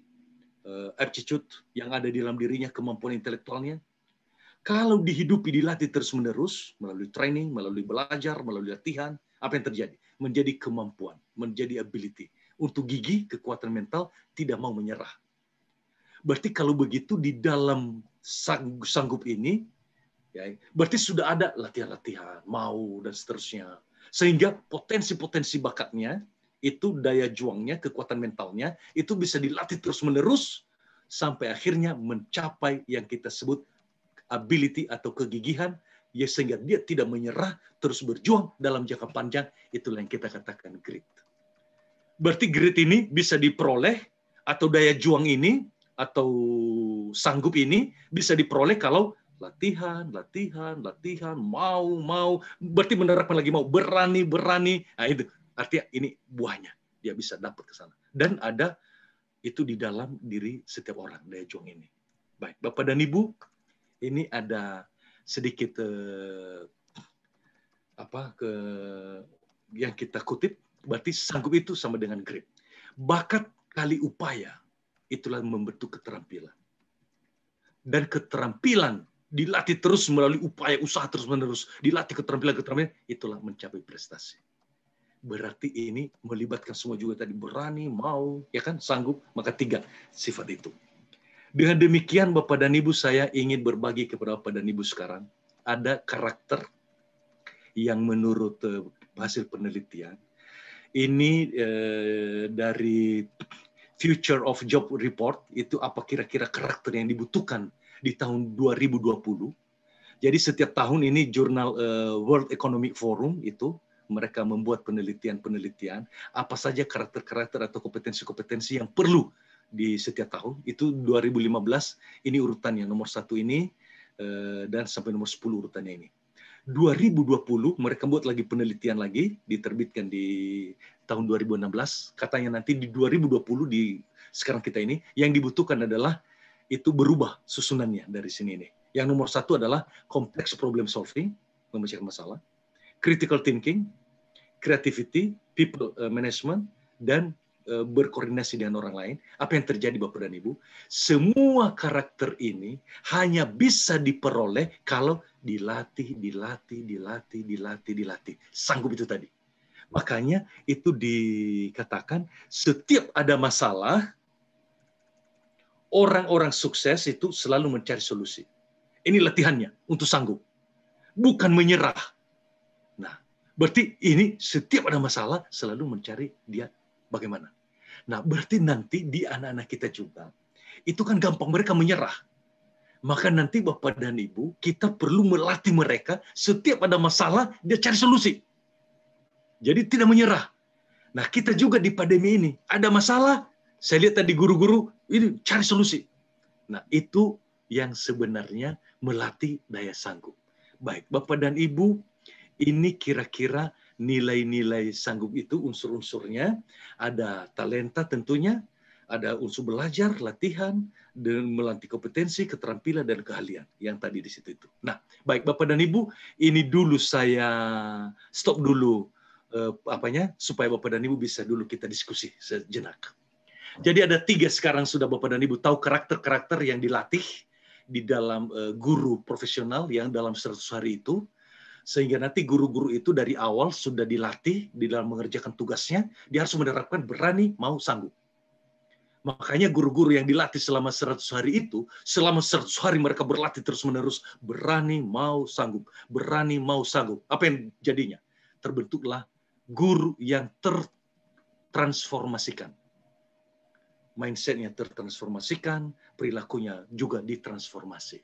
aptitude yang ada di dalam dirinya, kemampuan intelektualnya. Kalau dihidupi, dilatih terus-menerus, melalui training, melalui belajar, melalui latihan, apa yang terjadi? Menjadi kemampuan, menjadi ability. Untuk gigih, kekuatan mental, tidak mau menyerah. Berarti kalau begitu di dalam sanggup ini, ya, berarti sudah ada latihan-latihan, mau, dan seterusnya. Sehingga potensi-potensi bakatnya, itu daya juangnya, kekuatan mentalnya, itu bisa dilatih terus-menerus, sampai akhirnya mencapai yang kita sebut ability atau kegigihan, ya, sehingga dia tidak menyerah, terus berjuang dalam jangka panjang. Itulah yang kita katakan grit. Berarti grit ini bisa diperoleh, atau daya juang ini, atau sanggup ini bisa diperoleh kalau latihan, mau, berarti menerapkan lagi mau, berani. Nah, itu artinya ini buahnya, dia bisa dapat ke sana. Dan ada itu di dalam diri setiap orang, daya juang ini. Baik, Bapak dan Ibu, ini ada sedikit yang kita kutip, berarti sanggup itu sama dengan grit. Bakat kali upaya, itulah membentuk keterampilan. Dan keterampilan dilatih terus melalui upaya usaha terus-menerus, dilatih keterampilan, itulah mencapai prestasi. Berarti ini melibatkan semua juga tadi, berani, mau, ya kan, sanggup, maka 3 sifat itu. Dengan demikian Bapak dan Ibu, saya ingin berbagi kepada Bapak dan Ibu sekarang, ada karakter yang menurut hasil penelitian, ini dari Future of Job Report, itu apa kira-kira karakter yang dibutuhkan di tahun 2020. Jadi setiap tahun ini jurnal World Economic Forum itu mereka membuat penelitian apa saja karakter-karakter atau kompetensi-kompetensi yang perlu di setiap tahun. Itu 2015 ini urutannya nomor 1 ini dan sampai nomor 10 urutannya ini. 2020 mereka buat lagi penelitian lagi, diterbitkan di tahun 2016. Katanya nanti di 2020 di sekarang kita ini yang dibutuhkan adalah itu berubah susunannya dari sini ini. Yang nomor 1 adalah complex problem solving, memecahkan masalah, critical thinking, creativity, people management, dan berkoordinasi dengan orang lain. Apa yang terjadi Bapak dan Ibu? Semua karakter ini hanya bisa diperoleh kalau dilatih. Sanggup itu tadi. Makanya itu dikatakan setiap ada masalah, orang-orang sukses itu selalu mencari solusi. Ini latihannya untuk sanggup. Bukan menyerah. Nah, berarti ini setiap ada masalah selalu mencari dia bagaimana. Nah, berarti nanti di anak-anak kita juga, itu kan gampang mereka menyerah. Maka nanti Bapak dan Ibu, kita perlu melatih mereka setiap ada masalah, dia cari solusi. Jadi tidak menyerah. Nah, kita juga di pandemi ini, ada masalah, saya lihat tadi guru-guru, ini cari solusi. Nah, itu yang sebenarnya melatih daya sanggup. Baik, Bapak dan Ibu, ini kira-kira nilai-nilai sanggup itu unsur-unsurnya. Ada talenta tentunya, ada unsur belajar, latihan, dan melatih kompetensi, keterampilan, dan keahlian yang tadi di situ itu. Nah, baik Bapak dan Ibu, ini dulu saya stop dulu supaya Bapak dan Ibu bisa dulu kita diskusi sejenak. Jadi ada 3 sekarang sudah Bapak dan Ibu tahu karakter-karakter yang dilatih di dalam guru profesional yang dalam 100 hari itu. Sehingga nanti guru-guru itu dari awal sudah dilatih di dalam mengerjakan tugasnya, dia harus menerapkan berani, mau, sanggup. Makanya guru-guru yang dilatih selama 100 hari itu, selama 100 hari mereka berlatih terus-menerus, berani, mau, sanggup. Berani, mau, sanggup. Apa yang jadinya? Terbentuklah guru yang tertransformasikan. Mindset-nya tertransformasikan, perilakunya juga ditransformasi.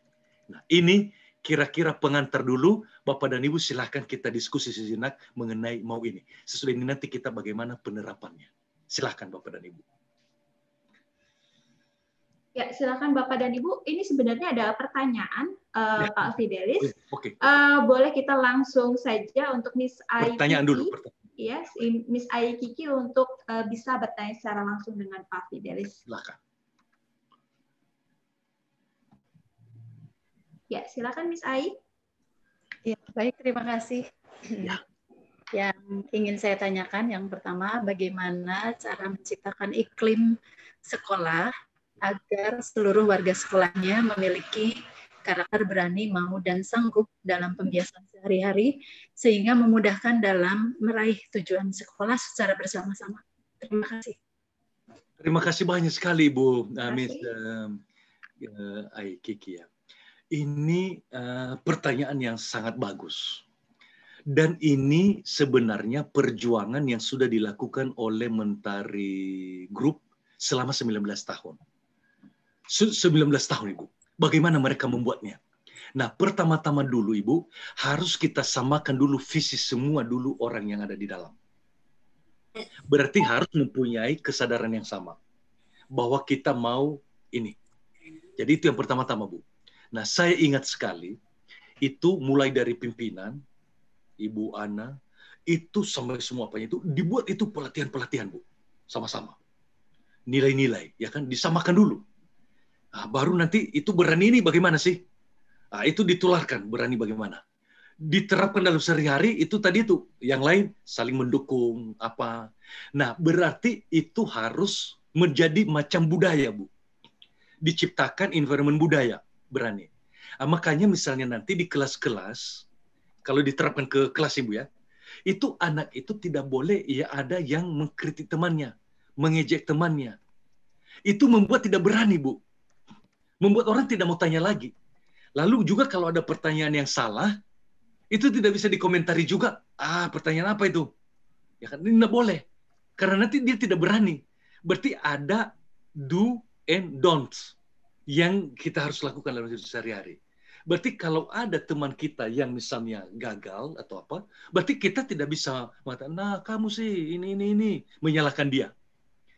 Nah, ini kira-kira pengantar dulu, Bapak dan Ibu silahkan kita diskusi sejenak mengenai mau ini. Sesudah ini nanti kita bagaimana penerapannya. Silahkan Bapak dan Ibu. Ya, silakan Bapak dan Ibu. Ini sebenarnya ada pertanyaan, Pak Fidelis. Oke. Boleh kita langsung saja untuk Miss Ai Pertanyaan Kiki. dulu. Yes, Miss Ai Kiki untuk bisa bertanya secara langsung dengan Pak Fidelis. Silakan. Ya, silakan Miss Ai. Ya, baik, terima kasih. Ya. Yang ingin saya tanyakan yang pertama, bagaimana cara menciptakan iklim sekolah agar seluruh warga sekolahnya memiliki karakter berani, mau, dan sanggup dalam pembiasaan sehari-hari, sehingga memudahkan dalam meraih tujuan sekolah secara bersama-sama. Terima kasih. Terima kasih banyak sekali, Bu Miss Ai Kiki ya. Ini pertanyaan yang sangat bagus. Dan ini sebenarnya perjuangan yang sudah dilakukan oleh Mentari Group selama 19 tahun. 19 tahun, Ibu. Bagaimana mereka membuatnya? Nah, pertama-tama dulu, Ibu, harus kita samakan dulu visi semua dulu orang yang ada di dalam. Berarti harus mempunyai kesadaran yang sama. Bahwa kita mau ini, Jadi itu yang pertama-tama, Bu. Nah, saya ingat sekali, itu mulai dari pimpinan, Ibu Ana, itu sampai semua apa itu, dibuat itu pelatihan-pelatihan, Bu. Sama-sama. Nilai-nilai, ya kan, disamakan dulu. Nah, baru nanti itu berani ini bagaimana sih? Nah, itu ditularkan, berani bagaimana. Diterapkan dalam sehari-hari, itu tadi itu. Yang lain saling mendukung, apa. Nah, berarti itu harus menjadi macam budaya, Bu. Diciptakan environment budaya, berani. Nah, makanya misalnya nanti di kelas-kelas, kalau diterapkan ke kelas Ibu ya, itu anak itu tidak boleh ya ada yang mengkritik temannya, mengejek temannya. Itu membuat tidak berani, Bu. Membuat orang tidak mau tanya lagi. Lalu juga kalau ada pertanyaan yang salah, itu tidak bisa dikomentari juga. Pertanyaan apa itu? Ya kan, ini tidak boleh. Karena nanti dia tidak berani. Berarti ada do and don'ts yang kita harus lakukan dalam hidup sehari-hari. Berarti kalau ada teman kita yang misalnya gagal atau apa, berarti kita tidak bisa mengatakan, nah kamu sih ini, menyalahkan dia.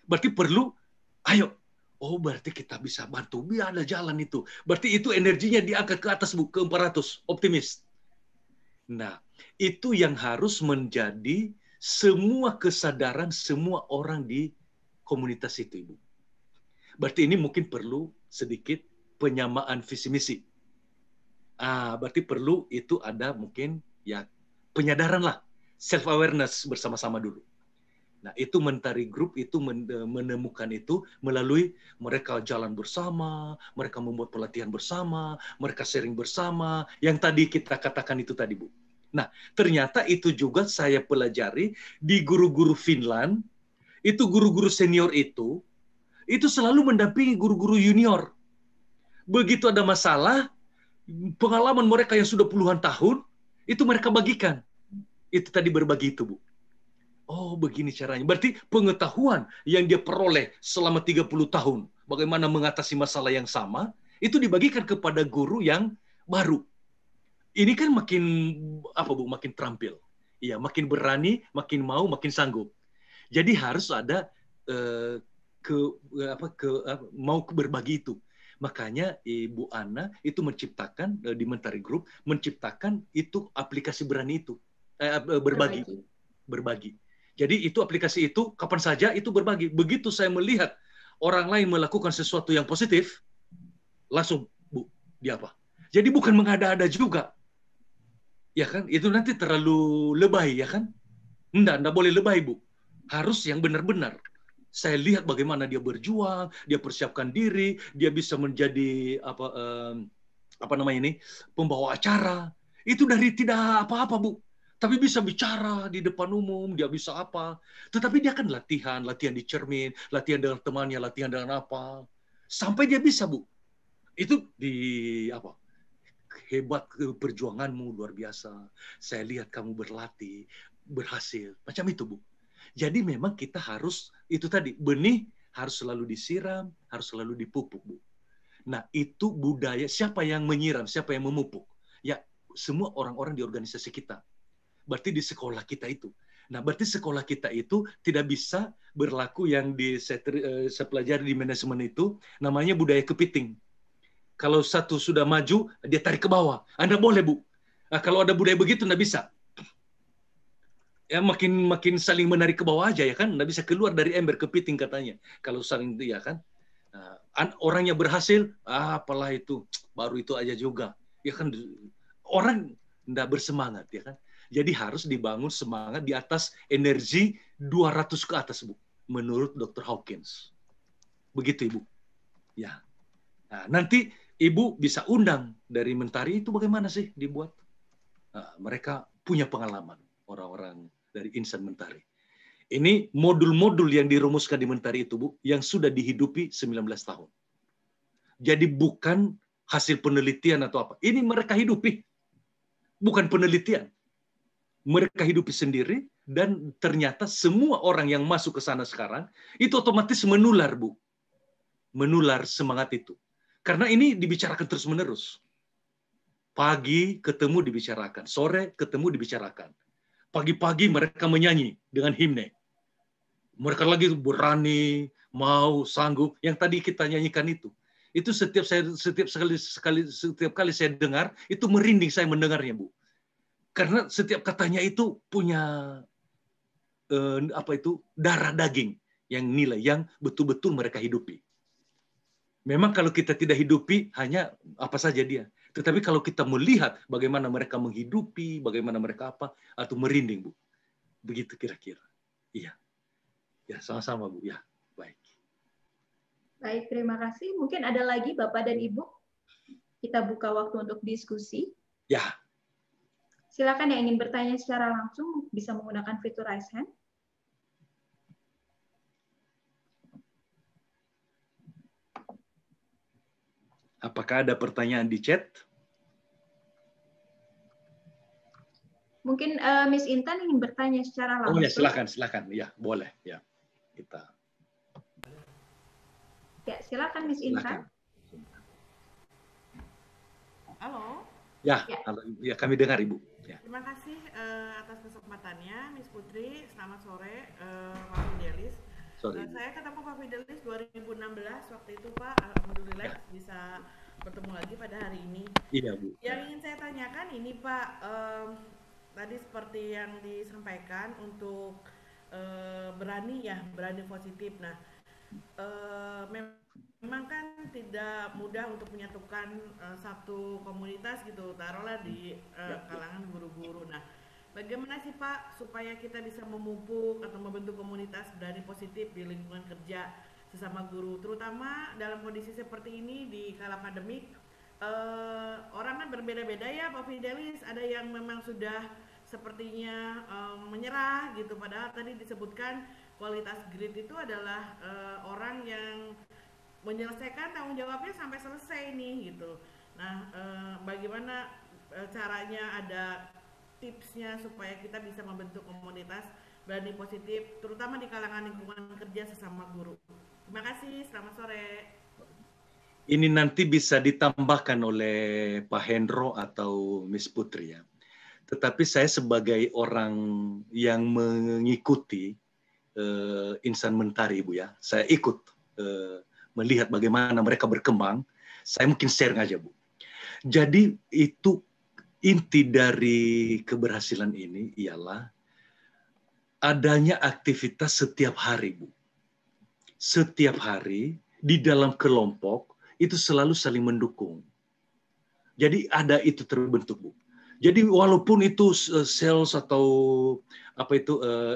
Berarti perlu, ayo, berarti kita bisa bantu, biar ada jalan itu. Berarti itu energinya diangkat ke atas, Bu, ke 400, optimis. Nah, itu yang harus menjadi semua kesadaran semua orang di komunitas itu, Ibu. Berarti ini mungkin perlu sedikit penyamaan visi misi. Berarti perlu itu ada mungkin ya penyadaran lah, self awareness bersama-sama dulu. Nah, itu Mentari Group itu menemukan itu melalui mereka jalan bersama, mereka membuat pelatihan bersama, mereka sharing bersama, yang tadi kita katakan itu tadi, Bu. Nah, ternyata itu juga saya pelajari di guru-guru Finland, itu guru-guru senior itu selalu mendampingi guru-guru junior. Begitu ada masalah, pengalaman mereka yang sudah puluhan tahun, itu mereka bagikan. Itu tadi berbagi itu, Bu. Begini caranya. Berarti pengetahuan yang dia peroleh selama 30 tahun, bagaimana mengatasi masalah yang sama, itu dibagikan kepada guru yang baru. Ini kan makin, Bu, makin terampil. Iya, makin berani, makin mau, makin sanggup. Jadi harus ada mau berbagi itu. Makanya Ibu Ana itu menciptakan di Mentari Group menciptakan itu aplikasi berani itu berbagi. Jadi itu aplikasi itu kapan saja itu berbagi. Begitu saya melihat orang lain melakukan sesuatu yang positif, langsung Bu, dia apa? Jadi bukan mengada-ada juga, ya kan? Itu nanti terlalu lebay, ya kan? Enggak boleh lebay, Bu. Harus yang benar-benar. Saya lihat bagaimana dia berjuang, dia persiapkan diri, dia bisa menjadi pembawa acara. Itu dari tidak apa-apa, Bu. Tapi bisa bicara di depan umum, dia bisa apa. Tetapi dia kan latihan di cermin, latihan dengan temannya, latihan dengan apa. Sampai dia bisa, Bu. Itu hebat perjuanganmu, luar biasa. Saya lihat kamu berlatih, berhasil. Macam itu, Bu. Jadi memang kita harus, itu tadi, benih harus selalu disiram, harus selalu dipupuk, Bu. Nah, itu budaya, siapa yang menyiram, siapa yang memupuk? Ya, semua orang-orang di organisasi kita. Berarti di sekolah kita itu. Nah, berarti sekolah kita itu tidak bisa berlaku yang saya pelajari di manajemen itu, namanya budaya kepiting. Kalau satu sudah maju, dia tarik ke bawah. Anda boleh, Bu. Nah, kalau ada budaya begitu, nggak bisa. Ya makin saling menarik ke bawah aja, ya kan, nggak bisa keluar dari ember kepiting katanya kalau saling itu, ya kan. Orangnya berhasil, apalah itu, baru itu aja juga, ya kan. Orang nggak bersemangat, ya kan. Jadi harus dibangun semangat di atas energi 200 ke atas, Bu, menurut Dr. Hawkins. Begitu, Ibu. Ya. Nah, nanti Ibu bisa undang dari Mentari itu bagaimana sih dibuat. Mereka punya pengalaman, orang-orang dari Insan Mentari. Ini modul-modul yang dirumuskan di Mentari itu, Bu, yang sudah dihidupi 19 tahun. Jadi bukan hasil penelitian atau apa. Ini mereka hidupi. Bukan penelitian. Mereka hidupi sendiri, dan ternyata semua orang yang masuk ke sana sekarang, itu otomatis menular, Bu. Menular semangat itu. Karena ini dibicarakan terus-menerus. Pagi ketemu dibicarakan, sore ketemu dibicarakan. Pagi-pagi mereka menyanyi dengan himne. Mereka lagi berani, mau, sanggup. Yang tadi kita nyanyikan itu Itu setiap kali saya dengar, itu merinding saya mendengarnya, Bu. Karena setiap katanya itu punya darah daging yang nilai yang betul-betul mereka hidupi. Memang kalau kita tidak hidupi hanya apa saja dia. Tetapi kalau kita melihat bagaimana mereka menghidupi, bagaimana mereka apa, atau merinding, Bu. Begitu kira-kira. Iya. Ya, sama-sama, Bu. Ya, baik. Baik, terima kasih. Mungkin ada lagi Bapak dan Ibu. Kita buka waktu untuk diskusi. Ya. Silakan yang ingin bertanya secara langsung bisa menggunakan fitur raise hand. Apakah ada pertanyaan di chat? Mungkin Miss Intan ingin bertanya secara langsung. Oh ya, silakan. Ya, boleh. Ya, kita. Ya, silakan Miss Intan. Halo. Ya, kami dengar Ibu. Ya. Terima kasih atas kesempatannya, Miss Putri. Selamat sore, Pak Fidelis. Saya ketemu Pak Fidelis 2016 waktu itu, Pak. Alhamdulillah bisa bertemu lagi pada hari ini. Iya, Bu. Yang ingin saya tanyakan ini, Pak, tadi seperti yang disampaikan untuk berani positif. Nah, memang kan tidak mudah untuk menyatukan satu komunitas gitu, taruhlah di kalangan guru-guru. Nah, bagaimana sih Pak supaya kita bisa memupuk atau membentuk komunitas berani positif di lingkungan kerja sesama guru, terutama dalam kondisi seperti ini di kala pandemik? Orang kan berbeda-beda ya Pak Fidelis, ada yang memang sudah sepertinya menyerah gitu, padahal tadi disebutkan kualitas grid itu adalah orang yang menyelesaikan tanggung jawabnya sampai selesai nih gitu. Nah, bagaimana caranya, ada tipsnya supaya kita bisa membentuk komunitas berani positif, terutama di kalangan lingkungan kerja sesama guru. Terima kasih, selamat sore. Ini nanti bisa ditambahkan oleh Pak Hendro atau Miss Putri ya. Tetapi saya sebagai orang yang mengikuti Insan Mentari, Bu ya, saya ikut melihat bagaimana mereka berkembang. Saya mungkin share aja, Bu. Jadi itu inti dari keberhasilan ini ialah adanya aktivitas setiap hari, Bu. Setiap hari di dalam kelompok itu selalu saling mendukung. Jadi ada itu terbentuk, Bu. Jadi walaupun itu sales atau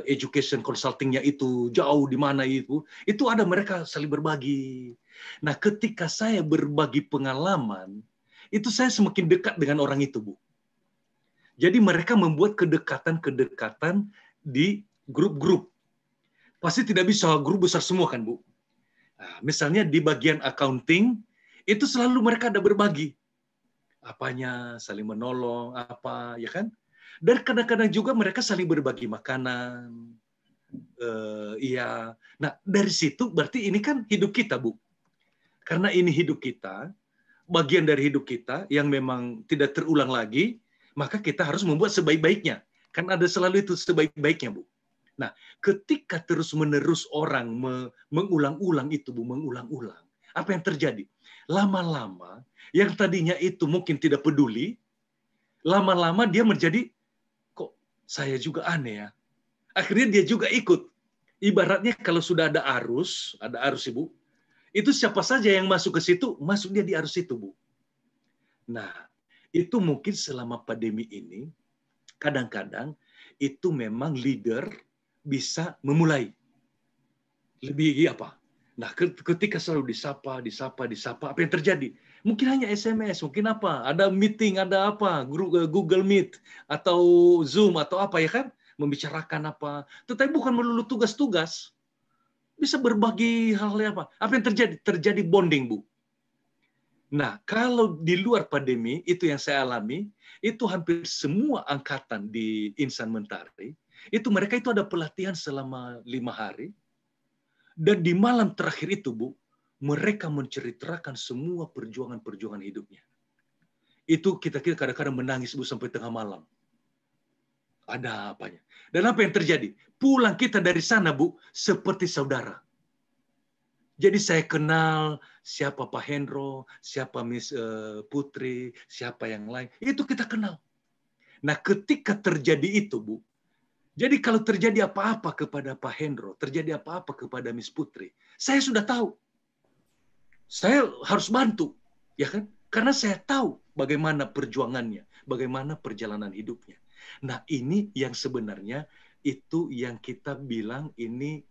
education consultingnya itu jauh di mana itu ada mereka saling berbagi. Nah, ketika saya berbagi pengalaman, itu saya semakin dekat dengan orang itu, Bu. Jadi mereka membuat kedekatan-kedekatan di grup-grup. Pasti tidak bisa grup besar semua kan, Bu. Nah, misalnya di bagian accounting, itu selalu mereka ada berbagi. Apanya, saling menolong, apa, ya kan? Dan kadang-kadang juga mereka saling berbagi makanan. Iya. Nah, dari situ berarti ini kan hidup kita, Bu. Karena ini hidup kita, bagian dari hidup kita yang memang tidak terulang lagi, maka kita harus membuat sebaik-baiknya. Kan ada selalu itu sebaik-baiknya, Bu. Nah, ketika terus-menerus orang mengulang-ulang itu, Bu, mengulang-ulang, apa yang terjadi? Lama-lama, yang tadinya itu mungkin tidak peduli, lama-lama dia menjadi, kok saya juga aneh ya. Akhirnya dia juga ikut. Ibaratnya kalau sudah ada arus Ibu, itu siapa saja yang masuk ke situ, masuk dia di arus itu, Bu. Nah, itu mungkin selama pandemi ini, kadang-kadang itu memang leader bisa memulai. Lebih apa? Nah, ketika selalu disapa, apa yang terjadi? Mungkin hanya SMS, mungkin apa? Ada meeting, ada apa? Google Meet, atau Zoom, atau apa ya kan? Membicarakan apa. Tetapi bukan melulu tugas-tugas. Bisa berbagi hal-hal apa. Apa yang terjadi? Terjadi bonding, Bu. Nah, kalau di luar pandemi, itu yang saya alami, itu hampir semua angkatan di Insan Mentari, itu mereka itu ada pelatihan selama 5 hari, dan di malam terakhir itu, Bu, mereka menceritakan semua perjuangan-perjuangan hidupnya. Itu kita kadang-kadang menangis, Bu, sampai tengah malam. Ada apanya. Dan apa yang terjadi? Pulang kita dari sana, Bu, seperti saudara. Jadi saya kenal siapa Pak Hendro, siapa Miss Putri, siapa yang lain. Itu kita kenal. Nah, ketika terjadi itu, Bu, jadi kalau terjadi apa-apa kepada Pak Hendro, terjadi apa-apa kepada Miss Putri, saya sudah tahu. Saya harus bantu, ya kan? Karena saya tahu bagaimana perjuangannya, bagaimana perjalanan hidupnya. Nah, ini yang sebenarnya itu yang kita bilang ini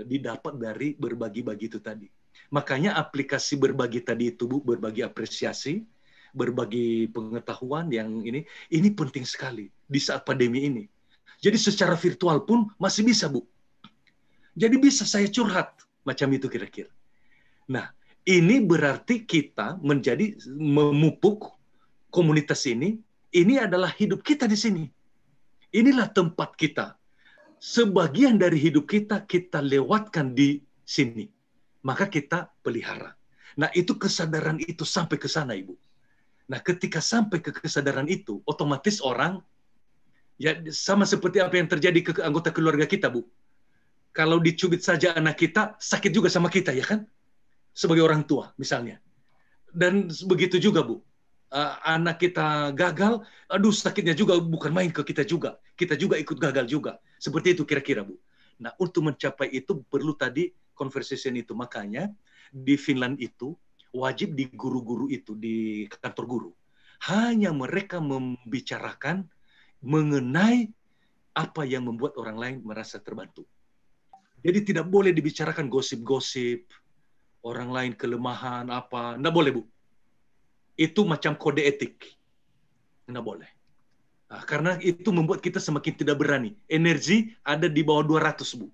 didapat dari berbagi-bagi itu tadi. Makanya aplikasi berbagi tadi itu, Bu, berbagi apresiasi, berbagi pengetahuan yang ini penting sekali di saat pandemi ini. Jadi secara virtual pun masih bisa, Bu. Jadi bisa saya curhat macam itu kira-kira. Nah, ini berarti kita menjadi memupuk komunitas ini adalah hidup kita di sini. Inilah tempat kita. Sebagian dari hidup kita lewatkan di sini. Maka kita pelihara. Nah, itu kesadaran itu sampai ke sana, Ibu. Nah, ketika sampai ke kesadaran itu, otomatis orang, ya sama seperti apa yang terjadi ke anggota keluarga kita, Bu. Kalau dicubit saja anak kita, sakit juga sama kita, ya kan? Sebagai orang tua, misalnya. Dan begitu juga, Bu. Anak kita gagal, aduh sakitnya juga bukan main ke kita juga. Kita juga ikut gagal juga. Seperti itu kira-kira, Bu. Nah, untuk mencapai itu perlu tadi conversation itu. Makanya di Finland itu wajib di guru-guru itu, di kantor guru. Hanya mereka membicarakan mengenai apa yang membuat orang lain merasa terbantu. Jadi tidak boleh dibicarakan gosip-gosip, orang lain kelemahan apa. Nggak boleh, Bu. Itu macam kode etik. Nggak boleh. Nah, karena itu membuat kita semakin tidak berani. Energi ada di bawah 200, Bu.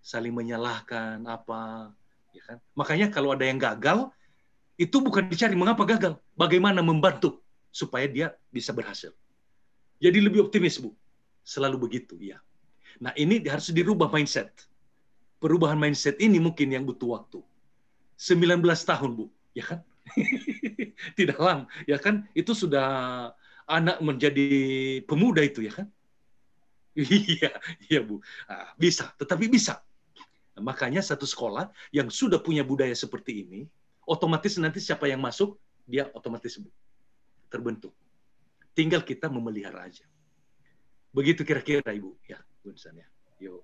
Saling menyalahkan, apa. Ya kan? Makanya kalau ada yang gagal, itu bukan dicari mengapa gagal. Bagaimana membantu supaya dia bisa berhasil. Jadi lebih optimis, Bu. Selalu begitu, ya. Nah, ini harus dirubah mindset. Perubahan mindset ini mungkin yang butuh waktu. 19 tahun, Bu. Ya kan? Tidak lama, ya kan? Itu sudah anak menjadi pemuda itu, ya kan? Iya, iya, Bu. Nah, bisa, tetapi bisa. Nah, makanya satu sekolah yang sudah punya budaya seperti ini, otomatis nanti siapa yang masuk, dia otomatis, Bu, terbentuk. Tinggal kita memelihara aja. Begitu kira-kira, Ibu. Ya, Bu Nisan, ya. Yuk.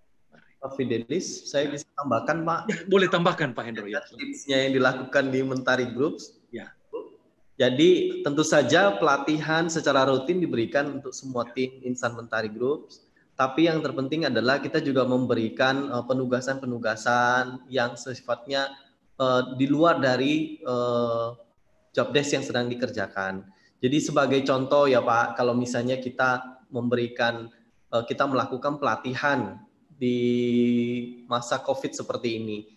Pak Fidelis, saya bisa tambahkan, Pak. Ya, boleh tambahkan, Pak Hendro. Ya. Tipsnya yang dilakukan di Mentari Groups. Ya. Jadi tentu saja pelatihan secara rutin diberikan untuk semua tim Insan Mentari Groups. Tapi yang terpenting adalah kita juga memberikan penugasan-penugasan yang sifatnya di luar dari job desk yang sedang dikerjakan. Jadi sebagai contoh ya Pak, kalau misalnya kita melakukan pelatihan di masa COVID seperti ini.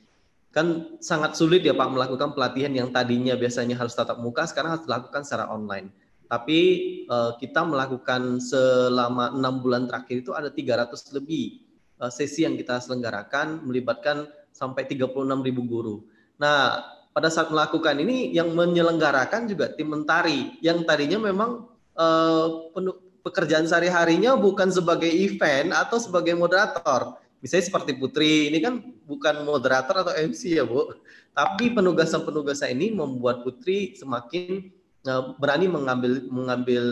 Kan sangat sulit ya Pak melakukan pelatihan yang tadinya biasanya harus tatap muka, sekarang harus dilakukan secara online. Tapi kita melakukan selama 6 bulan terakhir itu ada 300 lebih sesi yang kita selenggarakan, melibatkan sampai 36.000 guru. Nah, pada saat melakukan ini yang menyelenggarakan juga tim Mentari, yang tadinya memang pekerjaan sehari-harinya bukan sebagai event atau sebagai moderator. Misalnya seperti Putri, ini kan bukan moderator atau MC ya Bu. Tapi penugasan-penugasan ini membuat Putri semakin berani mengambil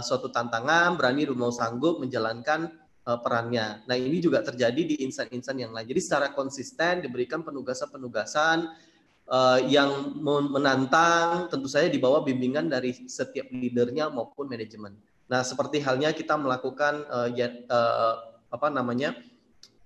suatu tantangan, berani mau sanggup menjalankan perannya. Nah ini juga terjadi di insan-insan yang lain. Jadi secara konsisten diberikan penugasan-penugasan yang menantang, tentu saja di bawah bimbingan dari setiap leadernya maupun manajemen. Nah, seperti halnya kita melakukan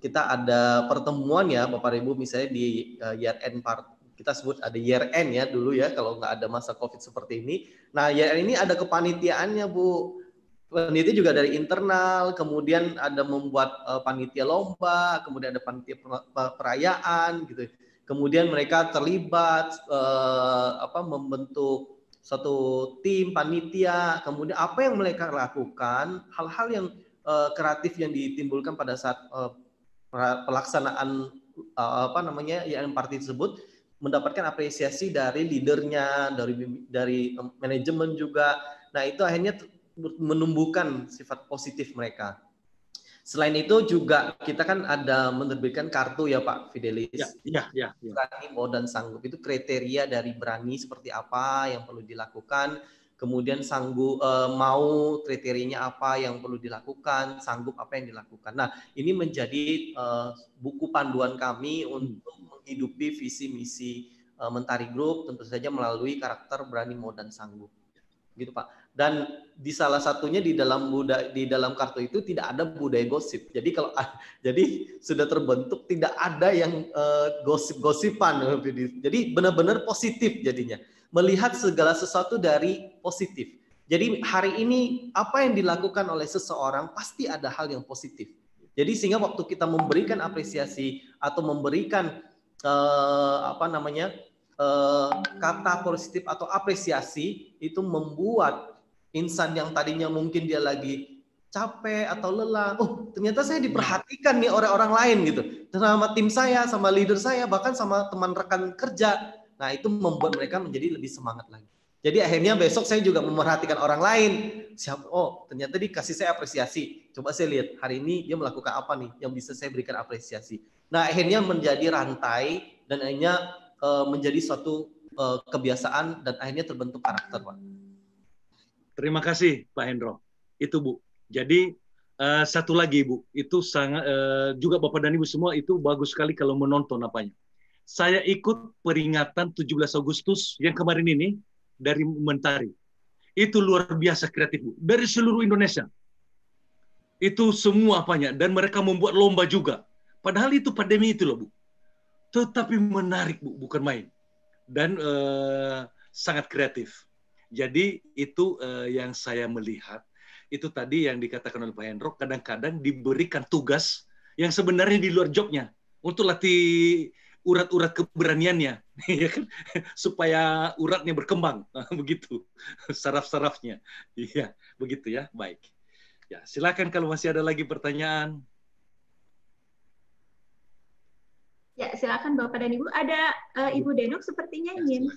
kita ada pertemuan ya Bapak Ibu misalnya di year end part, kita sebut ada year end ya dulu ya kalau nggak ada masa COVID seperti ini. Nah, year end ini ada kepanitiaannya Bu. Panitia juga dari internal, kemudian ada membuat panitia lomba, kemudian ada panitia perayaan gitu. Kemudian mereka terlibat membentuk satu tim panitia, kemudian apa yang mereka lakukan, hal-hal yang kreatif yang ditimbulkan pada saat pelaksanaan YN Party tersebut mendapatkan apresiasi dari leadernya, dari manajemen juga. Nah, itu akhirnya menumbuhkan sifat positif mereka. Selain itu juga kita kan ada menerbitkan kartu ya Pak Fidelis. Ya. Berani, mau, dan sanggup itu kriteria dari berani seperti apa yang perlu dilakukan. Kemudian sanggup, mau, kriterianya apa yang perlu dilakukan, sanggup apa yang dilakukan. Nah, ini menjadi buku panduan kami untuk menghidupi visi misi Mentari Group, tentu saja melalui karakter berani, mau, dan sanggup. Gitu Pak. Dan di salah satunya di dalam kartu itu tidak ada budaya gosip. Jadi jadi sudah terbentuk tidak ada yang gosip-gosipan. Jadi benar-benar positif jadinya. Melihat segala sesuatu dari positif. Jadi hari ini apa yang dilakukan oleh seseorang pasti ada hal yang positif. Jadi sehingga waktu kita memberikan apresiasi atau memberikan kata positif atau apresiasi, itu membuat insan yang tadinya mungkin dia lagi capek atau lelah, oh ternyata saya diperhatikan nih orang-orang lain gitu, sama tim saya, sama leader saya, bahkan sama teman rekan kerja. Nah itu membuat mereka menjadi lebih semangat lagi. Jadi akhirnya besok saya juga memerhatikan orang lain. Oh ternyata dikasih saya apresiasi. Coba saya lihat hari ini dia melakukan apa nih yang bisa saya berikan apresiasi. Nah akhirnya menjadi rantai dan akhirnya menjadi suatu kebiasaan dan akhirnya terbentuk karakter Pak. Terima kasih Pak Hendro. Itu Bu. Jadi satu lagi Bu, itu sangat juga Bapak dan Ibu semua itu bagus sekali kalau menonton apanya. Saya ikut peringatan 17 Agustus yang kemarin ini dari Mentari. Itu luar biasa kreatif Bu. Dari seluruh Indonesia. Itu semua apanya dan mereka membuat lomba juga. Padahal itu pandemi itu loh Bu. Tetapi menarik Bu, bukan main. Dan sangat kreatif. Jadi itu yang saya melihat, itu tadi yang dikatakan oleh Pak Hendro, kadang-kadang diberikan tugas yang sebenarnya di luar jobnya untuk latih urat-urat keberaniannya, ya kan? Supaya uratnya berkembang, begitu, saraf-sarafnya. Iya, begitu ya, baik. Ya, silakan kalau masih ada lagi pertanyaan. Ya, silakan Bapak dan Ibu. Ada Ibu Denok sepertinya ingin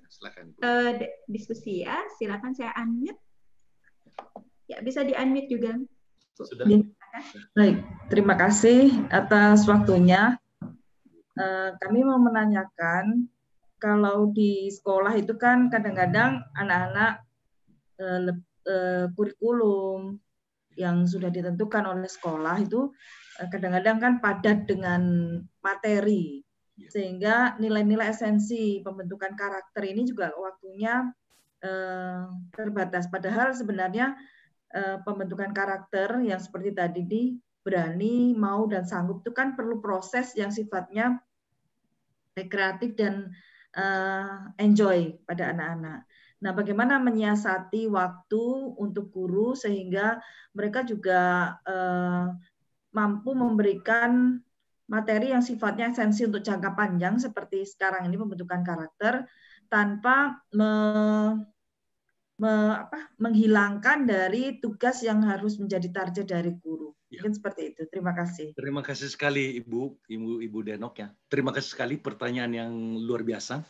diskusi ya. Silakan saya unmute. Ya, bisa di-unmute juga. Sudah. Baik, terima kasih atas waktunya. Kami mau menanyakan, kalau di sekolah itu kan kadang-kadang anak-anak kurikulum yang sudah ditentukan oleh sekolah itu kadang-kadang kan padat dengan materi, sehingga nilai-nilai esensi pembentukan karakter ini juga waktunya terbatas. Padahal sebenarnya pembentukan karakter yang seperti tadi di berani, mau, dan sanggup itu kan perlu proses yang sifatnya rekreatif dan enjoy pada anak-anak. Nah, bagaimana menyiasati waktu untuk guru sehingga mereka juga mampu memberikan materi yang sifatnya esensi untuk jangka panjang seperti sekarang ini pembentukan karakter tanpa menghilangkan dari tugas yang harus menjadi target dari guru. Mungkin seperti itu. Terima kasih. Terima kasih sekali Ibu Denok ya. Terima kasih sekali pertanyaan yang luar biasa.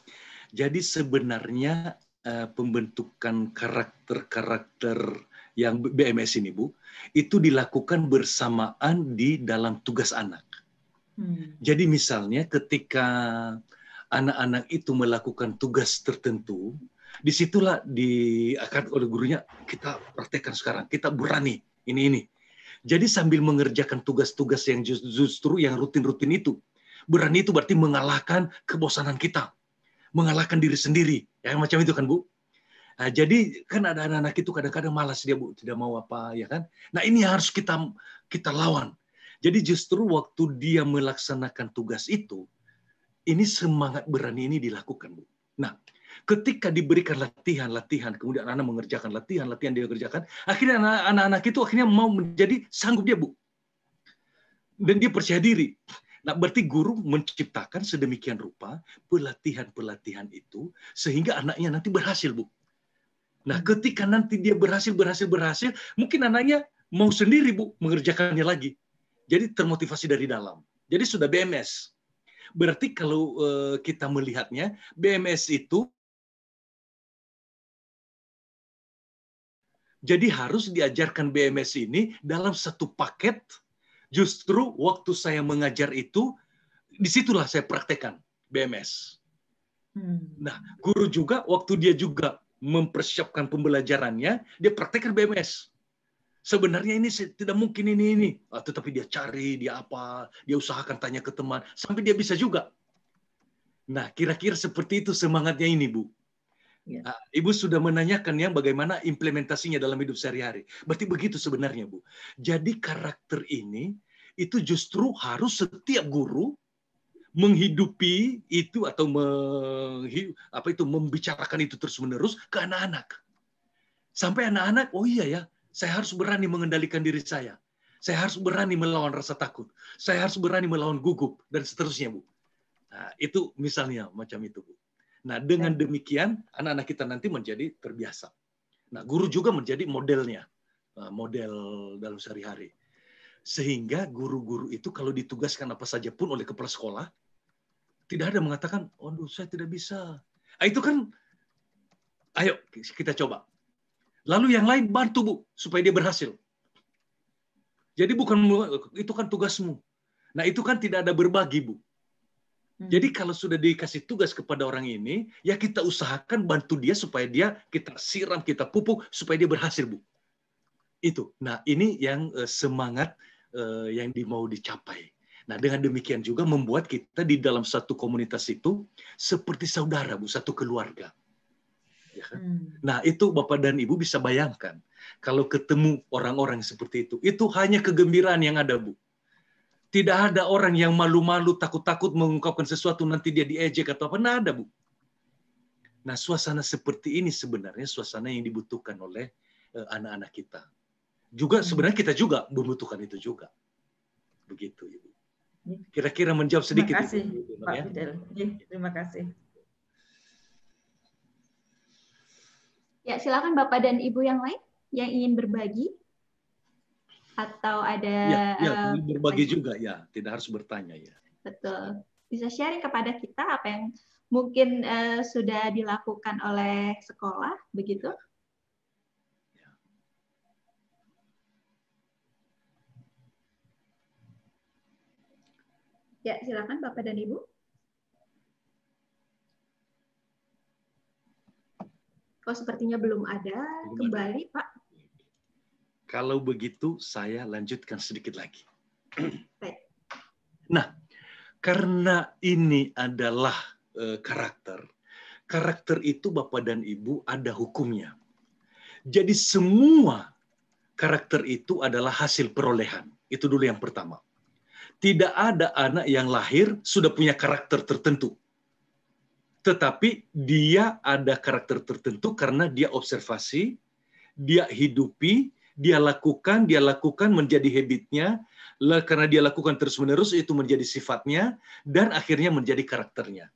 Jadi sebenarnya pembentukan karakter-karakter yang BMS ini Bu, itu dilakukan bersamaan di dalam tugas anak. Jadi misalnya ketika anak-anak itu melakukan tugas tertentu, disitulah akan oleh gurunya kita praktekkan sekarang, kita berani ini. Jadi sambil mengerjakan tugas-tugas yang justru yang rutin-rutin itu, berani itu berarti mengalahkan kebosanan kita, mengalahkan diri sendiri, ya macam itu kan Bu. Nah, jadi kan ada anak-anak itu kadang-kadang malas dia Bu, tidak mau apa ya kan. Nah ini harus kita lawan. Jadi justru waktu dia melaksanakan tugas itu, ini semangat berani ini dilakukan Bu. Nah, ketika diberikan latihan, kemudian anak mengerjakan latihan dia kerjakan, akhirnya anak-anak itu akhirnya mau menjadi sanggup dia Bu. Dan dia percaya diri. Nah, berarti guru menciptakan sedemikian rupa pelatihan-pelatihan itu sehingga anaknya nanti berhasil Bu. Nah, ketika nanti dia berhasil, mungkin anaknya mau sendiri Bu mengerjakannya lagi. Jadi termotivasi dari dalam. Jadi sudah BMS. Berarti kalau kita melihatnya, BMS itu jadi harus diajarkan BMS ini dalam satu paket Justru waktu saya mengajar itu, disitulah saya praktekkan BMS. Nah, guru juga waktu dia juga mempersiapkan pembelajarannya, dia praktekkan BMS. Sebenarnya ini tidak mungkin ini. Tetapi dia cari, dia apa, dia usahakan tanya ke teman, sampai dia bisa juga. Nah, kira-kira seperti itu semangatnya ini, Bu. Nah, Ibu sudah menanyakan yang bagaimana implementasinya dalam hidup sehari-hari. Berarti begitu sebenarnya, Bu. Jadi karakter ini, itu justru harus setiap guru menghidupi itu atau membicarakan itu terus-menerus ke anak-anak. Sampai anak-anak, oh iya ya, saya harus berani mengendalikan diri saya. Saya harus berani melawan rasa takut. Saya harus berani melawan gugup, dan seterusnya, Bu. Nah, itu misalnya macam itu, Bu. Nah, dengan demikian, anak-anak kita nanti menjadi terbiasa. Nah, guru juga menjadi modelnya. Model dalam sehari-hari. Sehingga guru-guru itu kalau ditugaskan apa saja pun oleh kepala sekolah, tidak ada mengatakan, aduh saya tidak bisa. Itu kan, ayo kita coba. Lalu yang lain bantu, Bu, supaya dia berhasil. Jadi bukan, itu kan tugasmu. Nah, itu kan tidak ada berbagi, Bu. Jadi kalau sudah dikasih tugas kepada orang ini, ya kita usahakan bantu dia supaya kita siram, kita pupuk, supaya dia berhasil, Bu. Itu. Nah, ini yang semangat yang mau dicapai. Nah, dengan demikian juga membuat kita di dalam satu komunitas itu seperti saudara, Bu, satu keluarga. Ya kan? Nah, itu Bapak dan Ibu bisa bayangkan kalau ketemu orang-orang seperti itu hanya kegembiraan yang ada, Bu. Tidak ada orang yang malu-malu, takut-takut mengungkapkan sesuatu nanti dia diejek atau apa, nggak ada, Bu. Nah, suasana seperti ini sebenarnya suasana yang dibutuhkan oleh anak-anak kita. Juga sebenarnya kita juga membutuhkan itu juga. Begitu, Ibu. Kira-kira menjawab sedikit. Terima kasih, Ibu, Pak ya? Fidel. Terima kasih. Ya, silakan Bapak dan Ibu yang lain yang ingin berbagi atau ada berbagi juga ya, tidak harus bertanya ya. Betul. Bisa sharing kepada kita apa yang mungkin sudah dilakukan oleh sekolah, begitu? Ya, silakan Bapak dan Ibu. Kok sepertinya belum ada, kembali Pak. Kalau begitu, saya lanjutkan sedikit lagi. Nah, karena ini adalah karakter. Karakter itu Bapak dan Ibu ada hukumnya. Jadi semua karakter itu adalah hasil perolehan. Itu dulu yang pertama. Tidak ada anak yang lahir sudah punya karakter tertentu. Tetapi dia ada karakter tertentu karena dia observasi, dia hidupi, dia lakukan menjadi habitnya, karena dia lakukan terus-menerus itu menjadi sifatnya, dan akhirnya menjadi karakternya.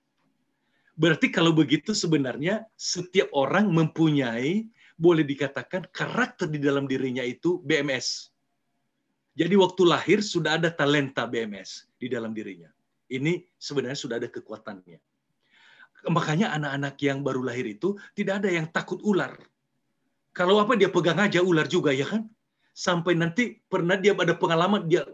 Berarti kalau begitu sebenarnya setiap orang mempunyai, boleh dikatakan karakter di dalam dirinya itu BMS. Jadi waktu lahir sudah ada talenta BMS di dalam dirinya. Ini sebenarnya sudah ada kekuatannya. Makanya anak-anak yang baru lahir itu tidak ada yang takut ular. Kalau apa dia pegang aja ular juga ya kan? Sampai nanti pernah dia ada pengalaman dia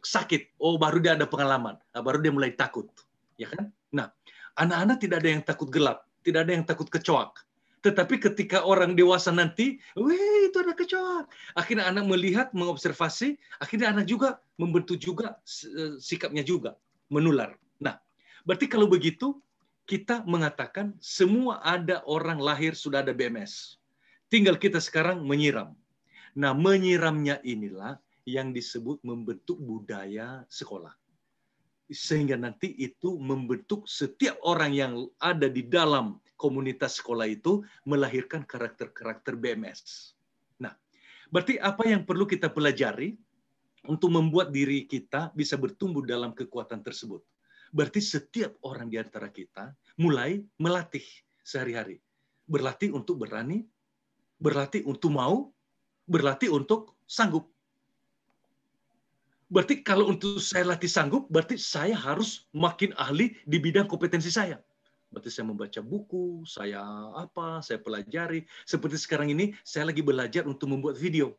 sakit. Oh baru dia ada pengalaman. Nah, baru dia mulai takut. Ya kan? Nah, anak-anak tidak ada yang takut gelap. Tidak ada yang takut kecoak. Tetapi ketika orang dewasa nanti, wih itu ada kecoak. Akhirnya anak melihat, mengobservasi, akhirnya anak juga membentuk juga sikapnya juga, menular. Nah, berarti kalau begitu, kita mengatakan semua ada orang lahir sudah ada BMS. Tinggal kita sekarang menyiram. Nah, menyiramnya inilah yang disebut membentuk budaya sekolah. Sehingga nanti itu membentuk setiap orang yang ada di dalam komunitas sekolah itu melahirkan karakter-karakter BMS. Nah, berarti apa yang perlu kita pelajari untuk membuat diri kita bisa bertumbuh dalam kekuatan tersebut? Berarti setiap orang di antara kita mulai melatih sehari-hari. Berlatih untuk berani, berlatih untuk mau, berlatih untuk sanggup. Berarti kalau untuk saya latih sanggup, berarti saya harus makin ahli di bidang kompetensi saya. Berarti saya membaca buku, saya pelajari. Seperti sekarang ini, saya lagi belajar untuk membuat video.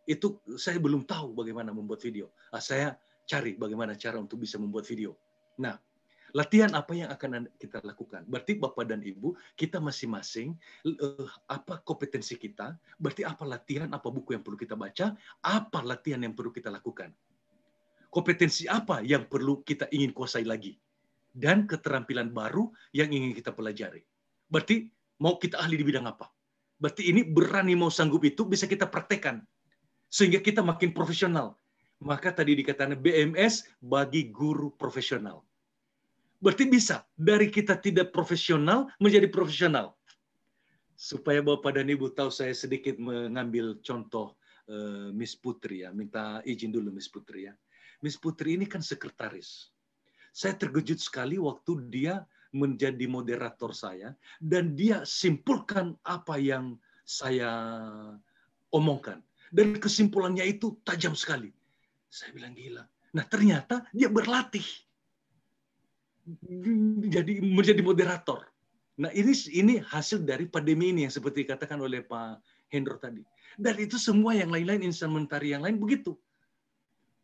Itu saya belum tahu bagaimana membuat video. Saya cari bagaimana cara untuk bisa membuat video. Nah, latihan apa yang akan kita lakukan? Berarti Bapak dan Ibu, kita masing-masing, apa kompetensi kita, berarti apa latihan, apa buku yang perlu kita baca, apa latihan yang perlu kita lakukan. Kompetensi apa yang perlu kita ingin kuasai lagi. Dan keterampilan baru yang ingin kita pelajari. Berarti mau kita ahli di bidang apa. Berarti ini berani mau sanggup itu bisa kita praktekkan. Sehingga kita makin profesional. Maka tadi dikatakan BMS bagi guru profesional. Berarti bisa dari kita tidak profesional menjadi profesional. Supaya Bapak dan Ibu tahu, saya sedikit mengambil contoh Miss Putri ya. Minta izin dulu Miss Putri ya. Miss Putri ini kan sekretaris. Saya terkejut sekali waktu dia menjadi moderator saya dan dia simpulkan apa yang saya omongkan. Dan kesimpulannya itu tajam sekali. Saya bilang gila. Nah ternyata dia berlatih. Jadi menjadi moderator. Nah ini hasil dari pandemi ini yang seperti dikatakan oleh Pak Hendro tadi. Dan itu semua yang lain-lain, instrumentari yang lain begitu.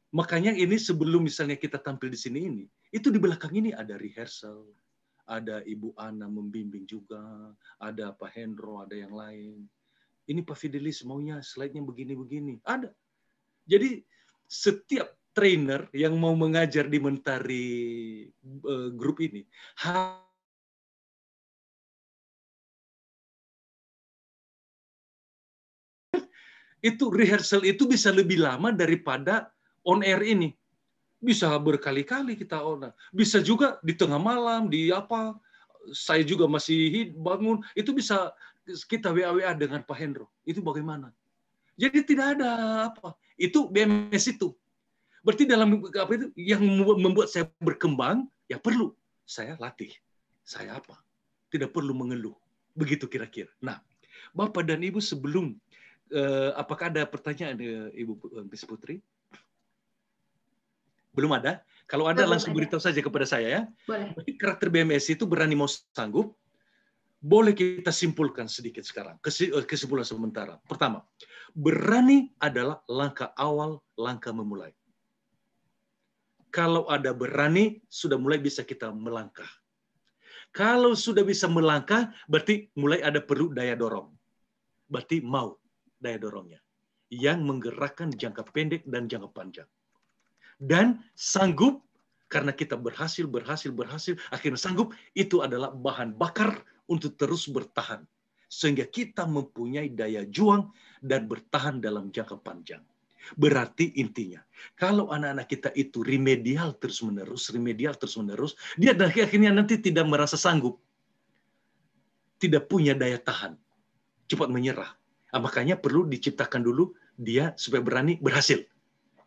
Makanya ini sebelum misalnya kita tampil di sini ini, itu di belakang ini ada rehearsal, ada Ibu Ana membimbing juga, ada Pak Hendro, ada yang lain. Ini Pak Fidelis maunya slide-nya begini-begini. Ada. Jadi setiap trainer yang mau mengajar di Mentari grup ini itu rehearsal itu bisa lebih lama daripada on air ini. Bisa berkali-kali kita on. Bisa juga di tengah malam, di apa. Saya juga masih bangun. Itu bisa kita WA dengan Pak Hendro. Itu bagaimana? Jadi tidak ada apa. Itu BMS itu. Berarti dalam apa itu yang membuat saya berkembang, ya perlu saya latih. Saya apa? Tidak perlu mengeluh. Begitu kira-kira. Nah, Bapak dan Ibu sebelum apakah ada pertanyaan Ibu Miss Putri? Belum ada? Kalau ada langsung beritahu saja kepada saya ya. Boleh. Berarti karakter BMS itu berani mau sanggup. Boleh kita simpulkan sedikit sekarang. Kesimpulan sementara. Pertama, berani adalah langkah awal, langkah memulai. Kalau ada berani, sudah mulai bisa kita melangkah. Kalau sudah bisa melangkah, berarti mulai ada perlu daya dorong. Berarti mau daya dorongnya. Yang menggerakkan jangka pendek dan jangka panjang. Dan sanggup, karena kita berhasil, akhirnya sanggup, itu adalah bahan bakar untuk terus bertahan. Sehingga kita mempunyai daya juang dan bertahan dalam jangka panjang. Berarti intinya, kalau anak-anak kita itu remedial terus-menerus, dia akhirnya nanti tidak merasa sanggup. Tidak punya daya tahan. Cepat menyerah. Nah, makanya perlu diciptakan dulu dia supaya berani berhasil.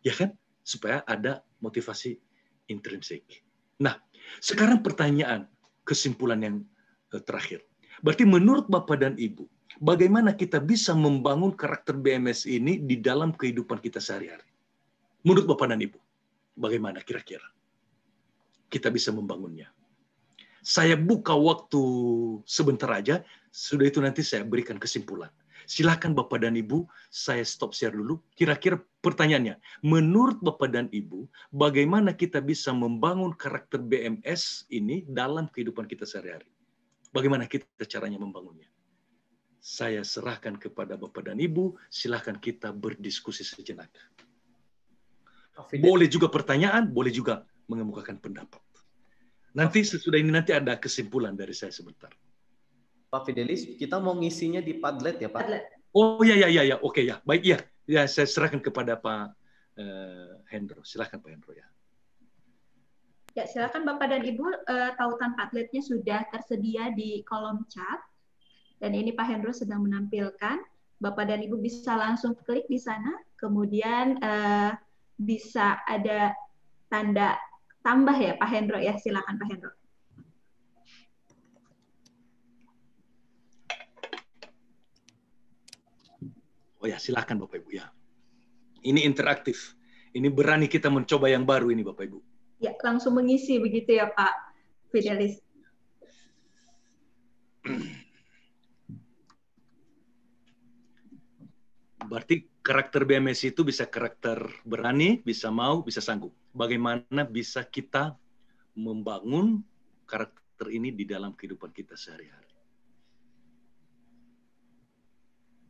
Ya kan? Supaya ada motivasi intrinsik. Nah, sekarang pertanyaan, kesimpulan yang terakhir. Berarti menurut Bapak dan Ibu, bagaimana kita bisa membangun karakter BMS ini di dalam kehidupan kita sehari-hari? Menurut Bapak dan Ibu, bagaimana kira-kira kita bisa membangunnya? Saya buka waktu sebentar aja, sudah itu nanti saya berikan kesimpulan. Silakan Bapak dan Ibu, saya stop share dulu. Kira-kira pertanyaannya, menurut Bapak dan Ibu, bagaimana kita bisa membangun karakter BMS ini dalam kehidupan kita sehari-hari? Bagaimana kita caranya membangunnya? Saya serahkan kepada Bapak dan Ibu, silakan kita berdiskusi sejenak. Boleh juga pertanyaan, boleh juga mengemukakan pendapat. Nanti sesudah ini nanti ada kesimpulan dari saya sebentar. Pak Fidelis, kita mau ngisinya di Padlet ya Pak? Padlet. Oh ya, oke ya, baik ya. Ya saya serahkan kepada Pak Hendro. Silakan Pak Hendro ya. Ya silakan Bapak dan Ibu, tautan Padletnya sudah tersedia di kolom chat. Dan ini Pak Hendro sedang menampilkan. Bapak dan Ibu bisa langsung klik di sana, kemudian bisa ada tanda tambah ya Pak Hendro ya. Silakan Pak Hendro. Oh ya, silakan Bapak Ibu ya. Ini interaktif. Ini berani kita mencoba yang baru ini Bapak Ibu. Ya, langsung mengisi begitu ya Pak Fidelis. berarti karakter BMS itu bisa karakter berani, bisa mau, bisa sanggup. Bagaimana bisa kita membangun karakter ini di dalam kehidupan kita sehari-hari.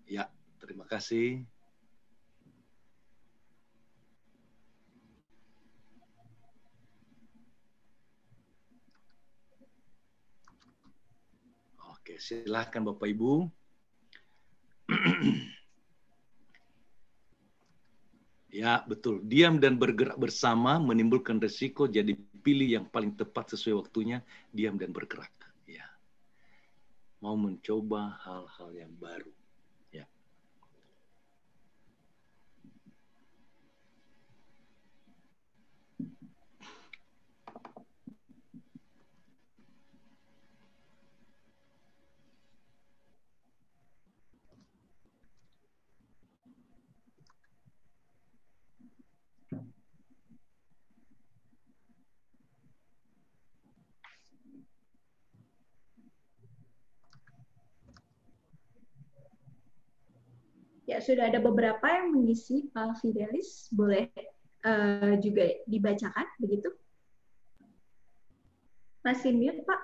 Ya, terima kasih. Oke, silakan Bapak Ibu. Ya, betul. Diam dan bergerak bersama menimbulkan resiko, jadi pilih yang paling tepat sesuai waktunya, diam dan bergerak. Ya. Mau mencoba hal-hal yang baru. Ya. Ya, sudah ada beberapa yang mengisi, Pak Fidelis. Boleh juga dibacakan, begitu? Masih mute, Pak?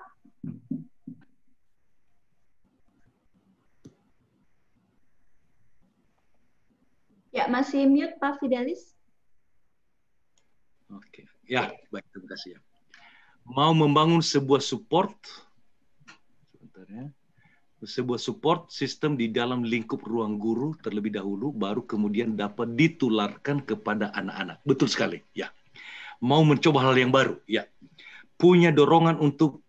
Ya, masih mute, Pak Fidelis. Oke, ya, baik, terima kasih ya. Mau membangun sebuah support, sebentar ya. Sebuah support sistem di dalam lingkup ruang guru terlebih dahulu, baru kemudian dapat ditularkan kepada anak-anak. Betul sekali, ya. Mau mencoba hal yang baru, ya. Punya dorongan untuk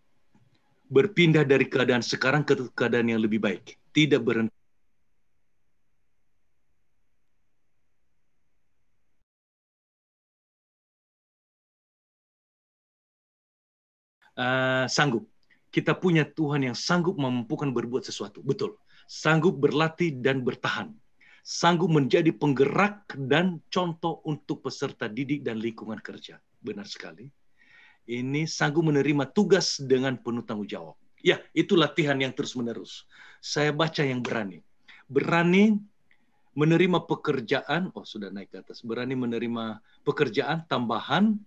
berpindah dari keadaan sekarang ke keadaan yang lebih baik. Tidak berhenti. Sanggup. Kita punya Tuhan yang sanggup memampukan berbuat sesuatu. Betul. Sanggup berlatih dan bertahan. Sanggup menjadi penggerak dan contoh untuk peserta didik dan lingkungan kerja. Benar sekali. Ini sanggup menerima tugas dengan penuh tanggung jawab. Ya, itu latihan yang terus-menerus. Saya baca yang berani. Berani menerima pekerjaan, oh sudah naik ke atas. Berani menerima pekerjaan tambahan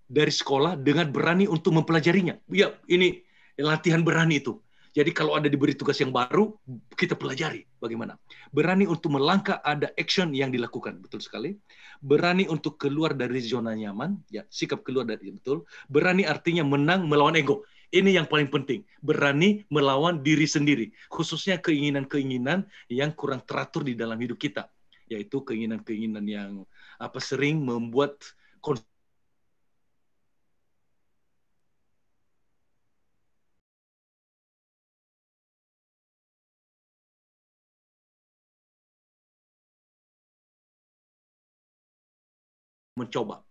dari sekolah dengan berani untuk mempelajarinya. Ya, ini latihan berani itu. Jadi kalau ada diberi tugas yang baru, kita pelajari bagaimana. Berani untuk melangkah, ada action yang dilakukan. Betul sekali. Berani untuk keluar dari zona nyaman, ya, sikap keluar dari, betul. Berani artinya menang melawan ego. Ini yang paling penting. Berani melawan diri sendiri, khususnya keinginan-keinginan yang kurang teratur di dalam hidup kita, yaitu keinginan-keinginan yang sering membuat mencoba.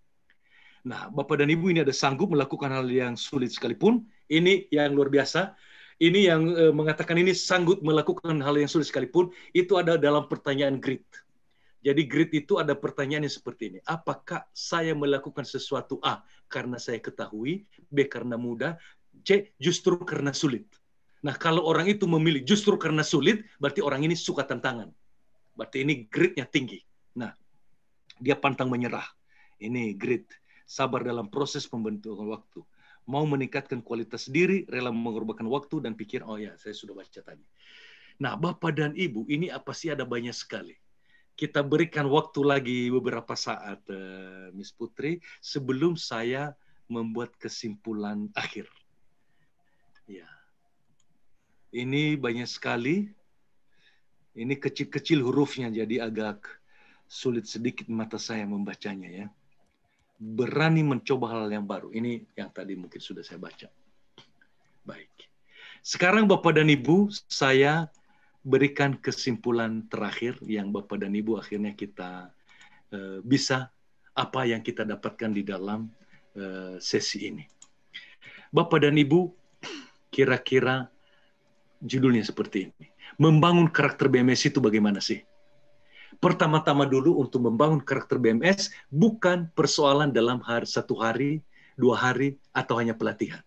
Nah, Bapak dan Ibu, ini ada sanggup melakukan hal yang sulit sekalipun. Ini yang luar biasa. Ini yang mengatakan ini sanggup melakukan hal yang sulit sekalipun. Itu ada dalam pertanyaan grit. Jadi grit itu ada pertanyaan yang seperti ini. Apakah saya melakukan sesuatu A karena saya ketahui, B karena mudah, C justru karena sulit. Nah, kalau orang itu memilih justru karena sulit, berarti orang ini suka tantangan. Berarti ini gritnya tinggi. Nah, dia pantang menyerah. Ini grit, sabar dalam proses pembentukan waktu. Mau meningkatkan kualitas diri, rela mengorbankan waktu dan pikir, oh ya, saya sudah baca tadi. Nah, Bapak dan Ibu, ini apa sih, ada banyak sekali. Kita berikan waktu lagi beberapa saat, Miss Putri, sebelum saya membuat kesimpulan akhir. Ya, ini banyak sekali. Ini kecil-kecil hurufnya, jadi agak sulit sedikit mata saya membacanya ya. Berani mencoba hal yang baru. Ini yang tadi mungkin sudah saya baca. Baik. Sekarang Bapak dan Ibu, saya berikan kesimpulan terakhir yang Bapak dan Ibu akhirnya kita bisa apa yang kita dapatkan di dalam sesi ini. Bapak dan Ibu, kira-kira judulnya seperti ini. Membangun karakter BMS itu bagaimana sih? Pertama-tama dulu untuk membangun karakter BMS bukan persoalan dalam satu hari, 2 hari, atau hanya pelatihan.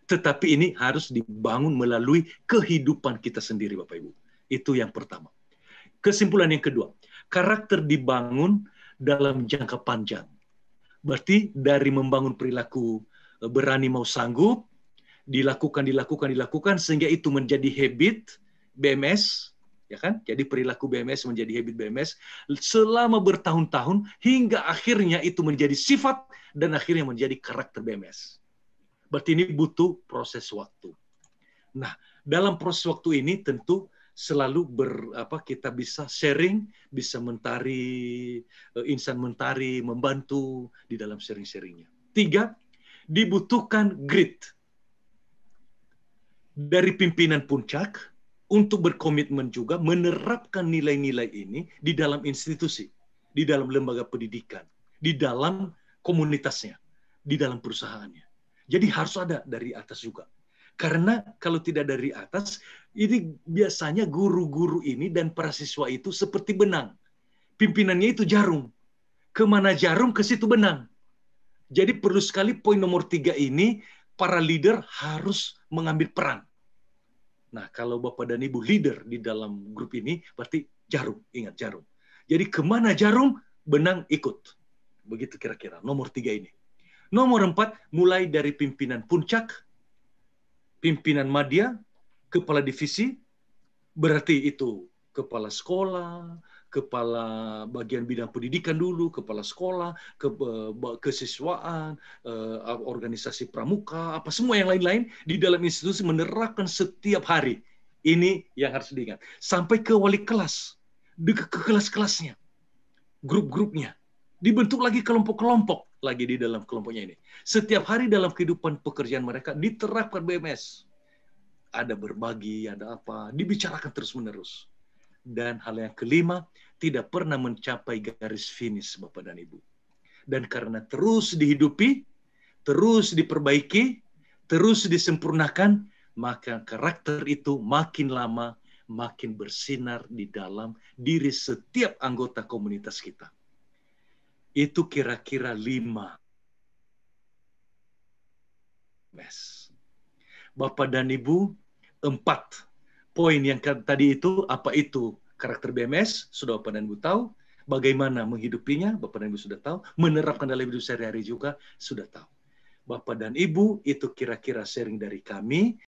Tetapi ini harus dibangun melalui kehidupan kita sendiri, Bapak Ibu. Itu yang pertama. Kesimpulan yang kedua, karakter dibangun dalam jangka panjang. Berarti dari membangun perilaku berani mau sanggup, dilakukan sehingga itu menjadi habit BMS, ya kan? Jadi perilaku BMS menjadi habit BMS selama bertahun-tahun hingga akhirnya itu menjadi sifat dan akhirnya menjadi karakter BMS. Berarti ini butuh proses waktu. Nah, dalam proses waktu ini tentu selalu kita bisa sharing, bisa mentari, insan mentari, membantu di dalam sharing-sharingnya. 3, dibutuhkan grit dari pimpinan puncak untuk berkomitmen juga menerapkan nilai-nilai ini di dalam institusi, di dalam lembaga pendidikan, di dalam komunitasnya, di dalam perusahaannya. Jadi harus ada dari atas juga. Karena kalau tidak dari atas, ini biasanya guru-guru ini dan para siswa itu seperti benang. Pimpinannya itu jarum. Kemana jarum, ke situ benang. Jadi perlu sekali poin nomor 3 ini, para leader harus mengambil peran. Nah, kalau Bapak dan Ibu leader di dalam grup ini, berarti jarum. Ingat, jarum. Jadi kemana jarum, benang ikut. Begitu kira-kira, nomor 3 ini. Nomor 4, mulai dari pimpinan puncak, pimpinan madya, kepala divisi, berarti itu kepala sekolah, kepala bagian bidang pendidikan dulu, kepala sekolah, kesiswaan, organisasi pramuka, apa semua yang lain-lain di dalam institusi menerapkan setiap hari. Ini yang harus diingat. Sampai ke wali kelas, ke kelas-kelasnya, grup-grupnya. Dibentuk lagi kelompok-kelompok lagi di dalam kelompoknya ini. Setiap hari dalam kehidupan pekerjaan mereka diterapkan BMS. Ada berbagi, ada apa, dibicarakan terus-menerus. Dan hal yang kelima, tidak pernah mencapai garis finish, Bapak dan Ibu. Dan karena terus dihidupi, terus diperbaiki, terus disempurnakan, maka karakter itu makin lama, makin bersinar di dalam diri setiap anggota komunitas kita. Itu kira-kira 5. Bapak dan Ibu, 4 poin yang tadi itu, apa itu karakter BMS, sudah Bapak dan Ibu tahu. Bagaimana menghidupinya, Bapak dan Ibu sudah tahu. Menerapkan dalam hidup sehari-hari juga sudah tahu. Bapak dan Ibu, itu kira-kira sharing dari kami.